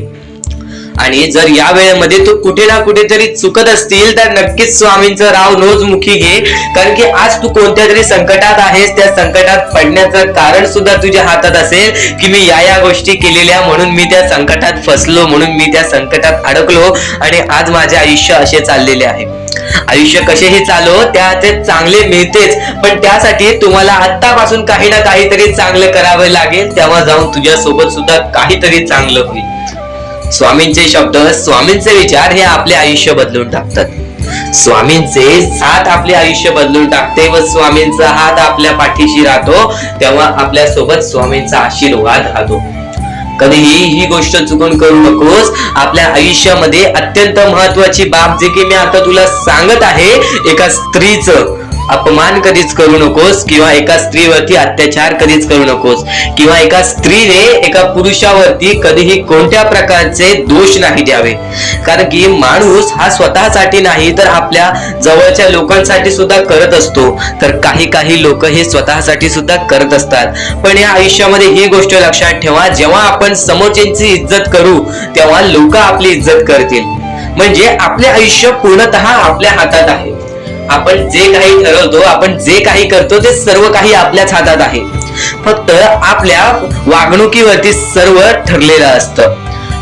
आणि जर या वेळेमध्ये तू कुठे ना कुठेतरी चुकत असतील तर नक्कीच स्वामींचं राव नोज मुखी घे. कारण की आज तू कोणत्या तरी संकटात आहेस, त्या संकटात पडण्याचं कारण सुद्धा तुझ्या हातात असेल की मी या गोष्टी केलेल्या, म्हणून मी त्या संकटात फसलो, म्हणून मी त्या संकटात अडकलो आणि आज माझे आयुष्य असे चाललेले आहे. आयुष्य कसेही चालो त्याचे चांगले मिळतेच, पण त्यासाठी तुम्हाला आत्तापासून काही ना काहीतरी चांगलं करावं लागेल. तेव्हा जाऊन तुझ्या सोबत सुद्धा काहीतरी चांगलं होईल. स्वामींचे शब्द, स्वामींचे विचार हे आपले आयुष्य बदलून टाकतात. स्वामींचे साथ आपले आयुष्य बदलून टाकते व स्वामींचा हात आपल्या पाठीशी राहतो, तेव्हा आपल्या सोबत स्वामींचा आशीर्वाद राहतो. कधीही ही गोष्ट चुकून करू नकोस. आपल्या आयुष्यामध्ये अत्यंत महत्वाची बाब जे की मी आता तुला सांगत आहे, एका स्त्रीचं अपमान कधीच करू नकोस किंवा एका स्त्रीवरती अत्याचार कधीच करू नकोस किंवा एका स्त्रीने एका पुरुषावरती कधीही कोणत्या प्रकारचे दोष नाही द्यावे. कारण की माणूस हा स्वतःसाठी नाही तर आपल्या जवळच्या लोकांसाठी सुद्धा करत असतो. तर काही लोक हे स्वतःसाठी सुद्धा करत असतात. पण या आयुष्यामध्ये ही गोष्ट लक्षात ठेवा, जेव्हा आपण समोरच्यांची इज्जत करू तेव्हा लोक आपली इज्जत करतील. म्हणजे आपले आयुष्य पूर्णतः आपल्या हातात आहे. आपण जे काही ठरवतो, आपण जे काही करतो ते सर्व काही आपल्याच हातात आहे. फक्त आपल्या वागणुकीवरती सर्व ठरलेलं असतं.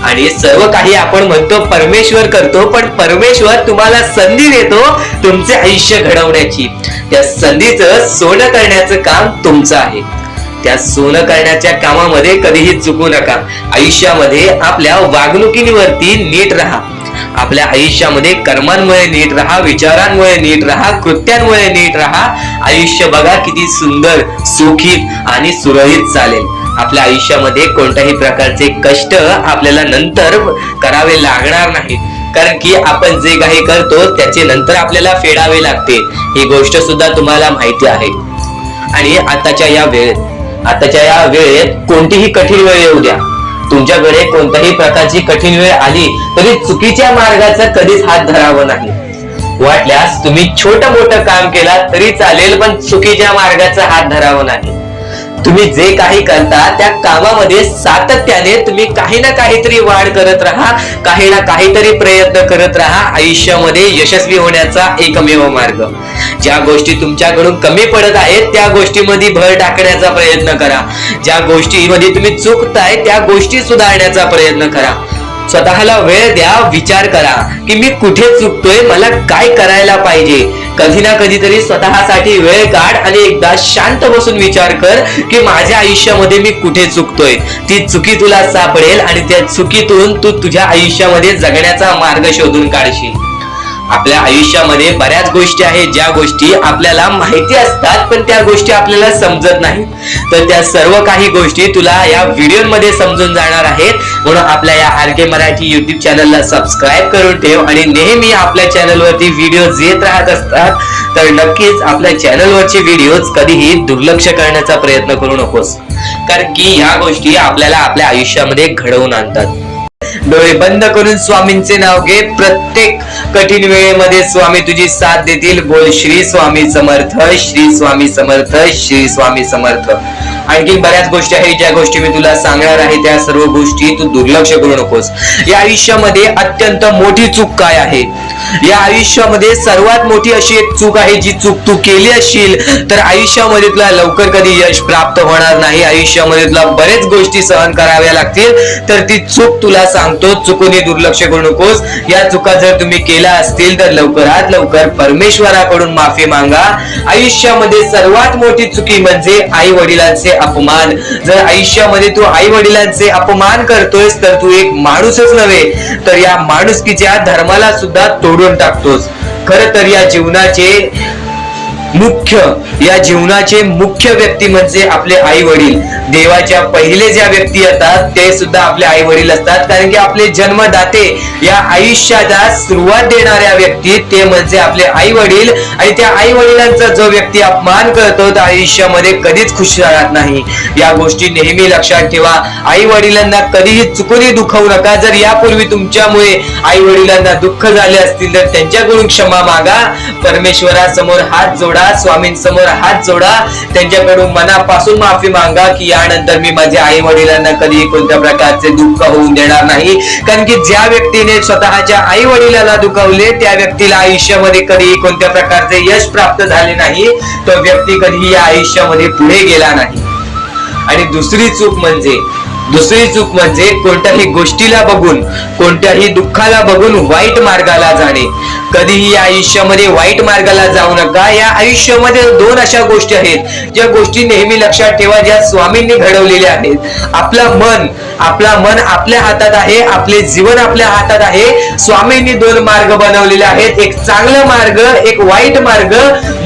आणि सर्व काही आपण म्हणतो परमेश्वर करतो, पण परमेश्वर तुम्हाला संधी देतो तुमचे आयुष्य घडवण्याची. त्या संधीचं सोनं करण्याचं काम तुमचं आहे. त्या सोनं करण्याच्या कामामध्ये कधीही चुकू नका. आयुष्यामध्ये आपल्या वागणुकीवरती नीट राहा. आपल्या आयुष्यामध्ये कर्मांमुळे नीट राहा, विचारांमुळे नीट राहा, कृत्यांमुळे नीट राहा. आयुष्य बघा किती सुंदर, सुखीत आणि सुरळीत चालेल. आपल्या आयुष्यामध्ये कोणत्याही प्रकारचे कष्ट आपल्याला नंतर करावे लागणार नाहीत. कारण की आपण जे काही करतो त्याचे नंतर आपल्याला फेडावे लागते. ही गोष्ट सुद्धा तुम्हाला माहिती आहे. आणि आताच्या या वेळेत आताच्या या वेळेत कोणतीही कठीण वेळ येऊ द्या, तुमच्याकडे कोणत्याही प्रकारची कठीण वेळ आली तरी चुकीच्या मार्गाचा कधीच हात धरावा नाही. वाटल्यास तुम्ही छोटं मोठं काम केला तरी चालेल, पण चुकीच्या मार्गाचा हात धरावा नाही. तुम्ही जे काही करता त्या कामामध्ये सातत्याने तुम्ही काही ना काहीतरी वाढ करत राहा, काही ना काहीतरी प्रयत्न करत राहा. आयुष्यामध्ये यशस्वी होण्याचा एकमेव मार्ग. ज्या गोष्टी तुमच्याकडून कमी पडत आहेत त्या गोष्टीमध्ये भर टाकण्याचा प्रयत्न करा. ज्या गोष्टीमध्ये तुम्ही चुकताय त्या गोष्टी सुधारण्याचा प्रयत्न करा. स्वतःला वेळ द्या, विचार करा की मी कुठे चुकतोय, मला काय करायला पाहिजे. कधी ना कधीतरी स्वतःसाठी वेळ काढ आणि एकदा शांत बसून विचार कर की माझ्या आयुष्यामध्ये मी कुठे चुकतोय. ती चुकी तुला सापडेल आणि त्या चुकीतून तू तुझ्या आयुष्यामध्ये जगण्याचा मार्ग शोधून काढशील. आपल्या आयुष्यामध्ये बऱ्याच गोष्टी आहेत ज्या गोष्टी आपल्याला माहिती असतात पण त्या गोष्टी आपल्याला समजत नाहीत. तर त्या सर्व काही गोष्टी तुला या व्हिडिओमध्ये समजून जाणार आहेत. म्हणून आपल्या या RK मराठी युट्यूब चॅनलला सबस्क्राईब करून ठेव आणि नेहमी आपल्या चॅनलवरती व्हिडिओज येत राहत असतात. तर नक्कीच आपल्या चॅनलवरचे व्हिडिओज कधीही दुर्लक्ष करण्याचा प्रयत्न करू नकोस, कारण की ह्या गोष्टी आपल्याला आपल्या आयुष्यामध्ये घडवून आणतात. डोळे बंद करून स्वामींचे नाव घे. प्रत्येक कठीण वेळेमध्ये स्वामी तुझी साथ देतील. बोल श्री स्वामी समर्थ, श्री स्वामी समर्थ, श्री स्वामी समर्थ. आणखी बऱ्याच गोष्टी आहेत ज्या गोष्टी मी तुला सांगणार आहे. त्या सर्व गोष्टी तू दुर्लक्ष करू नकोस. या आयुष्यामध्ये अत्यंत मोठी चूक काय आहे? या आयुष्यामध्ये सर्वात मोठी अशी एक चूक आहे, जी चूक तू केली असशील तर आयुष्यामध्ये तुला लवकर कधी यश प्राप्त होणार नाही. आयुष्यामध्ये तुला बरेच गोष्टी सहन कराव्या लागतील. तर ती चूक तुला सांगतो, चुकूनही दुर्लक्ष करू नकोस. या चुका जर तुम्ही केल्या असतील तर लवकरात लवकर परमेश्वराकडून माफी मागा. आयुष्यामध्ये सर्वात मोठी चुकी म्हणजे आई वडिलांचे अपमान. जर आयुष्यामध्ये तू आई वडिलांचे अपमान करतोयस तर तू एक माणूसच नव्हे तर या माणुसकीच्या धर्माला सुद्धा तोडून टाकतोस. खरं तर या जीवनाचे मुख्य व्यक्ती म्हणजे आपले आई वडील. देवाच्या पहिले ज्या व्यक्ती येतात ते सुद्धा आपले आई वडील असतात, कारण की आपले जन्मदाते, या आयुष्याला सुरुवात देणाऱ्या व्यक्ती ते म्हणजे आपले आई वडील. आणि त्या आई वडिलांचा जो व्यक्ती अपमान करतो तो आयुष्यामध्ये कधीच खुश राहत नाही. या गोष्टी नेहमी लक्षात ठेवा. आई वडिलांना कधीही चुकूनही दुखवू नका. जर यापूर्वी तुमच्यामुळे आई वडिलांना दुःख झाले असतील तर त्यांच्याकडून क्षमा मागा. परमेश्वरासमोर हात जोडा, स्वामींसमोर हात जोडा, त्यांच्याकडून मनापासून माफी मागा की यानंतर मी माझ्या आई वडिलांना कधीही कोणत्या प्रकारचे दुःख होऊन देणार नाही. कारण की ज्या व्यक्तीने स्वतःच्या आई वडिलाला दुखावले त्या व्यक्तीला आयुष्यामध्ये कधीही कोणत्या प्रकारचे यश प्राप्त झाले नाही. तो व्यक्ती कधीही या आयुष्यामध्ये पुढे गेला नाही. आणि दुसरी चूक म्हणजे कोणत्याही गोष्टीला बघून, कोणत्याही दुःखाला बघून वाईट मार्गाला जाणे. कधीही या आयुष्यामध्ये वाईट मार्गाला जाऊ नका. या आयुष्यामध्ये दोन अशा गोष्टी आहेत ज्या गोष्टी नेहमी लक्षात ठेवा, ज्या स्वामींनी घडवलेल्या आहेत. आपलं मन आपल्या हातात आहे, आपले जीवन आपल्या हातात आहे. स्वामींनी दोन मार्ग बनवलेले आहेत, एक चांगला मार्ग, एक वाईट मार्ग.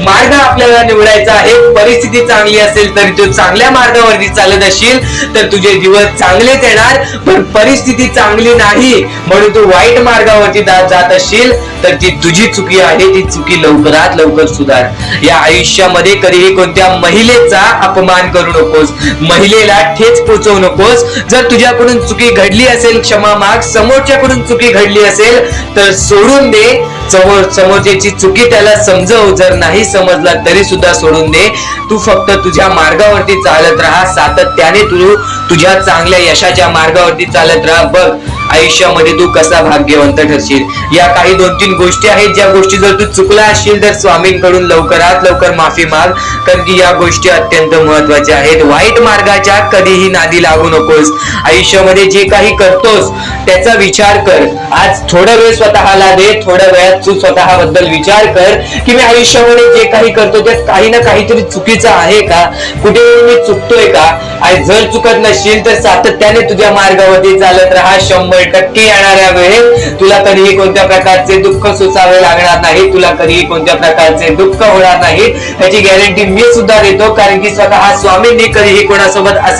मार्ग आपल्याला निवडायचा आहे. परिस्थिती चांगली असेल तरी तू चांगल्या मार्गावरती चालत असशील तर तुझे दिवस चांगलेच येणार. पण परिस्थिती चांगली नाही म्हणून तू वाईट मार्गावरती जात असशील तर ती तुझी चुकी आहे. ती चुकी लवकरात लवकर सुधार. या आयुष्यामध्ये कधीही कोणत्या महिलेचा अपमान करू नकोस, महिलेला ठेच पोचवू नकोस. जर तुझ्याकडून चुकी घडली असेल क्षमा माग. समोरच्याकडून चुकी घडली असेल तर सोडून दे. समोरच्याची चुकी त्याला समजव. जर नाही समजला तरी सुद्धा सोडून दे. तू फक्त तुझ्या मार्गावरती चालत राहा. सातत्याने तू तुझ्या चांगल्या यशाच्या मार्गावरती चालत राहा. बघ आयुष्यामध्ये तू कसा भाग्यवंत ठरशील. या काही 2-3 गोष्टी आहेत ज्या गोष्टी जर तू चुकला असशील तर स्वामींकडून लवकरात लवकर माफी माग, कारण की या गोष्टी अत्यंत महत्वाच्या आहेत. वाईट मार्गाच्या कधीही नादी लागू नकोस. आयुष्यामध्ये जे काही करतोस त्याचा विचार कर. आज थोडा वेळ स्वतःला दे. थोड्या वेळात तू स्वतःबद्दल विचार कर की मी आयुष्यामध्ये जे काही करतो त्यात काही ना काहीतरी चुकीचं आहे का, कुठे मी चुकतोय का. आणि जर चुकत नसशील तर सातत्याने तुझ्या मार्गावरती चालत राहा. 100% येणाऱ्या वेळेत तुला कधीही कोणत्या प्रकारचे दुःख सोसावे लागणार नाही. तुला कधीही कोणत्या प्रकारचे दुःख होणार नाही याची गॅरंटी मी सुद्धा देतो, कारण की स्वतः स्वामींनी कधीही कोणासोबत असे